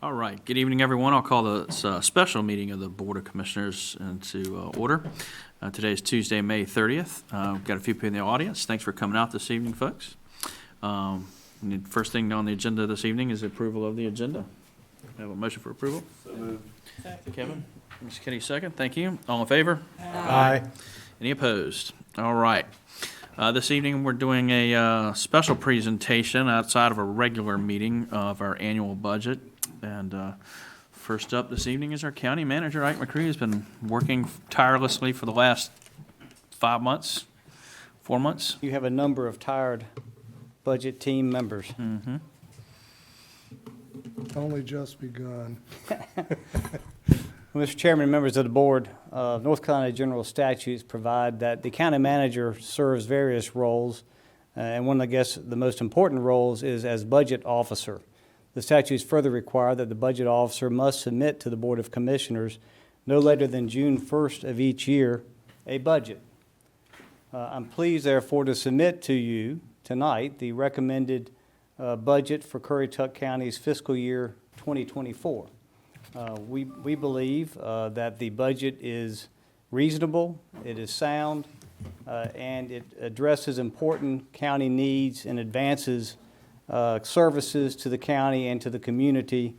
All right, good evening, everyone. I'll call the special meeting of the Board of Commissioners into order. Today is Tuesday, May 30th. We've got a few people in the audience. Thanks for coming out this evening, folks. The first thing on the agenda this evening is the approval of the agenda. We have a motion for approval. So moved. Kevin, Ms. Kenny, second. Thank you. All in favor? Aye. Any opposed? All right. This evening, we're doing a special presentation outside of a regular meeting of our annual budget. And first up this evening is our county manager, Ike McCree, who's been working tirelessly for the last 4 months. You have a number of tired budget team members. Mm-hmm. Only just begun. Mr. Chairman, members of the board, North Carolina general statutes provide that the county manager serves various roles, and one, I guess, the most important roles is as budget officer. The statutes further require that the budget officer must submit to the Board of Commissioners no later than June 1st of each year a budget. I'm pleased, therefore, to submit to you tonight the recommended budget for Currituck County's fiscal year 2024. We believe that the budget is reasonable, it is sound, and it addresses important county needs and advances services to the county and to the community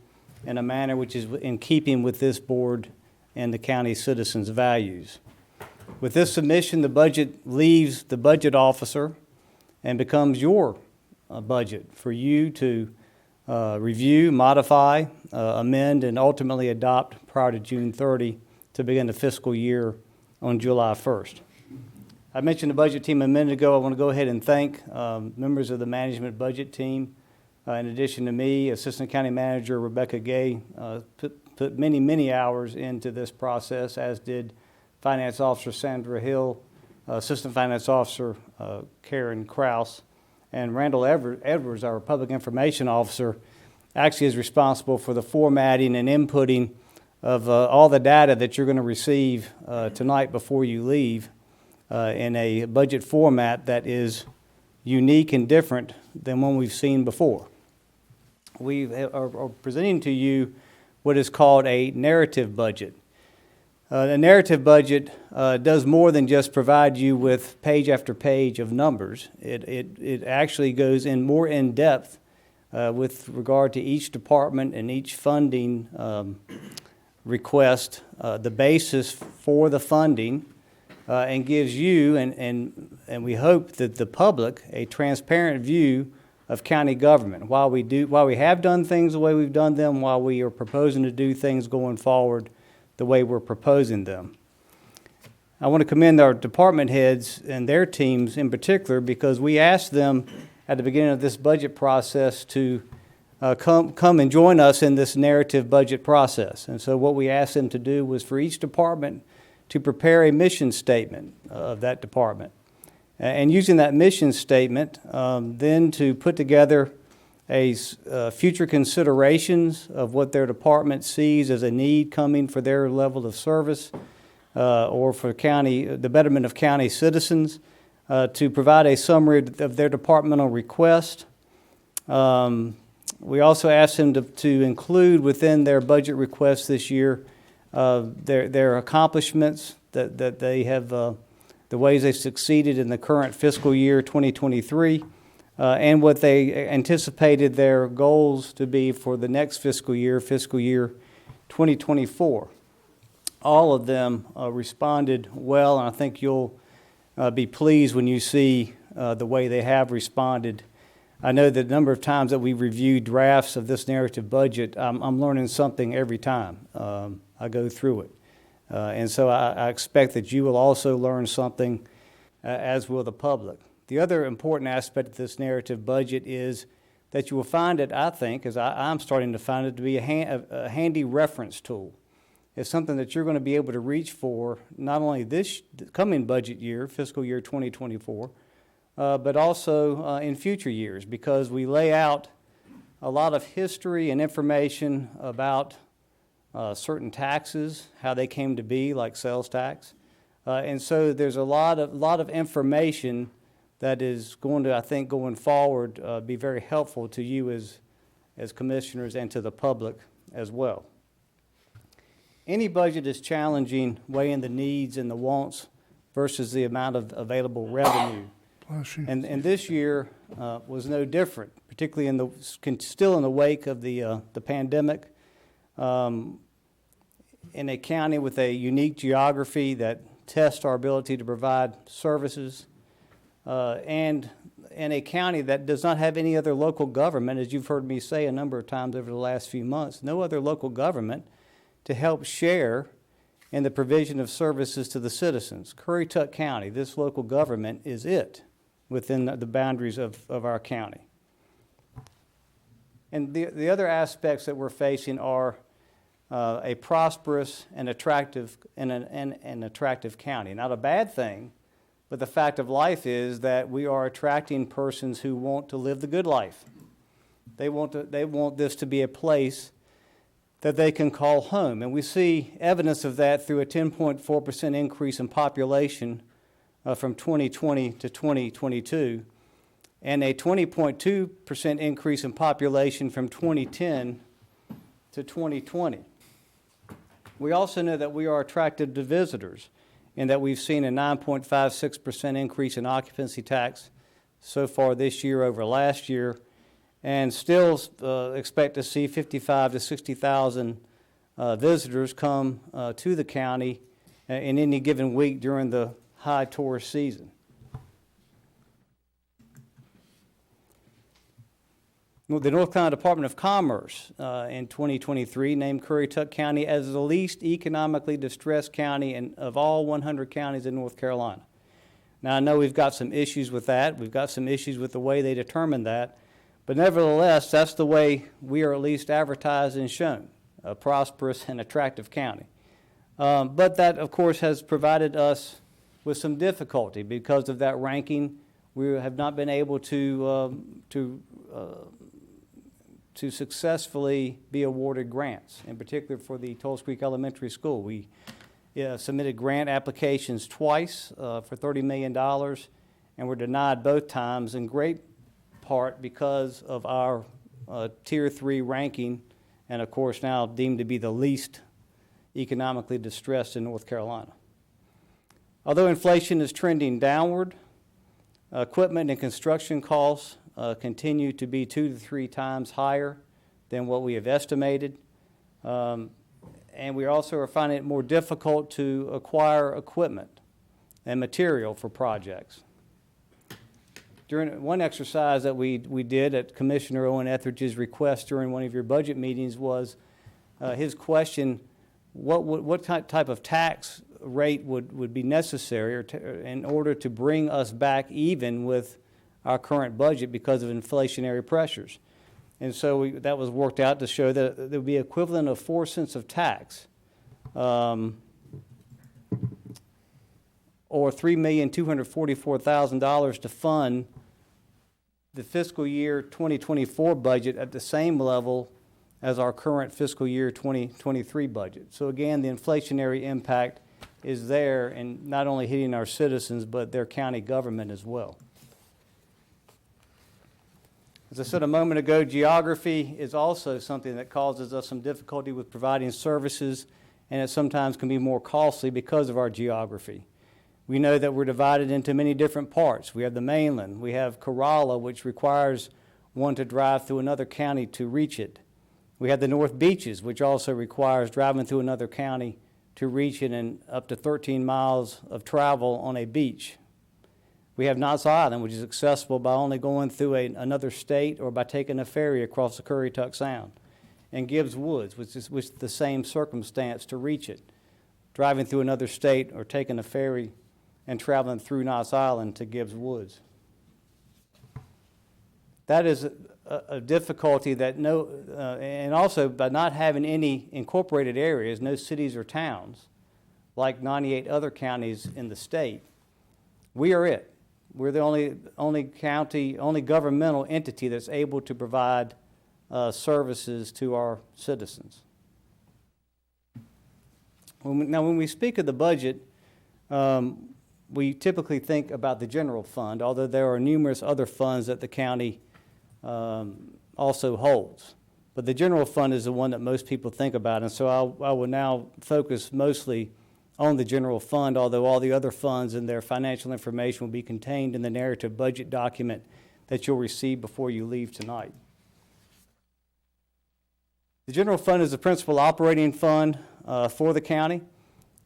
in a manner which is in keeping with this board and the county's citizens' values. With this submission, the budget leaves the budget officer and becomes your budget for you to review, modify, amend, and ultimately adopt prior to June 30 to begin the fiscal year on July 1st. I mentioned the budget team a minute ago. I want to go ahead and thank members of the management budget team. In addition to me, Assistant County Manager Rebecca Gay put many hours into this process, as did Finance Officer Sandra Hill, Assistant Finance Officer Karen Kraus, and Randall Edwards, our Public Information Officer, actually is responsible for the formatting and inputting of all the data that you're going to receive tonight before you leave in a budget format that is unique and different than one we've seen before. We are presenting to you what is called a narrative budget. The narrative budget does more than just provide you with page after page of numbers. It actually goes in more in depth with regard to each department and each funding request, the basis for the funding, and gives you and we hope that the public a transparent view of county government. While we have done things the way we've done them, while we are proposing to do things going forward the way we're proposing them. I want to commend our department heads and their teams in particular, because we asked them at the beginning of this budget process to come and join us in this narrative budget process. And so what we asked them to do was for each department to prepare a mission statement of that department. And using that mission statement, then to put together future considerations of what their department sees as a need coming for their level of service or for the betterment of county citizens, to provide a summary of their departmental request. We also asked them to include within their budget request this year their accomplishments that they have, the ways they succeeded in the current fiscal year 2023, and what they anticipated their goals to be for the next fiscal year 2024. All of them responded well, and I think you'll be pleased when you see the way they have responded. I know that the number of times that we've reviewed drafts of this narrative budget, I'm learning something every time I go through it. And so I expect that you will also learn something, as will the public. The other important aspect of this narrative budget is that you will find it, I think, as I'm starting to find it, to be a handy reference tool. It's something that you're going to be able to reach for not only this coming budget year, fiscal year 2024, but also in future years, because we lay out a lot of history and information about certain taxes, how they came to be, like sales tax. And so there's a lot of information that is going to, I think, going forward, be very helpful to you as commissioners and to the public as well. Any budget is challenging, weighing the needs and the wants versus the amount of available revenue. Bless you. And this year was no different, particularly still in the wake of the pandemic. In a county with a unique geography that tests our ability to provide services, and in a county that does not have any other local government, as you've heard me say a number of times over the last few months, no other local government to help share in the provision of services to the citizens. Currituck County, this local government, is it within the boundaries of our county. And the other aspects that we're facing are a prosperous and attractive an attractive county. Not a bad thing, but the fact of life is that we are attracting persons who want to live the good life. They want this to be a place that they can call home. And we see evidence of that through a 10.4% increase in population from 2020 to 2022, and a 20.2% increase in population from 2010 to 2020. We also know that we are attractive to visitors, and that we've seen a 9.56% increase in occupancy tax so far this year over last year, and still expect to see 55 to 60,000 visitors come to the county in any given week during the high tourist season. The North Carolina Department of Commerce in 2023 named Currituck County as the least economically distressed county of all 100 counties in North Carolina. Now, I know we've got some issues with that. We've got some issues with the way they determined that. But nevertheless, that's the way we are at least advertised and shown, a prosperous and attractive county. But that, of course, has provided us with some difficulty because of that ranking. We have not been able to successfully be awarded grants, in particular for the Tulse Creek Elementary School. We submitted grant applications twice for $30 million, and were denied both times, in great part because of our Tier 3 ranking, and of course now deemed to be the least economically distressed in North Carolina. Although inflation is trending downward, equipment and construction costs continue to be 2 to 3 times higher than what we have estimated. And we also are finding it more difficult to acquire equipment and material for projects. During one exercise that we did at Commissioner Owen Etheridge's request during one of your budget meetings was his question, what type of tax rate would be necessary in order to bring us back even with our current budget because of inflationary pressures. And so that was worked out to show that there would be equivalent of 4 cents of tax, or $3,244,000 to fund the fiscal year 2024 budget at the same level as our current fiscal year 2023 budget. So again, the inflationary impact is there, and not only hitting our citizens, but their county government as well. As I said a moment ago, geography is also something that causes us some difficulty with providing services, and it sometimes can be more costly because of our geography. We know that we're divided into many different parts. We have the mainland. We have Corolla, which requires one to drive through another county to reach it. We have the North Beaches, which also requires driving through another county to reach it, and up to 13 miles of travel on a beach. We have Knott's Island, which is accessible by only going through another state or by taking a ferry across the Currituck Sound. And Gibbs Woods, which is the same circumstance to reach it, driving through another state or taking a ferry and traveling through Knott's Island to Gibbs Woods. That is a difficulty that and also by not having any incorporated areas, no cities or towns, like 98 other counties in the state, we are it. We're the only county, only governmental entity that's able to provide services to our citizens. When we speak of the budget, we typically think about the general fund, although there are numerous other funds that the county also holds. But the general fund is the one that most people think about, and so I will now focus mostly on the general fund, although all the other funds and their financial information will be contained in the narrative budget document that you'll receive before you leave tonight. The general fund is the principal operating fund for the county.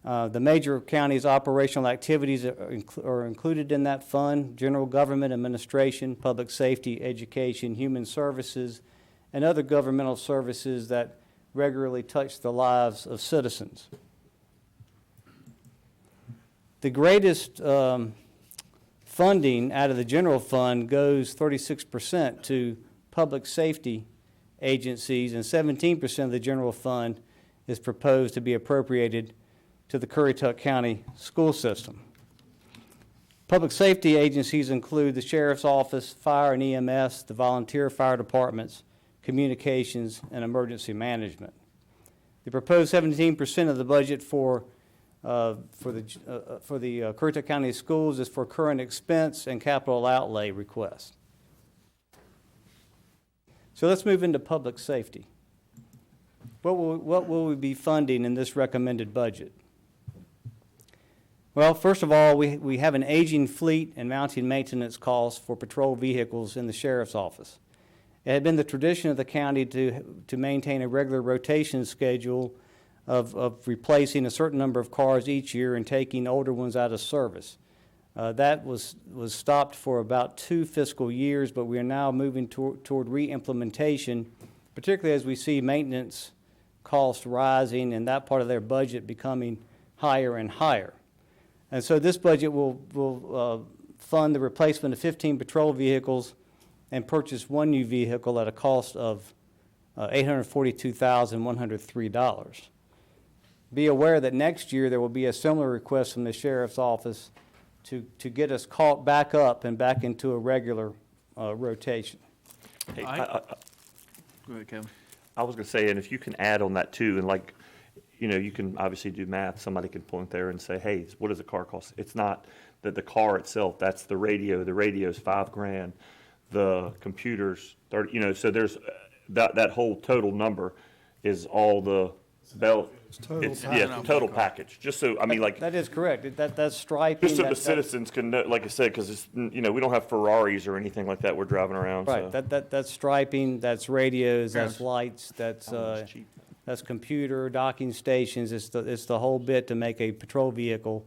The major county's operational activities are included in that fund: general government administration, public safety, education, human services, and other governmental services that regularly touch the lives of citizens. The greatest funding out of the general fund goes 36% to public safety agencies, and 17% of the general fund is proposed to be appropriated to the Currituck County school system. Public safety agencies include the Sheriff's Office, Fire and EMS, the volunteer fire departments, communications, and emergency management. The proposed 17% of the budget for the Currituck County schools is for current expense and capital outlay requests. So let's move into public safety. What will we be funding in this recommended budget? Well, first of all, we have an aging fleet and mounting maintenance costs for patrol vehicles in the Sheriff's Office. It had been the tradition of the county to maintain a regular rotation schedule of replacing a certain number of cars each year and taking older ones out of service. That was stopped for about 2 fiscal years, but we are now moving toward re-implementation, particularly as we see maintenance costs rising and that part of their budget becoming higher and higher. And so this budget will fund the replacement of 15 patrol vehicles and purchase 1 new vehicle at a cost of $842,103. Be aware that next year there will be a similar request from the Sheriff's Office to get us caught back up and back into a regular rotation. Hey, Go ahead, Kevin. I was going to say, and if you can add on that too, and like, you know, you can obviously do math. Somebody can point there and say, hey, what does a car cost? It's not that the car itself, that's the radio. The radio's $5,000. The computer's 30, you know, so there's that whole total number is all the belt. Total Total package. Just so, I mean, like, That is correct. That's striping. just so the citizens can know, like I said, because it's, you know, we don't have Ferraris or anything like that we're driving around. Right, So. that's striping, that's radios, that's lights, that's it's cheap. that's computer, docking stations. It's the whole bit to make a patrol vehicle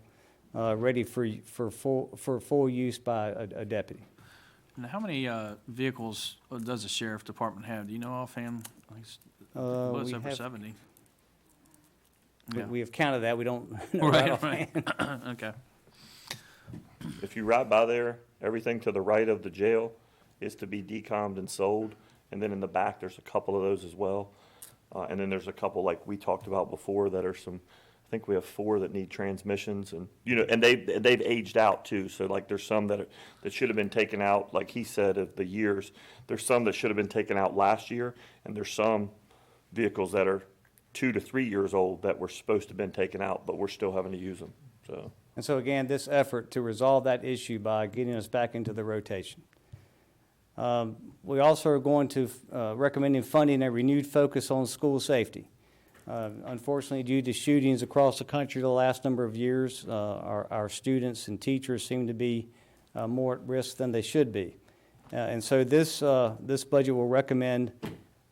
ready for full use by a deputy. Now, how many vehicles does the sheriff department have? Do you know offhand? It's we over have- 70. We- Yeah. We have counted that. We don't know right Right, offhand. right. Okay. If you ride by there, everything to the right of the jail is to be decommed and sold. And then in the back, there's a couple of those as well. And then there's a couple like we talked about before that are some, I think we have 4 that need transmissions and, you know, and they've aged out too. So like there's some that should have been taken out, like he said, of the years. There's some that should have been taken out last year, and there's some vehicles that are 2 to 3 years old that were supposed to have been taken out, but we're still having to use them, so. And so again, this effort to resolve that issue by getting us back into the rotation. We also are going to recommending funding a renewed focus on school safety. Unfortunately, due to shootings across the country the last number of years, our students and teachers seem to be more at risk than they should be. And so this budget will recommend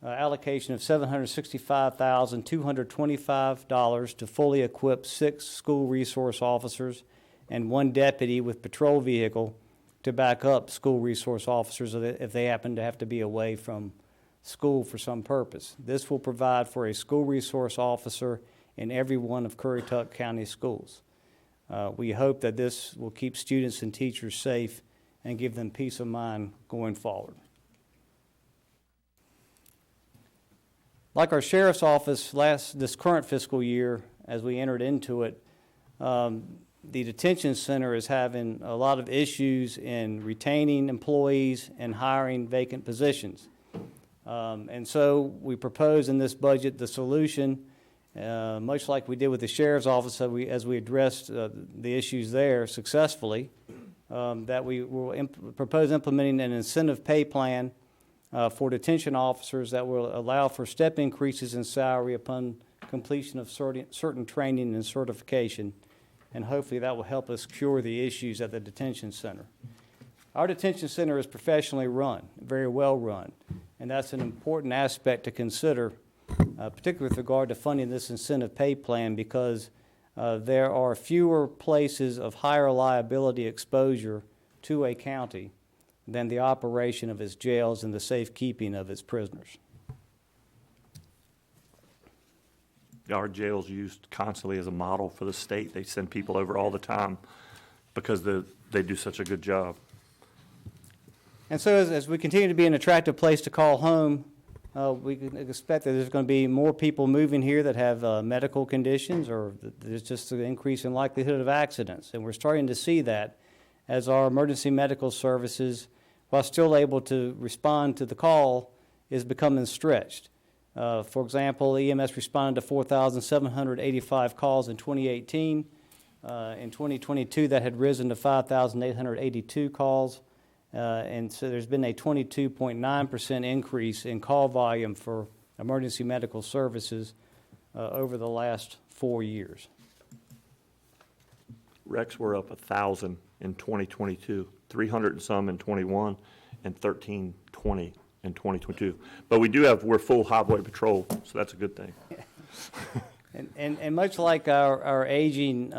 allocation of $765,225 to fully equip 6 school resource officers and 1 deputy with patrol vehicle to back up school resource officers if they happen to have to be away from school for some purpose. This will provide for a school resource officer in every one of Currituck County schools. We hope that this will keep students and teachers safe and give them peace of mind going forward. Like our sheriff's office this current fiscal year, as we entered into it, the detention center is having a lot of issues in retaining employees and hiring vacant positions. And so we propose in this budget the solution, much like we did with the sheriff's office as we addressed the issues there successfully, that we will propose implementing an incentive pay plan for detention officers that will allow for step increases in salary upon completion of certain training and certification, and hopefully that will help us cure the issues at the detention center. Our detention center is professionally run, very well run, and that's an important aspect to consider, particularly with regard to funding this incentive pay plan, because there are fewer places of higher liability exposure to a county than the operation of its jails and the safekeeping of its prisoners. Our jail's used constantly as a model for the state. They send people over all the time because they do such a good job. And so as we continue to be an attractive place to call home, we can expect that there's going to be more people moving here that have medical conditions, or there's just an increase in likelihood of accidents. And we're starting to see that as our emergency medical services, while still able to respond to the call, is becoming stretched. For example, EMS responded to 4,785 calls in 2018. In 2022, that had risen to 5,882 calls. And so there's been a 22.9% increase in call volume for emergency medical services over the last 4 years. Recs were up 1,000 in 2022, 300 and some in 21, and 1,320 in 2022. But we're full highway patrol, so that's a good thing. And much like our aging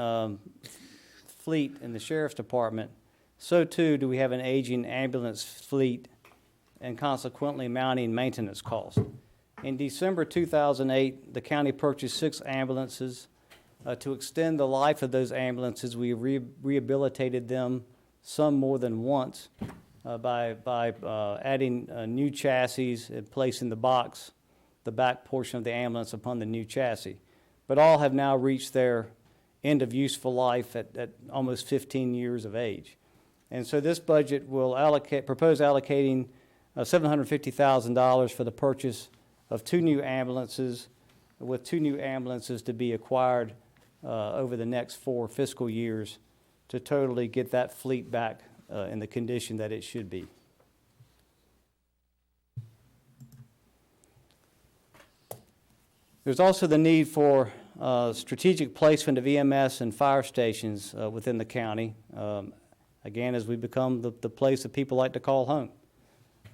fleet in the sheriff's department, so too do we have an aging ambulance fleet and consequently mounting maintenance costs. In December 2008, the county purchased 6 ambulances. To extend the life of those ambulances, we rehabilitated them, some more than once, by adding new chassis and placing the back portion of the ambulance upon the new chassis. But all have now reached their end of useful life at almost 15 years of age. And so this budget will propose allocating $750,000 for the purchase of 2 new ambulances, with 2 new ambulances to be acquired over the next 4 fiscal years to totally get that fleet back in the condition that it should be. There's also the need for strategic placement of EMS and fire stations within the county, again, as we become the place that people like to call home.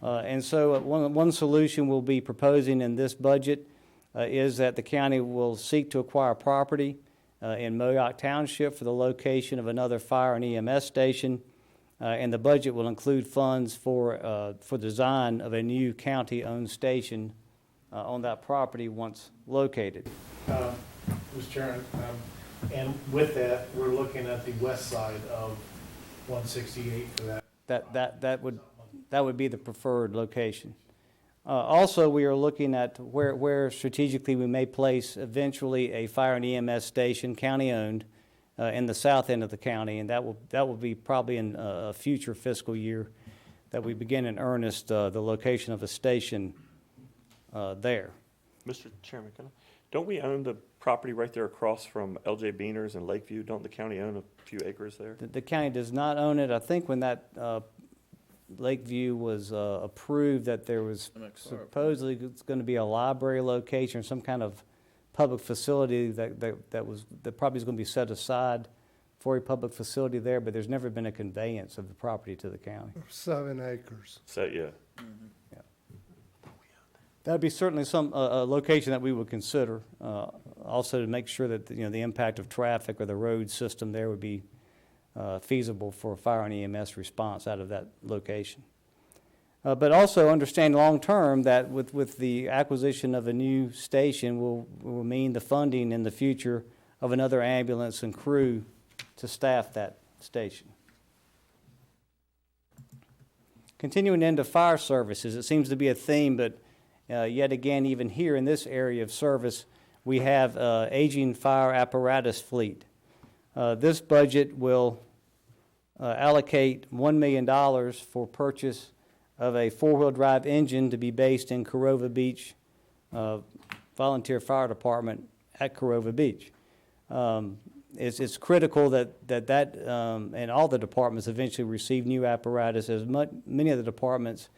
And so one solution we'll be proposing in this budget is that the county will seek to acquire property in Moyock Township for the location of another fire and EMS station, and the budget will include funds for design of a new county-owned station on that property once located. Mr. Chairman, and with that, we're looking at the west side of 168 for that. That would be the preferred location. Also, we are looking at where strategically we may place eventually a fire and EMS station, county-owned, in the south end of the county, and that will be probably in a future fiscal year that we begin in earnest the location of a station there. Mr. Chairman, don't we own the property right there across from LJ Beaner's in Lakeview? Don't the county own a few acres there? The county does not own it. I think when that Lakeview was approved, that there was supposedly going to be a library location or some kind of public facility that probably is going to be set aside for a public facility there, but there's never been a conveyance of the property to the county. 7 acres. So, yeah. Yeah. That'd be certainly a location that we would consider, also to make sure that the impact of traffic or the road system there would be feasible for a fire and EMS response out of that location. But also understand long-term that with the acquisition of a new station will mean the funding in the future of another ambulance and crew to staff that station. Continuing into fire services, it seems to be a theme, but yet again, even here in this area of service, we have aging fire apparatus fleet. This budget will allocate $1 million for purchase of a 4-wheel drive engine to be based in Corova Beach Volunteer Fire Department at Corova Beach. It's critical that and all the departments eventually receive new apparatus, as many of the departments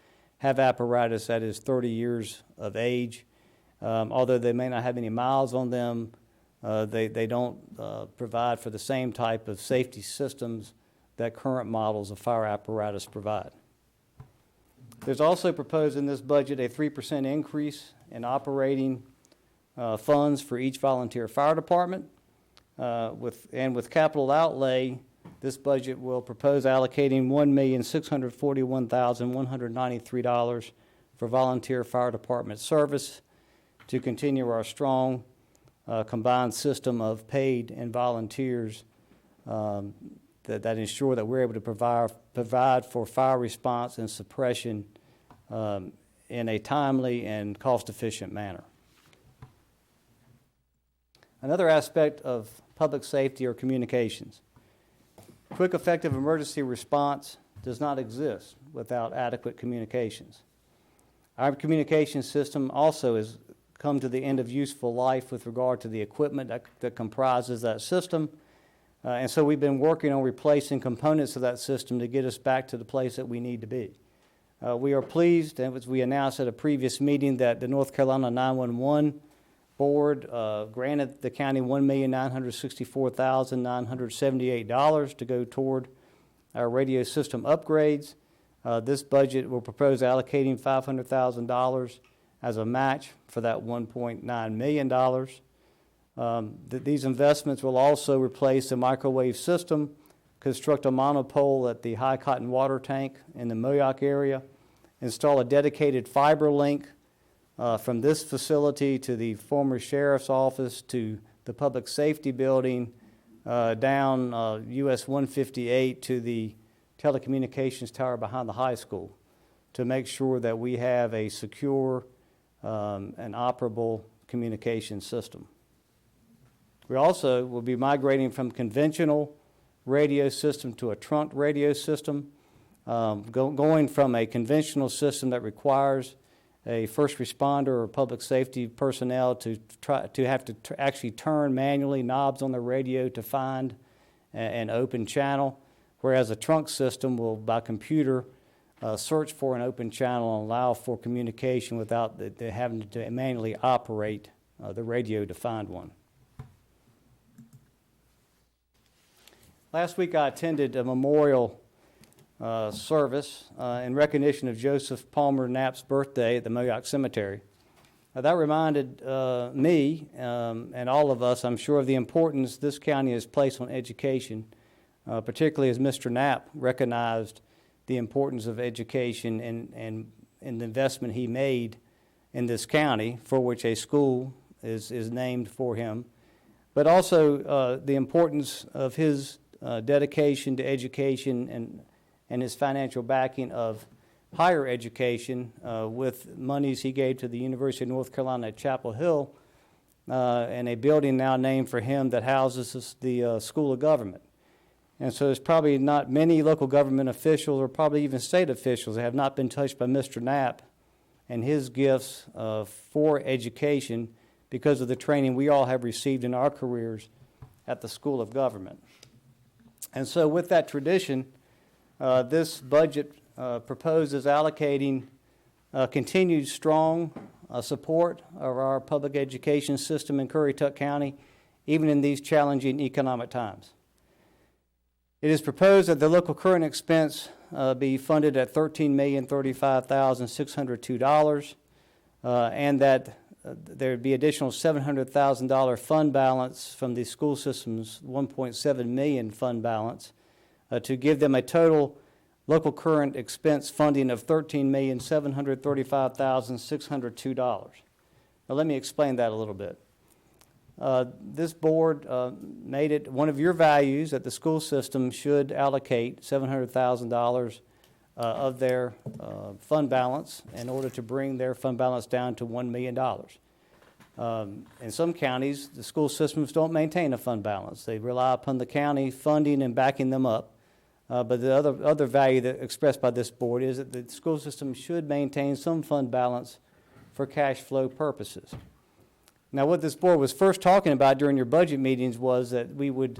have apparatus that is 30 years of age. Although they may not have any miles on them, they don't provide for the same type of safety systems that current models of fire apparatus provide. There's also proposed in this budget a 3% increase in operating funds for each volunteer fire department. With capital outlay, this budget will propose allocating $1,641,193 for volunteer fire department service to continue our strong combined system of paid and volunteers that ensure that we're able to provide for fire response and suppression in a timely and cost-efficient manner. Another aspect of public safety are communications. Quick, effective emergency response does not exist without adequate communications. Our communication system also has come to the end of useful life with regard to the equipment that comprises that system. And so we've been working on replacing components of that system to get us back to the place that we need to be. We are pleased, and as we announced at a previous meeting, that the North Carolina 911 Board granted the county $1,964,978 to go toward our radio system upgrades. This budget will propose allocating $500,000 as a match for that $1.9 million. These investments will also replace the microwave system, construct a monopole at the High Cotton Water Tank in the Moyock area, install a dedicated fiber link from this facility to the former sheriff's office to the public safety building, down US 158 to the telecommunications tower behind the high school, to make sure that we have a secure and operable communication system. We also will be migrating from conventional radio system to a trunked radio system, going from a conventional system that requires a first responder or public safety personnel to actually turn manually knobs on the radio to find an open channel, whereas a trunk system will, by computer, search for an open channel and allow for communication without having to manually operate the radio to find one. Last week I attended a memorial service in recognition of Joseph Palmer Knapp's birthday at the Moyock Cemetery. That reminded me and all of us, I'm sure, of the importance this county has placed on education, particularly as Mr. Knapp recognized the importance of education and the investment he made in this county, for which a school is named for him, but also the importance of his dedication to education and his financial backing of higher education with monies he gave to the University of North Carolina at Chapel Hill and a building now named for him that houses the School of Government. And so there's probably not many local government officials or probably even state officials that have not been touched by Mr. Knapp and his gifts for education because of the training we all have received in our careers at the School of Government. And so with that tradition, this budget proposes allocating continued strong support of our public education system in Currituck County, even in these challenging economic times. It is proposed that the local current expense be funded at $13,035,602, and that there would be additional $700,000 fund balance from the school system's $1.7 million fund balance to give them a total local current expense funding of $13,735,602. Now let me explain that a little bit. This board made it one of your values that the school system should allocate $700,000 of their fund balance in order to bring their fund balance down to $1 million. In some counties, the school systems don't maintain a fund balance. They rely upon the county funding and backing them up. But the other value that expressed by this board is that the school system should maintain some fund balance for cash flow purposes. Now, what this board was first talking about during your budget meetings was that they would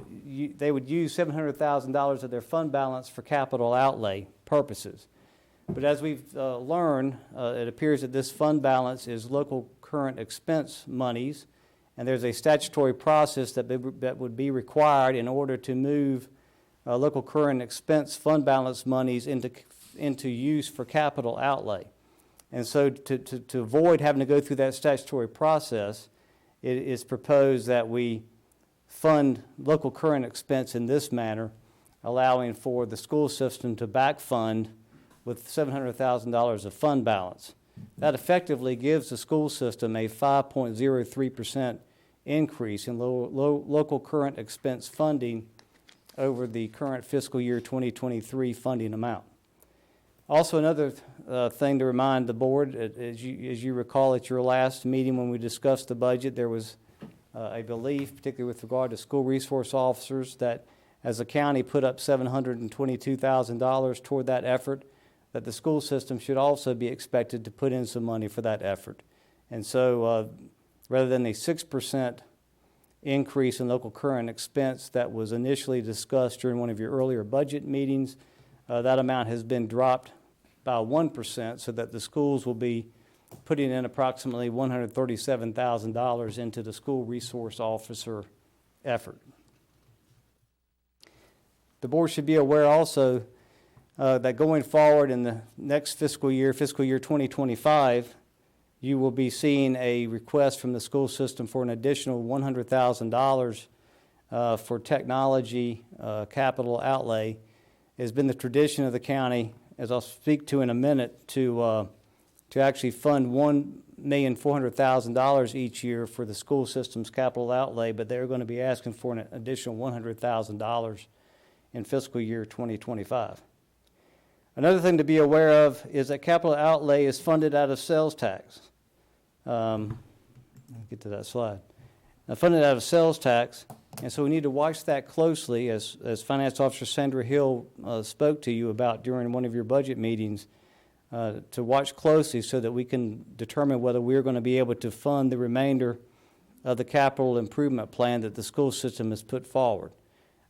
use $700,000 of their fund balance for capital outlay purposes. But as we've learned, it appears that this fund balance is local current expense monies, and there's a statutory process that would be required in order to move local current expense fund balance monies into use for capital outlay. And so to avoid having to go through that statutory process, it is proposed that we fund local current expense in this manner, allowing for the school system to back fund with $700,000 of fund balance. That effectively gives the school system a 5.03% increase in local current expense funding over the current fiscal year 2023 funding amount. Also, another thing to remind the board, as you recall at your last meeting when we discussed the budget, there was a belief, particularly with regard to school resource officers, that as the county put up $722,000 toward that effort, that the school system should also be expected to put in some money for that effort. And so rather than a 6% increase in local current expense that was initially discussed during one of your earlier budget meetings, that amount has been dropped by 1% so that the schools will be putting in approximately $137,000 into the school resource officer effort. The board should be aware also that going forward in the next fiscal year 2025, you will be seeing a request from the school system for an additional $100,000 for technology capital outlay. It has been the tradition of the county, as I'll speak to in a minute, to actually fund $1,400,000 each year for the school system's capital outlay, but they're going to be asking for an additional $100,000 in fiscal year 2025. Another thing to be aware of is that capital outlay is funded out of sales tax. I'll get to that slide. Funded out of sales tax, and so we need to watch that closely, as Finance Officer Sandra Hill spoke to you about during one of your budget meetings, to watch closely so that we can determine whether we're going to be able to fund the remainder of the capital improvement plan that the school system has put forward.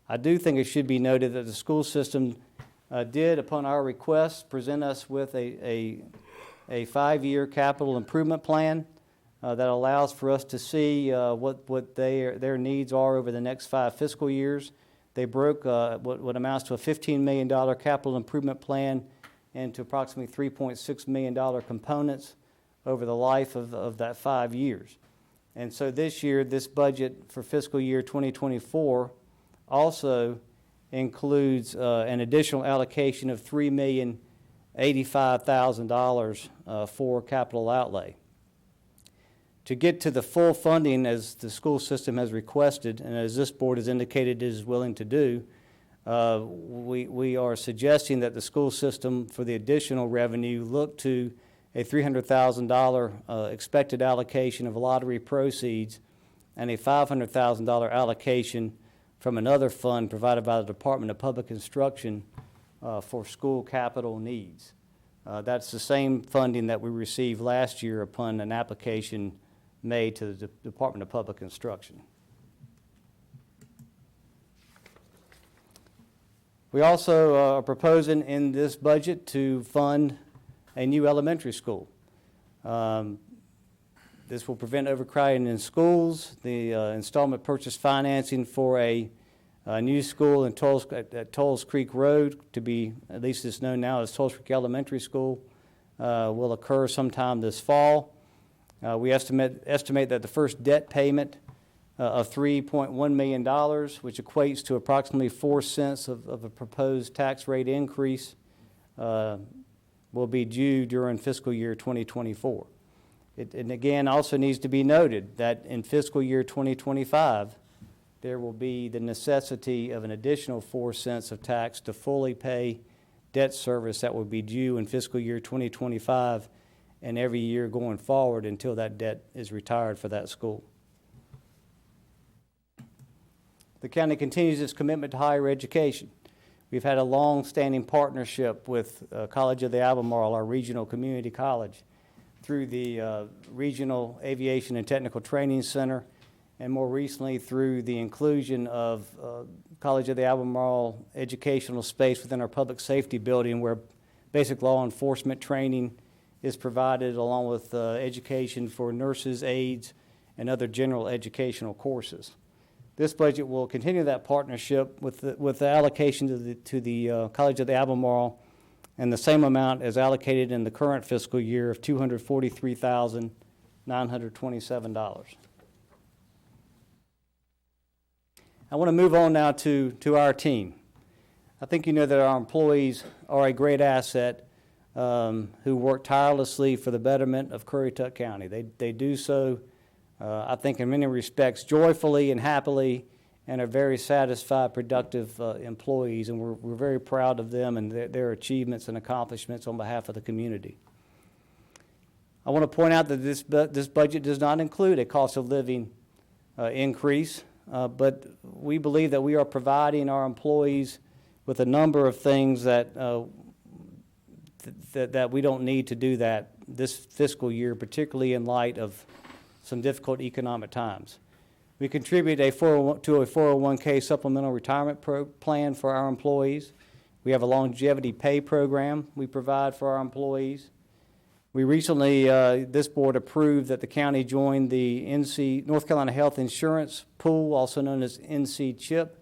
I do think it should be noted that the school system did, upon our request, present us with a 5-year capital improvement plan that allows for us to see what their needs are over the next 5 fiscal years. They broke what amounts to a $15 million capital improvement plan into approximately $3.6 million components over the life of that 5 years. And so this year, this budget for fiscal year 2024 also includes an additional allocation of $3,085,000 for capital outlay. To get to the full funding as the school system has requested, and as this board has indicated it is willing to do, we are suggesting that the school system, for the additional revenue, look to a $300,000 expected allocation of lottery proceeds and a $500,000 allocation from another fund provided by the Department of Public Instruction for school capital needs. That's the same funding that we received last year upon an application made to the Department of Public Instruction. We also are proposing in this budget to fund a new elementary school. This will prevent overcrowding in schools. The installment purchase financing for a new school at Tolls Creek Road, to be, at least it's known now as Tolls Creek Elementary School, will occur sometime this fall. We estimate that the first debt payment of $3.1 million, which equates to approximately 4 cents of a proposed tax rate increase, will be due during fiscal year 2024. And again, also needs to be noted that in fiscal year 2025, there will be the necessity of an additional 4 cents of tax to fully pay debt service that will be due in fiscal year 2025 and every year going forward until that debt is retired for that school. The county continues its commitment to higher education. We've had a long-standing partnership with College of the Albemarle, our regional community college, through the Regional Aviation and Technical Training Center, and more recently through the inclusion of College of the Albemarle educational space within our public safety building, where basic law enforcement training is provided, along with education for nurses, aides, and other general educational courses. This budget will continue that partnership with the allocation to the College of the Albemarle, and the same amount as allocated in the current fiscal year of $243,927. I want to move on now to our team. I think you know that our employees are a great asset who work tirelessly for the betterment of Currituck County. They do so, I think, in many respects, joyfully and happily, and are very satisfied, productive employees, and we're very proud of them and their achievements and accomplishments on behalf of the community. I want to point out that this budget does not include a cost of living increase, but we believe that we are providing our employees with a number of things that that we don't need to do that this fiscal year, particularly in light of some difficult economic times. We contribute to a 401k supplemental retirement plan for our employees. We have a longevity pay program we provide for our employees. We recently, this board approved that the county join the North Carolina Health Insurance Pool, also known as NC CHIP,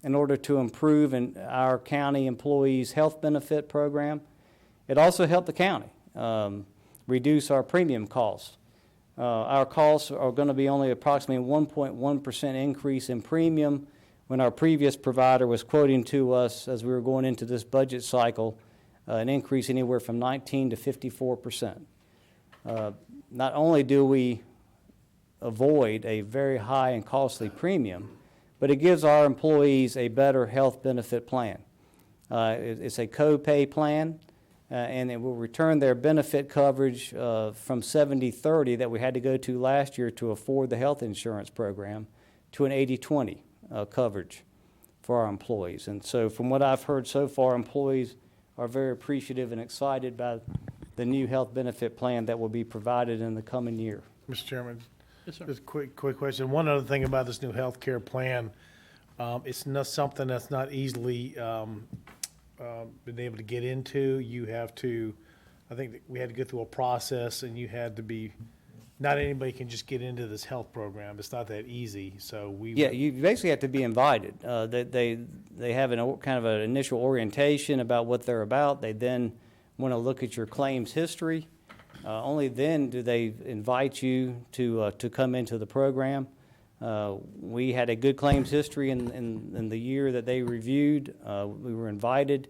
in order to improve our county employees' health benefit program. It also helped the county reduce our premium costs. Our costs are going to be only approximately 1.1% increase in premium, when our previous provider was quoting to us, as we were going into this budget cycle, an increase anywhere from 19 to 54%. Not only do we avoid a very high and costly premium, but it gives our employees a better health benefit plan. It's a co-pay plan. And it will return their benefit coverage from 70-30 that we had to go to last year to afford the health insurance program to an 80-20 coverage for our employees. And so from what I've heard so far, employees are very appreciative and excited by the new health benefit plan that will be provided in the coming year. Mr. Chairman, Yes, sir. just a quick question. One other thing about this new health care plan, it's not something that's not easily been able to get into. You have to, I think that we had to go through a process, and you had to be, not anybody can just get into this health program. It's not that easy, so we. Yeah, you basically have to be invited. They have kind of an initial orientation about what they're about. They then want to look at your claims history. Only then do they invite you to come into the program. We had a good claims history in the year that they reviewed. We were invited,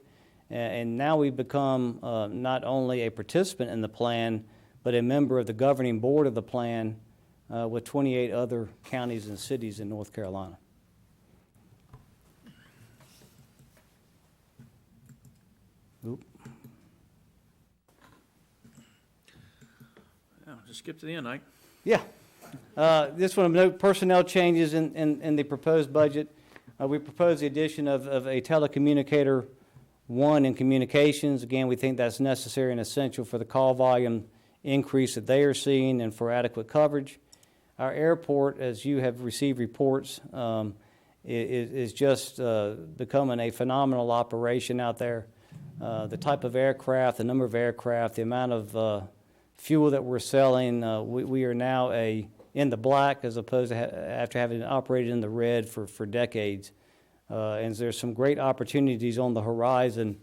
and now we've become not only a participant in the plan, but a member of the governing board of the plan with 28 other counties and cities in North Carolina. Oop. Just skip to the end, Ike. Yeah. This one, no personnel changes in the proposed budget. We propose the addition of a telecommunicator one in communications. Again, we think that's necessary and essential for the call volume increase that they are seeing and for adequate coverage. Our airport, as you have received reports, is just becoming a phenomenal operation out there. The type of aircraft, the number of aircraft, the amount of fuel that we're selling, we are now in the black as opposed to after having operated in the red for decades. And there's some great opportunities on the horizon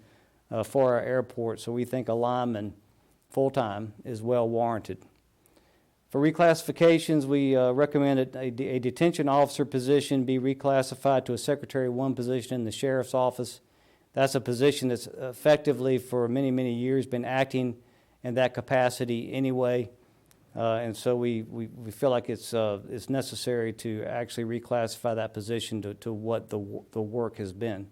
for our airport, so we think a lineman full-time is well warranted. For reclassifications, we recommend a detention officer position be reclassified to a Secretary 1 position in the Sheriff's Office. That's a position that's effectively for many, many years been acting in that capacity anyway. And so we feel like it's necessary to actually reclassify that position to what the work has been.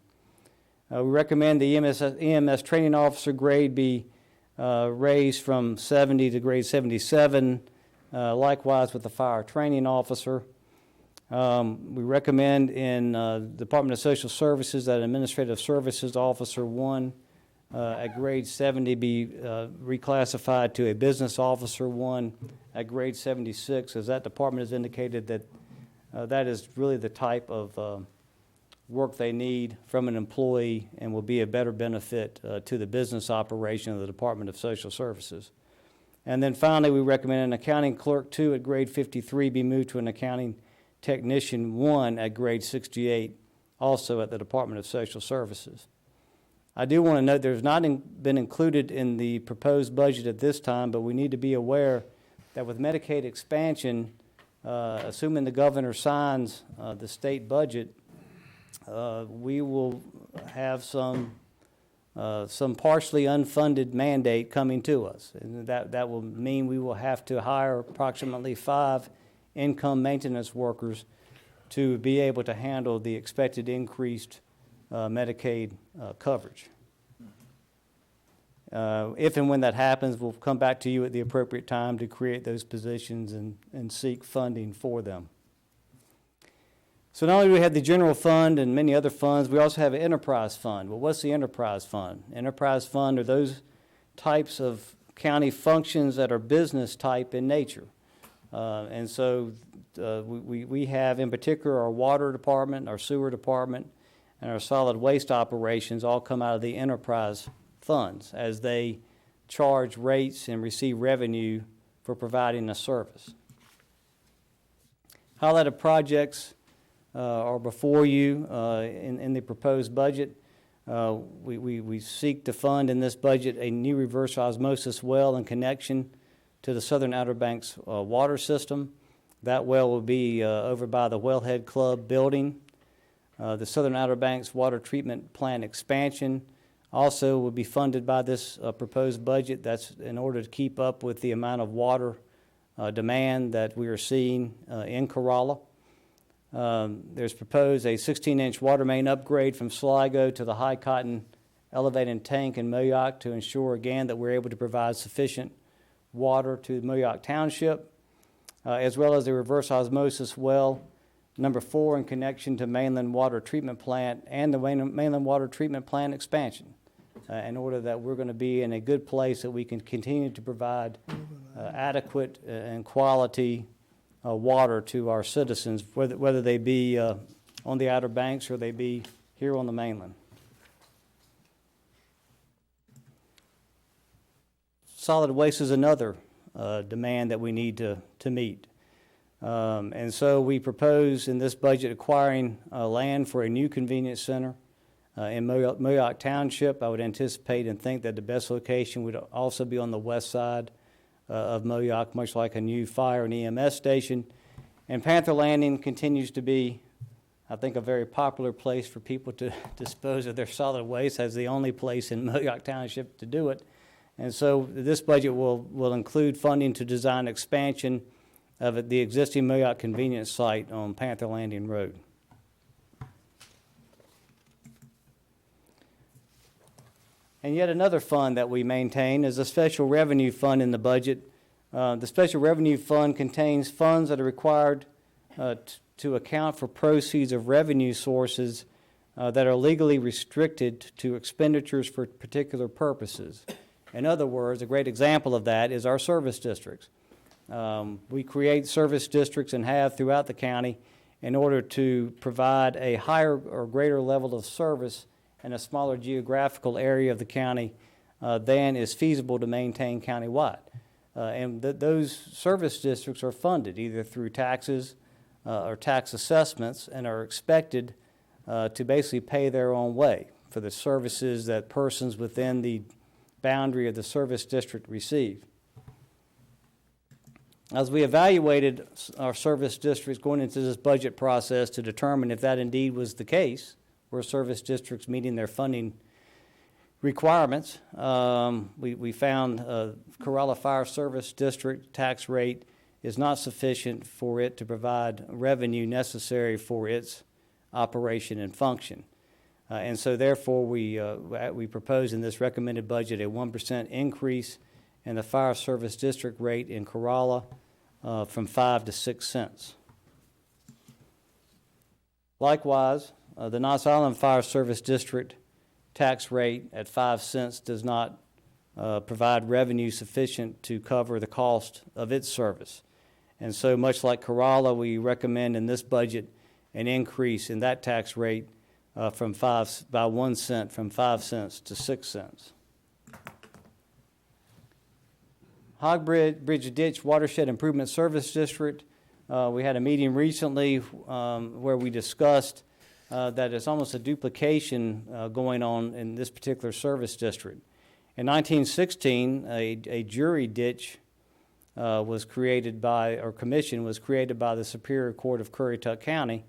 We recommend the EMS training officer grade be raised from 70 to grade 77, likewise with the fire training officer. We recommend in Department of Social Services that Administrative Services Officer 1 at grade 70 be reclassified to a Business Officer 1 at grade 76, as that department has indicated that that is really the type of work they need from an employee and will be a better benefit to the business operation of the Department of Social Services. And then finally, we recommend an accounting clerk 2 at grade 53 be moved to an accounting technician 1 at grade 68, also at the Department of Social Services. I do want to note there's not been included in the proposed budget at this time, but we need to be aware that with Medicaid expansion, assuming the governor signs the state budget, we will have some partially unfunded mandate coming to us. And that will mean we will have to hire approximately 5 income maintenance workers to be able to handle the expected increased Medicaid coverage. If and when that happens, we'll come back to you at the appropriate time to create those positions and seek funding for them. So not only do we have the general fund and many other funds, we also have an enterprise fund. Well, what's the enterprise fund? Enterprise fund are those types of county functions that are business type in nature. And so we have in particular our water department, our sewer department, and our solid waste operations all come out of the enterprise funds as they charge rates and receive revenue for providing a service. Highlighted projects are before you in the proposed budget. We seek to fund in this budget a new reverse osmosis well in connection to the Southern Outer Banks water system. That well will be over by the Wellhead Club building. The Southern Outer Banks water treatment plant expansion also will be funded by this proposed budget. That's in order to keep up with the amount of water demand that we are seeing in Corolla. There's proposed a 16-inch water main upgrade from Sligo to the High Cotton elevated tank in Moyock to ensure again that we're able to provide sufficient water to Moyock Township, as well as the reverse osmosis well number 4 in connection to mainland water treatment plant and the mainland water treatment plant expansion, in order that we're going to be in a good place that we can continue to provide adequate and quality water to our citizens, whether they be on the Outer Banks or they be here on the mainland. Solid waste is another demand that we need to meet. And so we propose in this budget acquiring land for a new convenience center in Moyock Township. I would anticipate and think that the best location would also be on the west side of Moyock, much like a new fire and EMS station. And Panther Landing continues to be, I think, a very popular place for people to dispose of their solid waste, as the only place in Moyock Township to do it. And so this budget will include funding to design expansion of the existing Moyock convenience site on Panther Landing Road. And yet another fund that we maintain is a special revenue fund in the budget. The special revenue fund contains funds that are required to account for proceeds of revenue sources that are legally restricted to expenditures for particular purposes. In other words, a great example of that is our service districts. We create service districts and have throughout the county in order to provide a higher or greater level of service in a smaller geographical area of the county than is feasible to maintain countywide. And those service districts are funded either through taxes or tax assessments and are expected to basically pay their own way for the services that persons within the boundary of the service district receive. As we evaluated our service districts going into this budget process to determine if that indeed was the case, were service districts meeting their funding requirements, we found Corolla Fire Service District tax rate is not sufficient for it to provide revenue necessary for its operation and function. And so therefore we propose in this recommended budget a 1% increase in the fire service district rate in Corolla from 5 to 6 cents. Likewise, the Knox Island Fire Service District tax rate at 5 cents does not provide revenue sufficient to cover the cost of its service. And so much like Corolla, we recommend in this budget an increase in that tax rate by 1 cent, from 5 cents to 6 cents. Hog Bridge Ditch Watershed Improvement Service District, we had a meeting recently where we discussed that it's almost a duplication going on in this particular service district. In 1916, a jury ditch was created by, or commission was created by the Superior Court of Currituck County,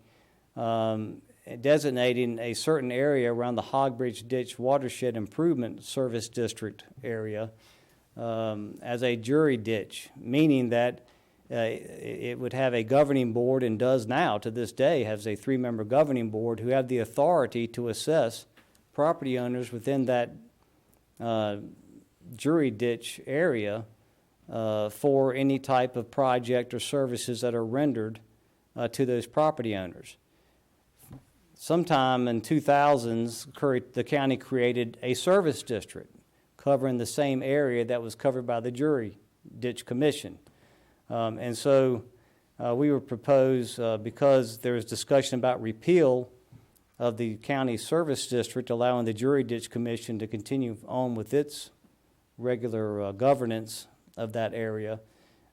designating a certain area around the Hog Bridge Ditch Watershed Improvement Service District area as a jury ditch, meaning that it would have a governing board, and does now to this day has a 3-member governing board who have the authority to assess property owners within that jury ditch area for any type of project or services that are rendered to those property owners. Sometime in 2000s, the county created a service district covering the same area that was covered by the jury ditch commission. And so we would propose, because there was discussion about repeal of the county service district, allowing the jury ditch commission to continue on with its regular governance of that area,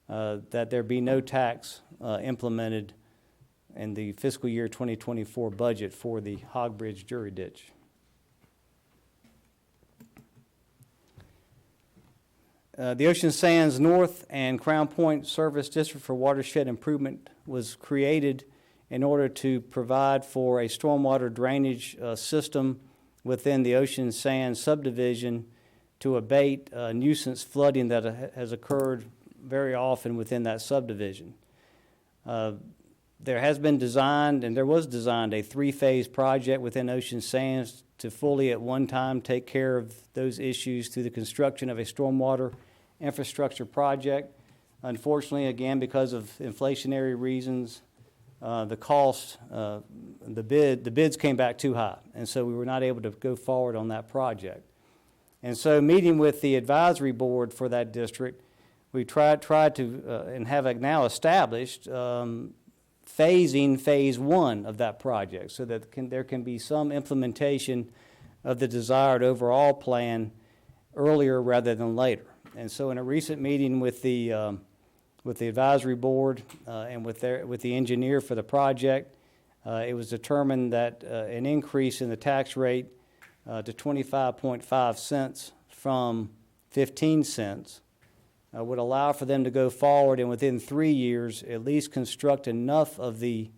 that there be no tax implemented in the fiscal year 2024 budget for the Hog Bridge jury ditch. The Ocean Sands North and Crown Point Service District for Watershed Improvement was created in order to provide for a stormwater drainage system within the Ocean Sands subdivision to abate nuisance flooding that has occurred very often within that subdivision. There has been designed, and there was designed, a 3-phase project within Ocean Sands to fully at one time take care of those issues through the construction of a stormwater infrastructure project. Unfortunately, again, because of inflationary reasons, the cost, the bids came back too high, and so we were not able to go forward on that project. And so, meeting with the advisory board for that district, we tried to and have now established phasing phase 1 of that project, so that there can be some implementation of the desired overall plan earlier rather than later. And so, in a recent meeting with the advisory board and with the engineer for the project, it was determined that an increase in the tax rate to 25.5 cents from 15 cents would allow for them to go forward and within 3 years at least construct enough of the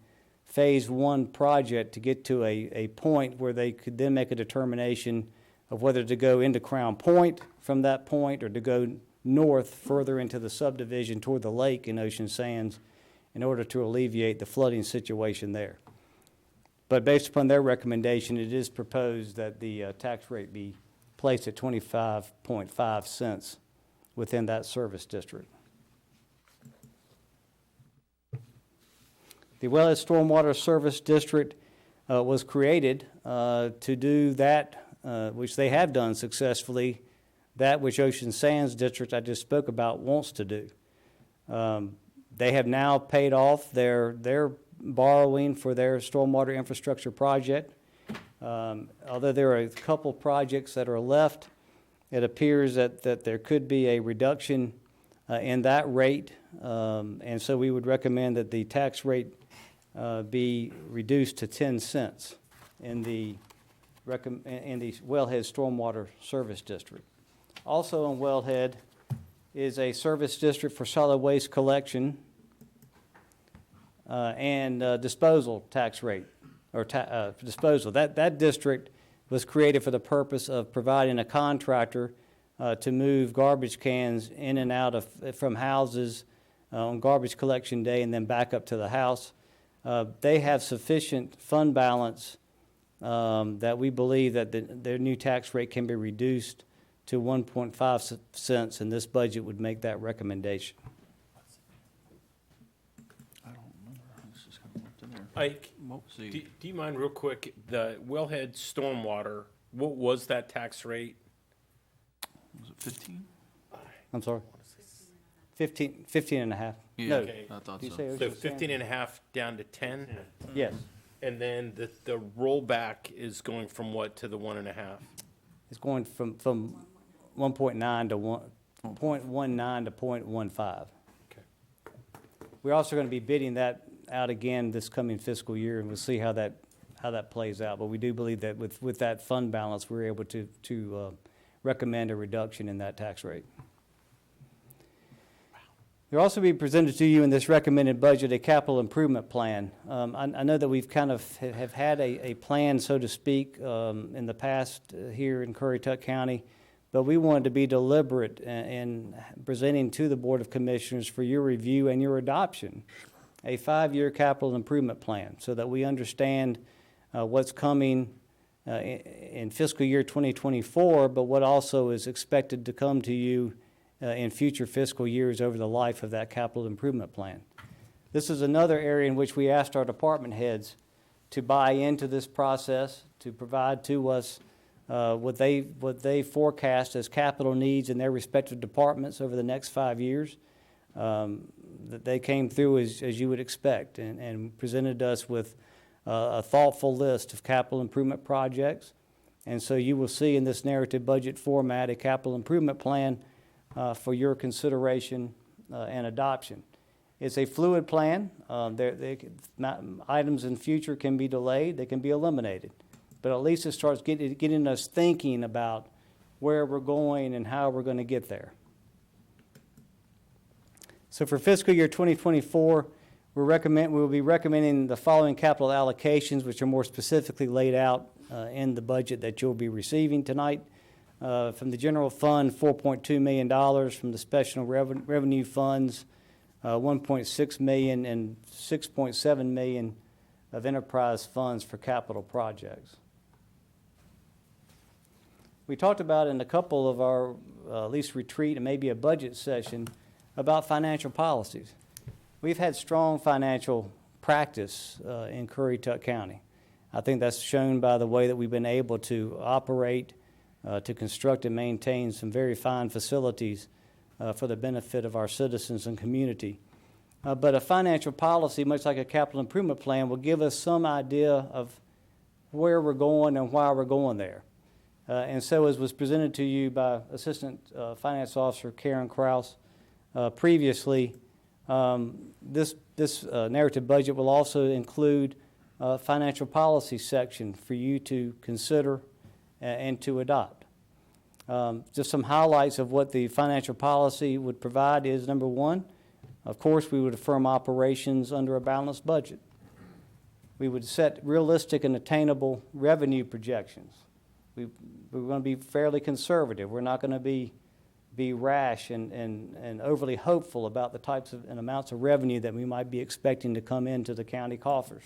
phase 1 project to get to a point where they could then make a determination of whether to go into Crown Point from that point or to go north further into the subdivision toward the lake in Ocean Sands in order to alleviate the flooding situation there. But based upon their recommendation, it is proposed that the tax rate be placed at 25.5 cents within that service district. The Wellhead Stormwater Service District was created to do that, which they have done successfully, that which Ocean Sands District I just spoke about wants to do. They have now paid off their borrowing for their stormwater infrastructure project. Although there are a couple projects that are left, it appears that there could be a reduction in that rate, and so we would recommend that the tax rate be reduced to 10 cents in the Wellhead Stormwater Service District. Also in Wellhead is a service district for solid waste collection and disposal tax rate, or disposal. That district was created for the purpose of providing a contractor to move garbage cans in and out from houses on garbage collection day and then back up to the house. They have sufficient fund balance that we believe that their new tax rate can be reduced to 1.5 cents, and this budget would make that recommendation. I don't remember. This is kind of left in there. Ike, What was the- do you mind real quick, the wellhead stormwater, what was that tax rate? Was it 15? I'm sorry? 15 and a half. Yeah, No. Okay. I thought Did you so. say So Ocean Sands? 15 and a half down to 10? Yes. And then the rollback is going from what to the 1.5? It's going from 1.9 to 0.19 to 0.15. Okay. We're also going to be bidding that out again this coming fiscal year, and we'll see how that plays out. But we do believe that with that fund balance, we're able to recommend a reduction in that tax rate. There'll also be presented to you in this recommended budget a capital improvement plan. I know that we've kind of have had a plan, so to speak, in the past here in Currituck County, but we wanted to be deliberate in presenting to the Board of Commissioners for your review and your adoption a 5-year capital improvement plan so that we understand what's coming in fiscal year 2024, but what also is expected to come to you in future fiscal years over the life of that capital improvement plan. This is another area in which we asked our department heads to buy into this process, to provide to us what they forecast as capital needs in their respective departments over the next 5 years. That they came through as you would expect and presented us with a thoughtful list of capital improvement projects. And so you will see in this narrative budget format a capital improvement plan for your consideration and adoption. It's a fluid plan. Items in future can be delayed, they can be eliminated. But at least it starts getting us thinking about where we're going and how we're going to get there. So for fiscal year 2024, we'll be recommending the following capital allocations, which are more specifically laid out in the budget that you'll be receiving tonight. From the general fund, $4.2 million. From the special revenue funds, $1.6 million, and $6.7 million of enterprise funds for capital projects. We talked about in a couple of our at least retreat and maybe a budget session about financial policies. We've had strong financial practice in Currituck County. I think that's shown by the way that we've been able to operate, to construct and maintain some very fine facilities for the benefit of our citizens and community. But a financial policy, much like a capital improvement plan, will give us some idea of where we're going and why we're going there. And so as was presented to you by Assistant Finance Officer Karen Kraus previously, this narrative budget will also include a financial policy section for you to consider and to adopt. Just some highlights of what the financial policy would provide is, number one, of course, we would affirm operations under a balanced budget. We would set realistic and attainable revenue projections. We're going to be fairly conservative. We're not going to be rash and overly hopeful about the types of and amounts of revenue that we might be expecting to come into the county coffers.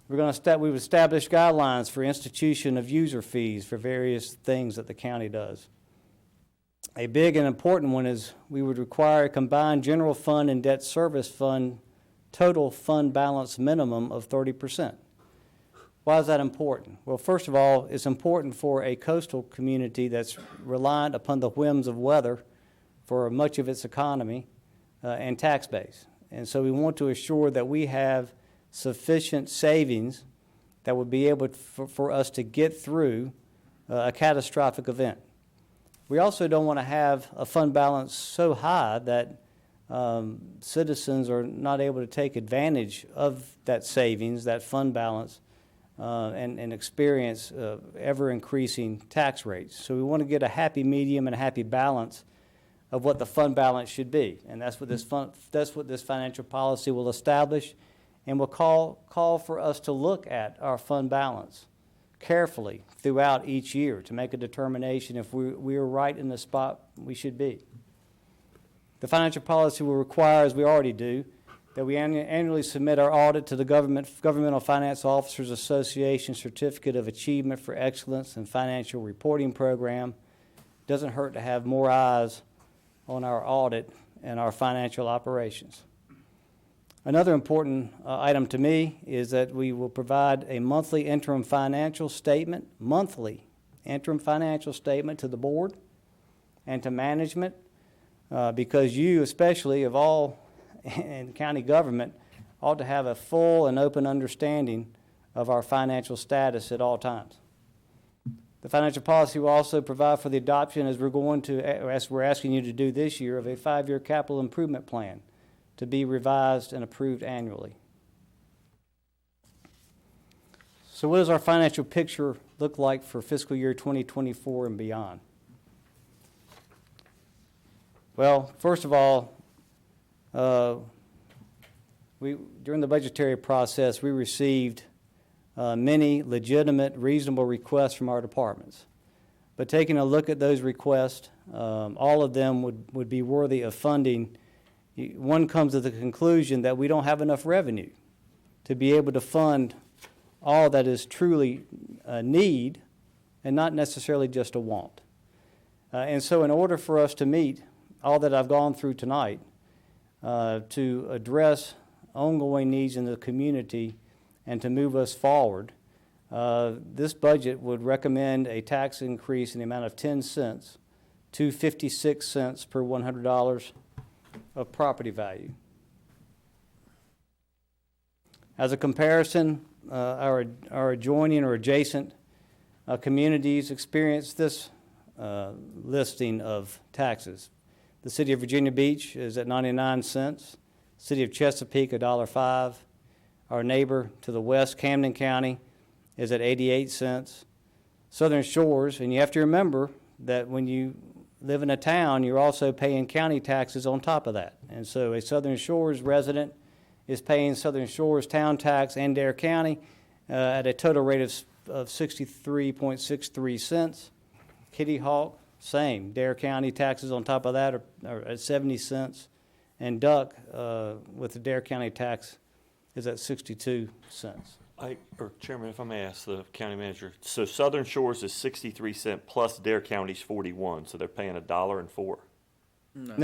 We would establish guidelines for institution of user fees for various things that the county does. A big and important one is we would require a combined general fund and debt service fund total fund balance minimum of 30%. Why is that important? Well, first of all, it's important for a coastal community that's reliant upon the whims of weather for much of its economy and tax base. And so we want to assure that we have sufficient savings that would be able for us to get through a catastrophic event. We also don't want to have a fund balance so high that citizens are not able to take advantage of that savings, that fund balance, and experience ever-increasing tax rates. So we want to get a happy medium and a happy balance of what the fund balance should be. And that's what this financial policy will establish, and will call for us to look at our fund balance carefully throughout each year to make a determination if we are right in the spot we should be. The financial policy will require, as we already do, that we annually submit our audit to the Governmental Finance Officers Association Certificate of Achievement for Excellence and Financial Reporting Program. Doesn't hurt to have more eyes on our audit and our financial operations. Another important item to me is that we will provide a monthly interim financial statement to the board and to management because you, especially of all in county government, ought to have a full and open understanding of our financial status at all times. The financial policy will also provide for the adoption, as we're asking you to do this year, of a 5-year capital improvement plan to be revised and approved annually. So what does our financial picture look like for fiscal year 2024 and beyond? Well, first of all, during the budgetary process, we received many legitimate, reasonable requests from our departments. But taking a look at those requests, all of them would be worthy of funding. One comes to the conclusion that we don't have enough revenue to be able to fund all that is truly a need and not necessarily just a want. And so in order for us to meet all that I've gone through tonight, to address ongoing needs in the community and to move us forward, this budget would recommend a tax increase in the amount of 10 cents to 56 cents per $100 of property value. As a comparison, our adjoining or adjacent communities experience this listing of taxes. The city of Virginia Beach is at 99 cents. City of Chesapeake, $1.05. Our neighbor to the west, Camden County, is at 88 cents. Southern Shores, and you have to remember that when you live in a town, you're also paying county taxes on top of that. And so a Southern Shores resident is paying Southern Shores town tax and Dare County at a total rate of 63.63 cents. Kitty Hawk, same. Dare County taxes on top of that are at 70 cents. And Duck, with the Dare County tax, is at 62 cents. Chairman, if I may ask the county manager, so Southern Shores is 63 cents plus Dare County's 41, so they're paying $1.04. No.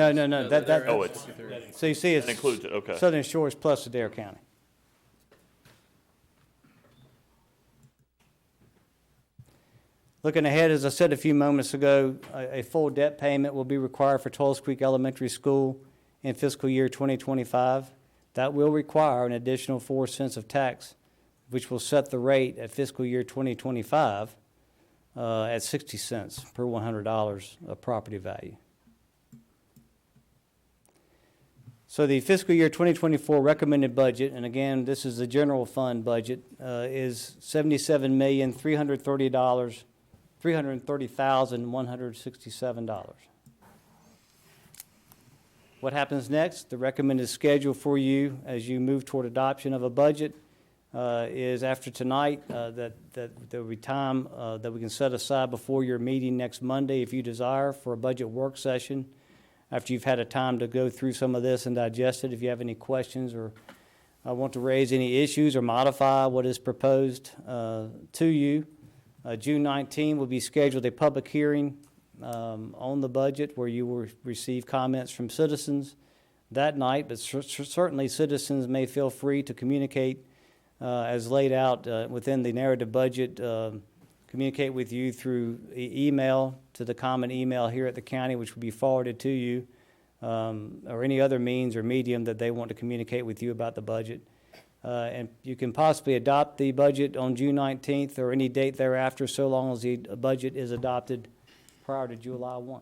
Oh, it's, So you see, that includes it, okay. Southern Shores plus the Dare County. Looking ahead, as I said a few moments ago, a full debt payment will be required for Tulse Creek Elementary School in fiscal year 2025. That will require an additional 4 cents of tax, which will set the rate at fiscal year 2025 at 60 cents per $100 of property value. So the fiscal year 2024 recommended budget, and again, this is the general fund budget, is $77,330,167. What happens next? The recommended schedule for you as you move toward adoption of a budget is after tonight, that there will be time that we can set aside before your meeting next Monday, if you desire, for a budget work session. After you've had a time to go through some of this and digest it, if you have any questions or want to raise any issues or modify what is proposed to you, June 19 will be scheduled a public hearing on the budget where you will receive comments from citizens that night, but certainly citizens may feel free to communicate as laid out within the narrative budget, communicate with you through email to the common email here at the county, which will be forwarded to you, or any other means or medium that they want to communicate with you about the budget. And you can possibly adopt the budget on June 19th or any date thereafter, so long as the budget is adopted prior to July 1.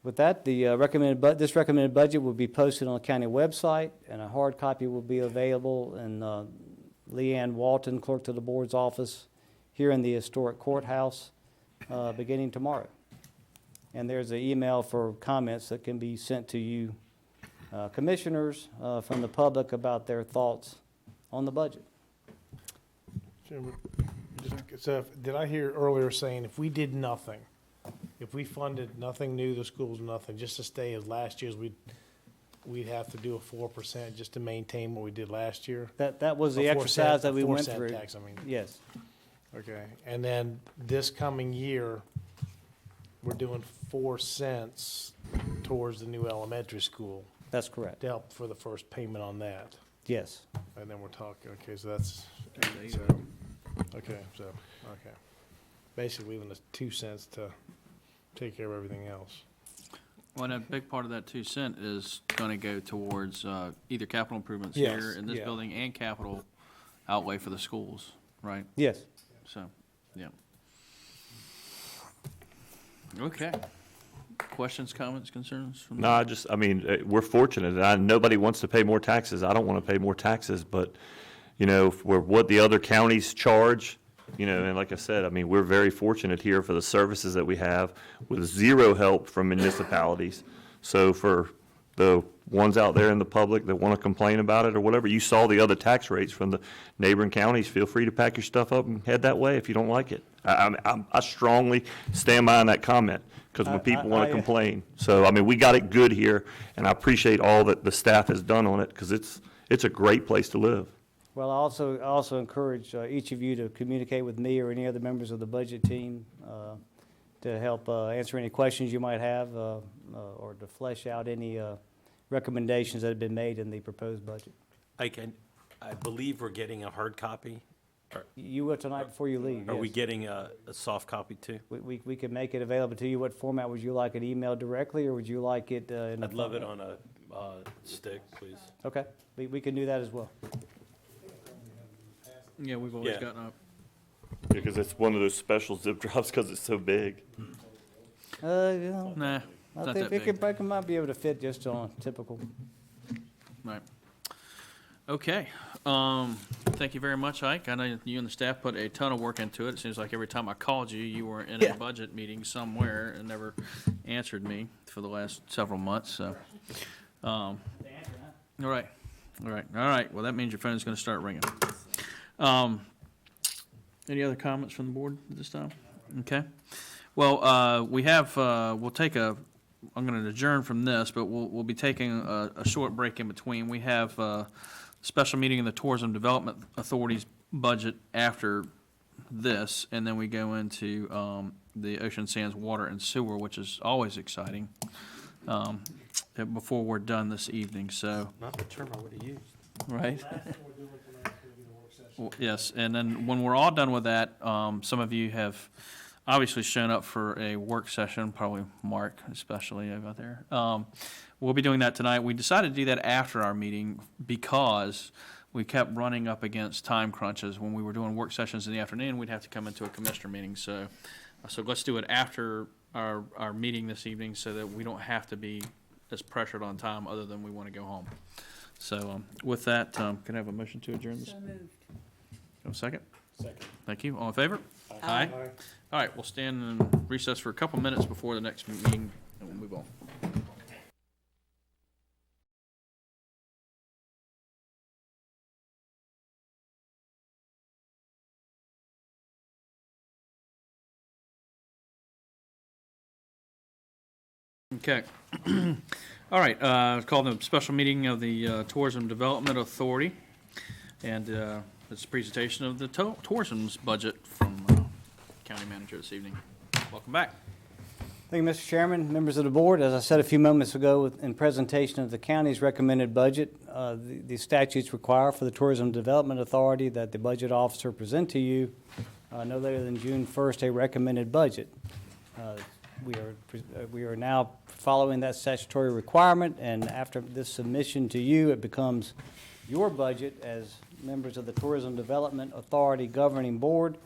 With that, the this recommended budget will be posted on the county website, and a hard copy will be available in Leanne Walton, clerk to the board's office, here in the historic courthouse, beginning tomorrow. And there's an email for comments that can be sent to you, commissioners, from the public about their thoughts on the budget. So did I hear earlier saying if we did nothing, if we funded nothing new, the schools, nothing, just to stay as last year's, we'd have to do a 4% just to maintain what we did last year? That was the A 4 exercise cent- that we 4 went cent through. tax, I mean. Yes. Okay, and then this coming year, we're doing 4 cents towards the new elementary school That's correct. to help for the first payment on that. Yes. And then we're talking, okay, so that's, okay. Basically leaving us 2 cents to take care of everything else. Well, and a big part of that 2 cent is gonna go towards, either capital improvements Yes, here in this yeah. building and capital outlay for the schools, right? Yes. So, yeah. Okay. Questions, comments, concerns? from the- No, I mean, we're fortunate, and nobody wants to pay more taxes. I don't want to pay more taxes, but, you know, for what the other counties charge, you know, and like I said, I mean, we're very fortunate here for the services that we have with zero help from municipalities. So for the ones out there in the public that want to complain about it or whatever, you saw the other tax rates from the neighboring counties. Feel free to pack your stuff up and head that way if you don't like it. I strongly stand behind that comment, because when people want to complain. So, I mean, we got it good here, and I appreciate all that the staff has done on it, because it's a great place to live. Well, I also encourage each of you to communicate with me or any other members of the budget team to help answer any questions you might have or to flesh out any recommendations that have been made in the proposed budget. I believe we're getting a hard copy. You will tonight before you leave, Are we yes. getting a soft copy too? We can make it available to you. What format would you like it emailed directly, or would you like it in a I'd love it format? on a stick, please. Okay, we can do that as well. Yeah, we've always Yeah. gotten up. Because it's one of those special zip drops, because it's so big. You know, Nah, it's I not think that big. it might be able to fit just on a typical. Right. Okay. Thank you very much, Ike. I know you and the staff put a ton of work into it. It seems like every time I called you, you were in a budget meeting somewhere and never answered me for the last several months, so. All right. All right. Well, that means your phone's gonna start ringing. Any other comments from the board at this time? Okay. Well, we'll take I'm gonna adjourn from this, but we'll be taking a short break in between. We have a special meeting in the Tourism Development Authority's budget after this, and then we go into the Ocean Sands Water and Sewer, which is always exciting, before we're done this evening, so. Not the term I would have used. Right. Well, yes, and then when we're all done with that, some of you have obviously shown up for a work session, probably Mark especially over there. We'll be doing that tonight. We decided to do that after our meeting because we kept running up against time crunches. When we were doing work sessions in the afternoon, we'd have to come into a commissioner meeting. So let's do it after our meeting this evening so that we don't have to be as pressured on time other than we want to go home. So with that, can I have a motion to adjourn this? So moved. Have a second? Second. Thank you. All in favor? Aye. All right, we'll stand and recess for a couple minutes before the next meeting, and we'll move on. Okay. All right, call the special meeting of the Tourism Development Authority, and it's a presentation of the tourism's budget from County Manager this evening. Welcome back. Thank you, Mr. Chairman, members of the board. As I said a few moments ago in presentation of the county's recommended budget, the statutes require for the Tourism Development Authority that the budget officer present to you no later than June 1st a recommended budget. We are now following that statutory requirement, and after this submission to you, it becomes your budget as members of the Tourism Development Authority Governing Board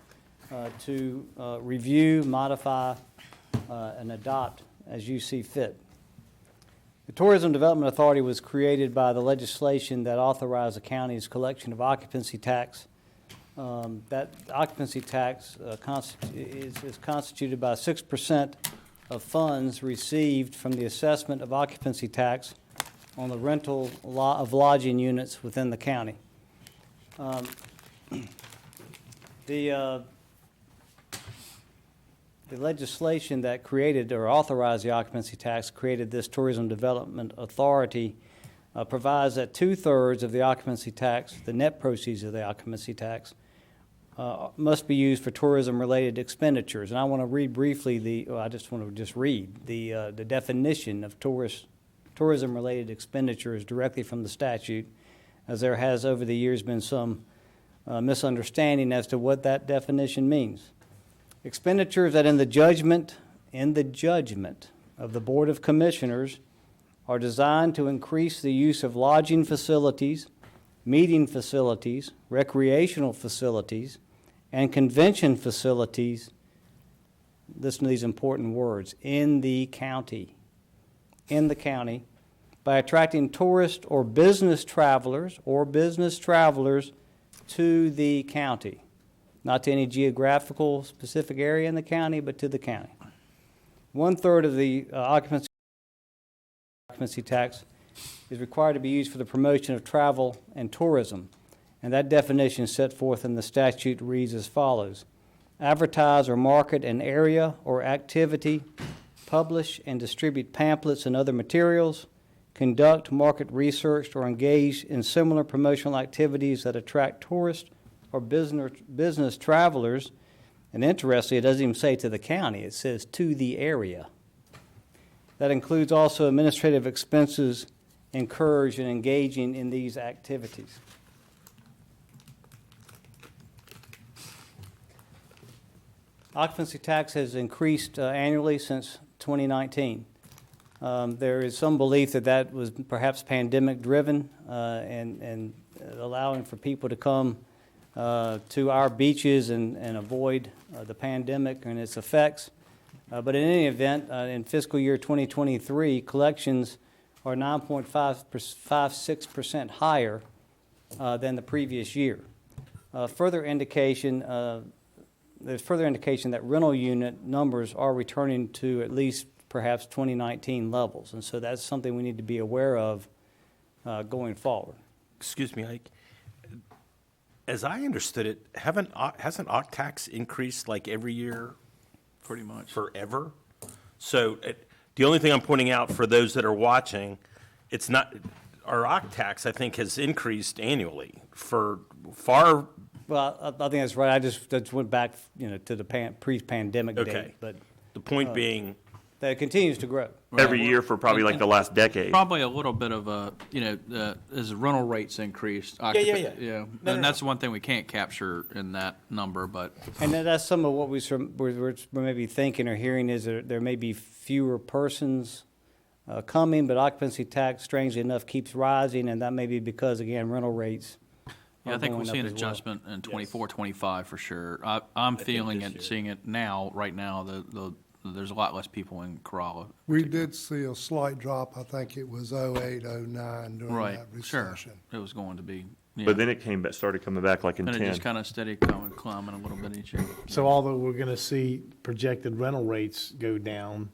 to review, modify, and adopt as you see fit. The Tourism Development Authority was created by the legislation that authorized the county's collection of occupancy tax. That occupancy tax is constituted by 6% of funds received from the assessment of occupancy tax on the rental of lodging units within the county. The legislation that created or authorized the occupancy tax created this Tourism Development Authority provides that 2/3 of the occupancy tax, the net proceeds of the occupancy tax, must be used for tourism-related expenditures. And I want to read briefly I just want to read the definition of tourism-related expenditures directly from the statute, as there has over the years been some misunderstanding as to what that definition means. Expenditures that in the judgment of the Board of Commissioners are designed to increase the use of lodging facilities, meeting facilities, recreational facilities, and convention facilities, listen to these important words, in the county, by attracting tourist or business travelers to the county, not to any geographical specific area in the county, but to the county. 1/3 of the occupancy tax is required to be used for the promotion of travel and tourism. And that definition set forth in the statute reads as follows: advertise or market an area or activity, publish and distribute pamphlets and other materials, conduct market research, or engage in similar promotional activities that attract tourists or business travelers. And interestingly, it doesn't even say to the county, it says to the area. That includes also administrative expenses incurred in engaging in these activities. Occupancy tax has increased annually since 2019. There is some belief that that was perhaps pandemic-driven and allowing for people to come to our beaches and avoid the pandemic and its effects. But in any event, in fiscal year 2023, collections are 9.56% higher than the previous year. There's further indication that rental unit numbers are returning to at least perhaps 2019 levels. And so that's something we need to be aware of going forward. Excuse me, Ike. As I understood it, hasn't OCC tax increased like every year Pretty much. forever? So the only thing I'm pointing out for those that are watching, it's not, our OCC tax, I think, has increased annually for far. Well, I think that's right. I just went back, to the pre-pandemic Okay. date, but The point being, that it continues to grow. Every year for probably like the last decade. Probably a little bit of a, as the rental rates increased. Yeah. Yeah, No. and that's one thing we can't capture in that number, but And that's some of what we're maybe thinking or hearing is there may be fewer persons coming, but occupancy tax, strangely enough, keeps rising, and that may be because, again, rental rates yeah, are I think we'll going see an up as well. adjustment in 24, 25 for sure. I'm feeling it, seeing it now, right now, there's a lot less people in Corolla. We did see a slight drop, I think it was 08, 09 during Right, that sure. recession. It was going to be, yeah. But then it started coming back like in And it 10. just kind of steady climbing a little bit each year. So although we're gonna see projected rental rates go down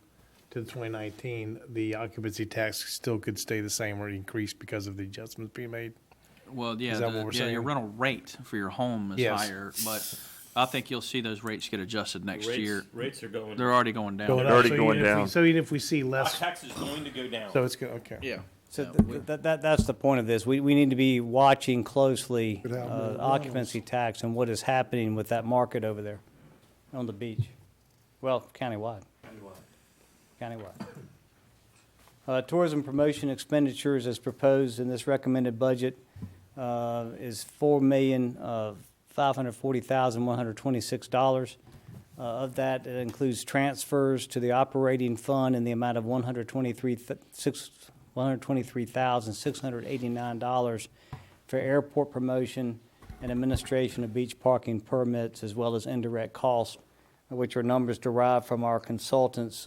to 2019, the occupancy tax still could stay the same or increase because of the adjustments being made? Well, yeah, Is that what we're your saying? rental rate for your home is Yes. higher, but I think you'll see those rates get adjusted next year. rates are going. They're already going down. Going up. already So going even if we- down. So even if we see less, tax is going to go down. so it's good, okay. Yeah. So that's the point of this. We need to be watching closely Could have more occupancy tax and what is happening with that market over there on the beach. Well, countywide. Tourism promotion expenditures as proposed in this recommended budget is $4,540,126. Of that, it includes transfers to the operating fund in the amount of $123,689 for airport promotion and administration of beach parking permits, as well as indirect costs, which are numbers derived from our consultants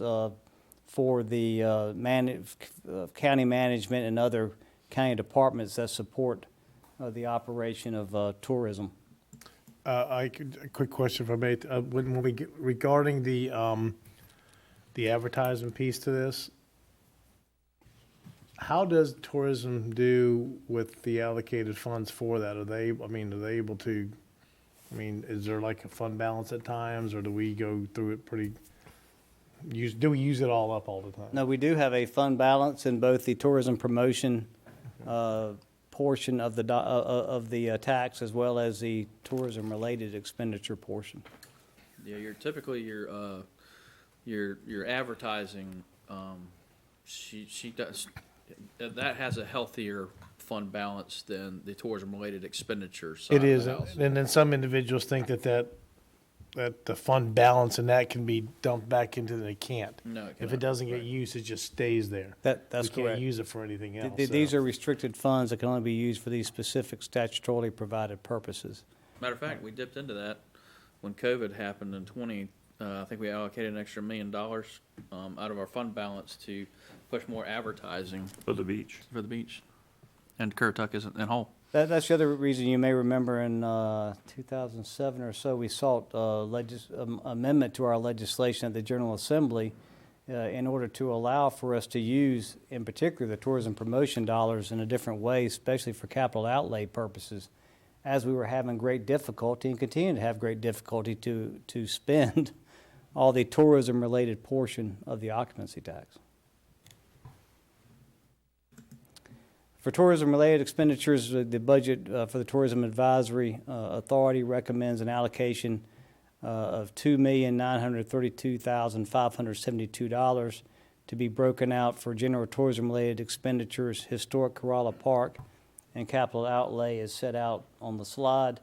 for the county management and other county departments that support the operation of tourism. A quick question if I may, when we get, regarding the advertising piece to this, how does tourism do with the allocated funds for that? Are they able to, is there like a fund balance at times, or do we go through it do we use it all up all the time? No, we do have a fund balance in both the tourism promotion portion of the tax as well as the tourism-related expenditure portion. Yeah, your advertising, she does, that has a healthier fund balance than the tourism-related expenditure side It of is, the house. and then some individuals think that that the fund balance and that can be dumped back into, they can't. No, it If cannot. it doesn't get used, it just stays there. That's We correct. can't use it for anything else. These so. are restricted funds that can only be used for these specific statutorily provided purposes. Matter of fact, we dipped into that when COVID happened in I think we allocated an extra $1 million, out of our fund balance to push more advertising For the beach. for the beach. And Currituck isn't in whole. That's the other reason you may remember in 2007 or so, we sought amendment to our legislation at the General Assembly in order to allow for us to use, in particular, the tourism promotion dollars in a different way, especially for capital outlay purposes, as we were having great difficulty and continue to have great difficulty to spend all the tourism-related portion of the occupancy tax. For tourism-related expenditures, the budget for the Tourism Advisory Authority recommends an allocation of $2,932,572 to be broken out for general tourism-related expenditures, historic Corolla Park, and capital outlay is set out on the slide.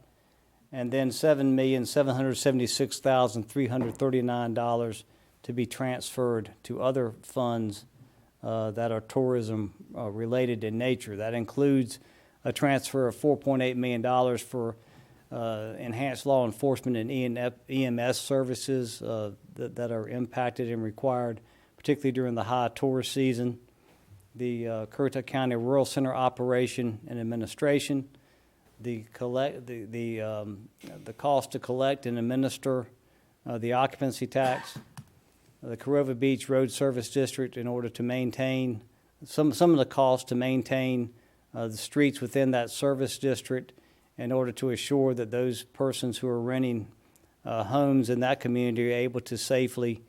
And then $7,776,339 to be transferred to other funds that are tourism related in nature. That includes a transfer of $4.8 million for enhanced law enforcement and EMS services that are impacted and required, particularly during the high tourist season. The Currituck County Rural Center operation and administration, the cost to collect and administer the occupancy tax, the Corova Beach Road Service District in order to maintain some of the costs to maintain the streets within that service district in order to assure that those persons who are renting homes in that community are able to safely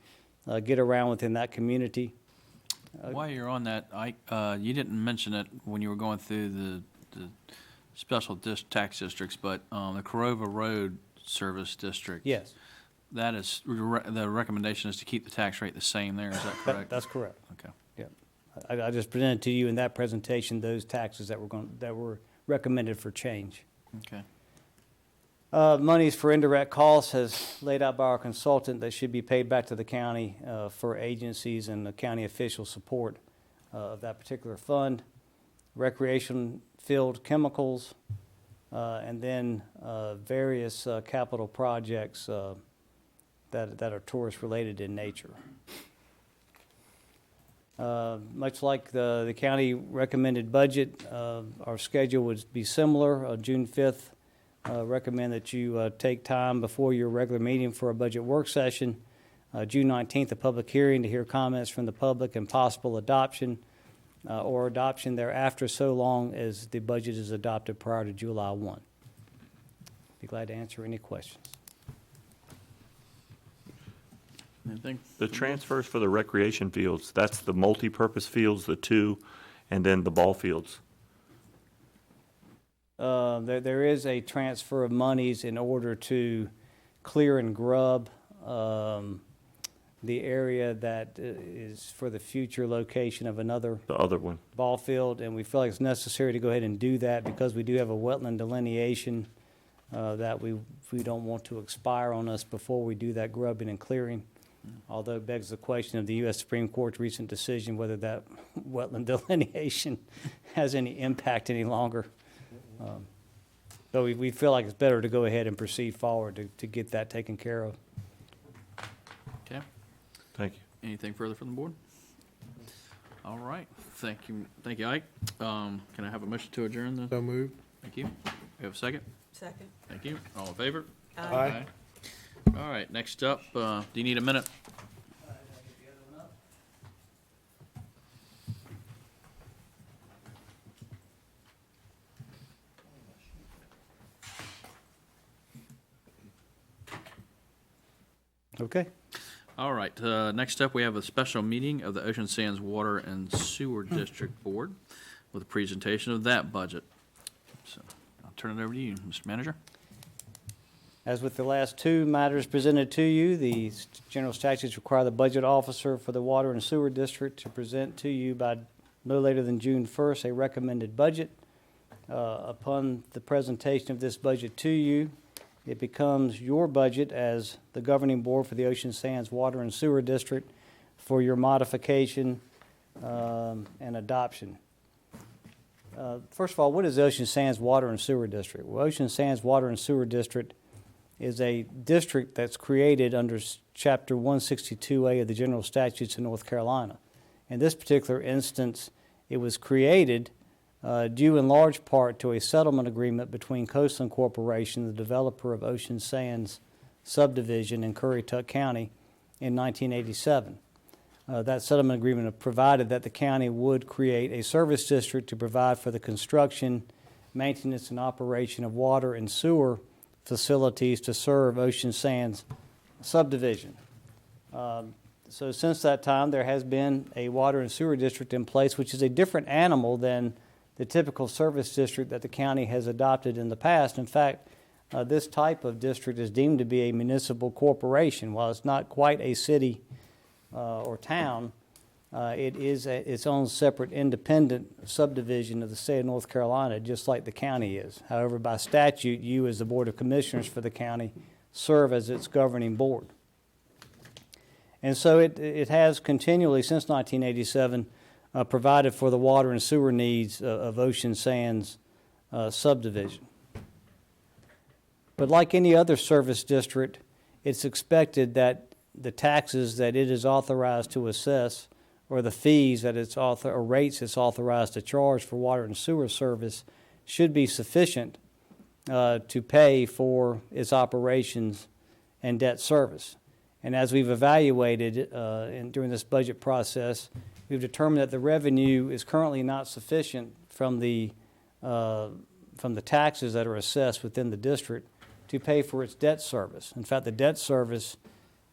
get around within that community. While you're on that, you didn't mention it when you were going through the special tax districts, but the Corova Road Service District. Yes, That is, the recommendation is to keep the tax rate the same there, is that correct? that's correct. Okay. Yeah, I just presented to you in that presentation those taxes that were recommended for change. Okay. Monies for indirect costs as laid out by our consultant that should be paid back to the county for agencies and the county official support of that particular fund. Recreation field chemicals, and then various capital projects that are tourist-related in nature. Much like the county recommended budget, our schedule would be similar. June 5th, recommend that you take time before your regular meeting for a budget work session. June 19th, a public hearing to hear comments from the public and possible adoption or adoption thereafter, so long as the budget is adopted prior to July 1. Be glad to answer any questions. Anything? The transfers for the recreation fields, that's the multi-purpose fields, the two, and then the ball fields. There is a transfer of monies in order to clear and grub the area that is for the future location of another The other one. ball field, and we feel like it's necessary to go ahead and do that because we do have a wetland delineation that we don't want to expire on us before we do that grubbing and clearing. Although it begs the question of the U.S. Supreme Court's recent decision whether that wetland delineation has any impact any longer. So we feel like it's better to go ahead and proceed forward to get that taken care of. Okay. Thank you. Anything further from the board? All right. Thank you, Ike. Can I have a motion to adjourn then? So moved. Thank you. We have a second? Second. Thank you. All in favor? Aye. All right, next up, do you need a minute? Okay. All right, next up, we have a special meeting of the Ocean Sands Water and Sewer District Board with a presentation of that budget. So I'll turn it over to you, Mr. Manager. As with the last two matters presented to you, the general statutes require the budget officer for the Water and Sewer District to present to you by no later than June 1st a recommended budget. Upon the presentation of this budget to you, it becomes your budget as the governing board for the Ocean Sands Water and Sewer District for your modification and adoption. First of all, what is the Ocean Sands Water and Sewer District? Well, Ocean Sands Water and Sewer District is a district that's created under Chapter 162A of the General Statutes of North Carolina. In this particular instance, it was created due in large part to a settlement agreement between Coastland Corporation, the developer of Ocean Sands subdivision in Currituck County, in 1987. That settlement agreement provided that the county would create a service district to provide for the construction, maintenance, and operation of water and sewer facilities to serve Ocean Sands subdivision. So since that time, there has been a water and sewer district in place, which is a different animal than the typical service district that the county has adopted in the past. In fact, this type of district is deemed to be a municipal corporation. While it's not quite a city or town, it is its own separate independent subdivision of the state of North Carolina, just like the county is. However, by statute, you as the Board of Commissioners for the county serve as its governing board. And so it has continually, since 1987, provided for the water and sewer needs of Ocean Sands subdivision. But like any other service district, it's expected that the taxes that it is authorized to assess, or the fees that or rates it's authorized to charge for water and sewer service, should be sufficient to pay for its operations and debt service. And as we've evaluated during this budget process, we've determined that the revenue is currently not sufficient from the taxes that are assessed within the district to pay for its debt service. In fact, the debt service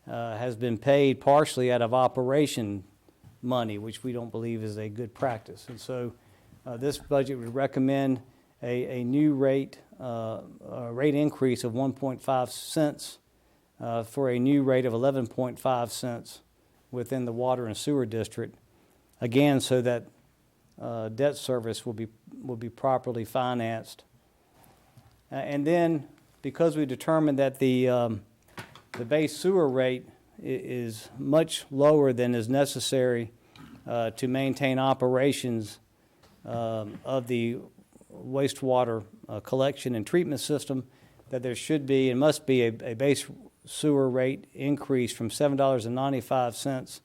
has been paid partially out of operation money, which we don't believe is a good practice. And so this budget would recommend a new rate increase of 1.5 cents for a new rate of 11.5 cents within the water and sewer district, again, so that debt service will be properly financed. And then, because we determined that the base sewer rate is much lower than is necessary to maintain operations of the wastewater collection and treatment system, that there should be and must be a base sewer rate increase from $7.95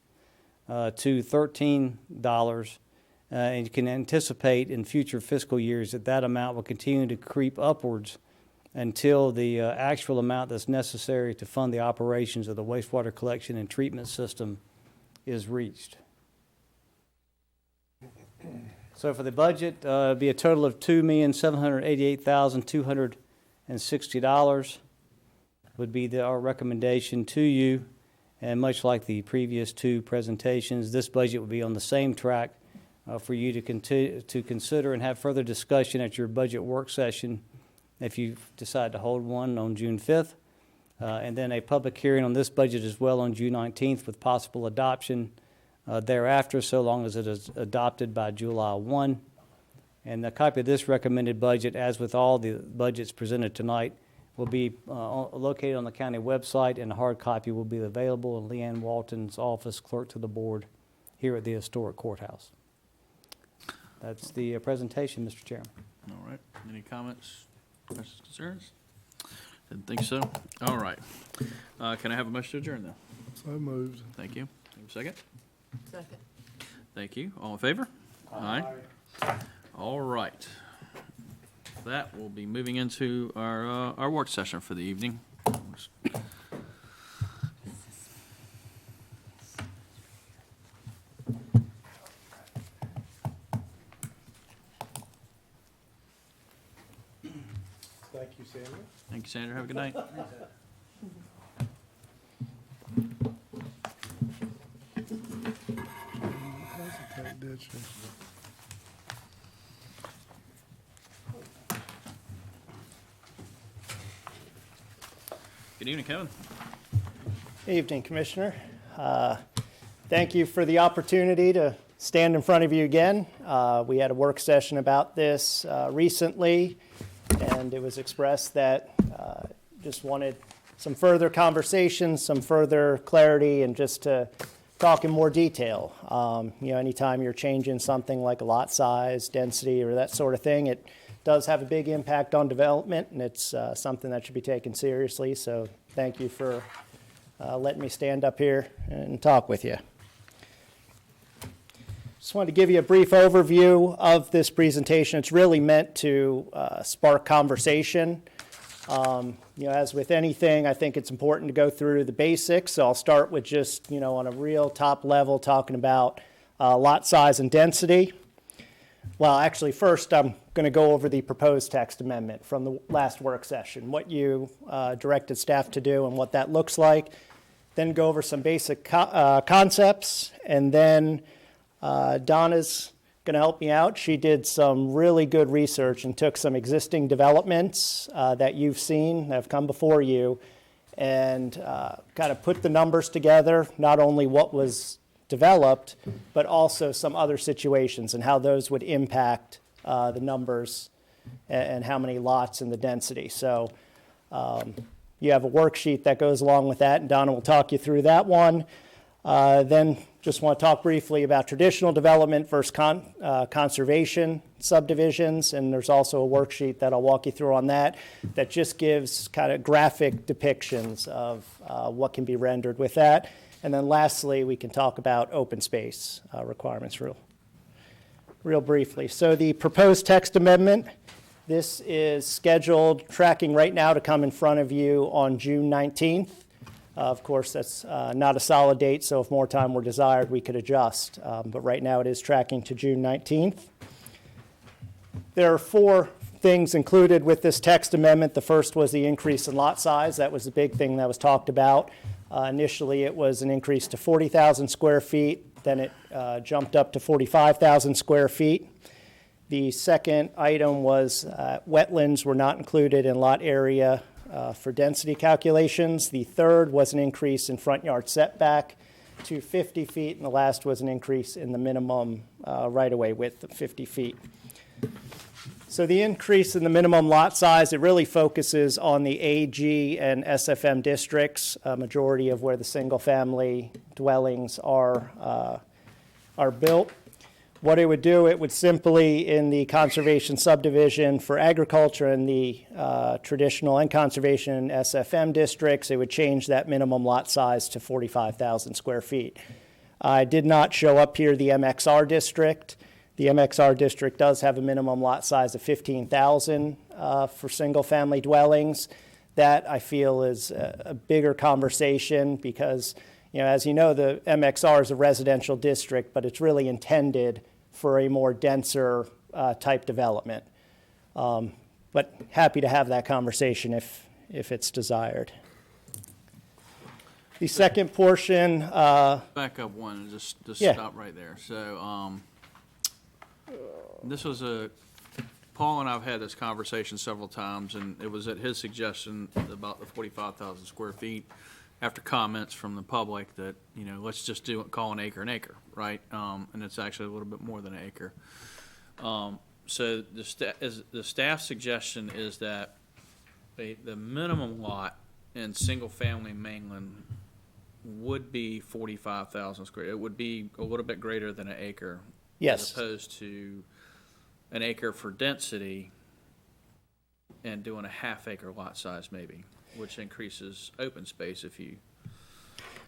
to $13, and you can anticipate in future fiscal years that that amount will continue to creep upwards until the actual amount that's necessary to fund the operations of the wastewater collection and treatment system is reached. So for the budget, it'd be a total of $2,788,260 would be our recommendation to you. And much like the previous two presentations, this budget would be on the same track for you to consider and have further discussion at your budget work session if you decide to hold one on June 5th. And then a public hearing on this budget as well on June 19th with possible adoption thereafter, so long as it is adopted by July 1. And a copy of this recommended budget, as with all the budgets presented tonight, will be located on the county website, and a hard copy will be available in Leanne Walton's office, clerk to the board, here at the historic courthouse. That's the presentation, Mr. Chairman. All right. Any comments, questions, concerns? Didn't think so. All right. Can I have a motion to adjourn, then? So moved. Thank you. Have a second? Second. Thank you. All in favor? Aye. All right. That will be moving into our work session for the evening. Thank you, Samuel. Thank you, Sandra. Have a good night. Hesitate, did you? Good evening, Kevin. Evening, Commissioner. Thank you for the opportunity to stand in front of you again. We had a work session about this recently, and it was expressed that just wanted some further conversation, some further clarity, and just to talk in more detail. Anytime you're changing something like a lot size, density, or that sort of thing, it does have a big impact on development, and it's something that should be taken seriously. So thank you for letting me stand up here and talk with you. Just wanted to give you a brief overview of this presentation. It's really meant to spark conversation. As with anything, I think it's important to go through the basics. So I'll start with just, on a real top level, talking about lot size and density. Well, actually, first, I'm going to go over the proposed text amendment from the last work session, what you directed staff to do and what that looks like. Then go over some basic concepts, and then Donna's going to help me out. She did some really good research and took some existing developments that you've seen that have come before you and kind of put the numbers together, not only what was developed, but also some other situations and how those would impact the numbers and how many lots and the density. So you have a worksheet that goes along with that, and Donna will talk you through that one. Then just want to talk briefly about traditional development versus conservation subdivisions, and there's also a worksheet that I'll walk you through on that just gives kind of graphic depictions of what can be rendered with that. And then lastly, we can talk about open space requirements real briefly. So the proposed text amendment, this is scheduled, tracking right now to come in front of you on June 19th. Of course, that's not a solid date, so if more time were desired, we could adjust. But right now it is tracking to June 19th. There are 4 things included with this text amendment. The first was the increase in lot size. That was the big thing that was talked about. Initially, it was an increase to 40,000 square feet. Then it jumped up to 45,000 square feet. The second item was wetlands were not included in lot area for density calculations. The third was an increase in front yard setback to 50 feet, and the last was an increase in the minimum right-of-way width of 50 feet. So the increase in the minimum lot size, it really focuses on the AG and SFM districts, a majority of where the single-family dwellings are built. What it would do, it would simply, in the conservation subdivision for agriculture and the traditional and conservation SFM districts, it would change that minimum lot size to 45,000 square feet. I did not show up here the MXR district. The MXR district does have a minimum lot size of 15,000 for single-family dwellings. That, I feel, is a bigger conversation because, as you know, the MXR is a residential district, but it's really intended for a more denser type development. But happy to have that conversation if it's desired. The second portion. Back up one and just Yeah. stop right there. So this was Paul and I have had this conversation several times, and it was at his suggestion about the 45,000 square feet after comments from the public that, let's just call an acre, right? And it's actually a little bit more than an acre. So the staff suggestion is that the minimum lot in single-family mainland would be 45,000 square. It would be a little bit greater than an acre. Yes. As opposed to an acre for density and doing a half-acre lot size maybe, which increases open space if you,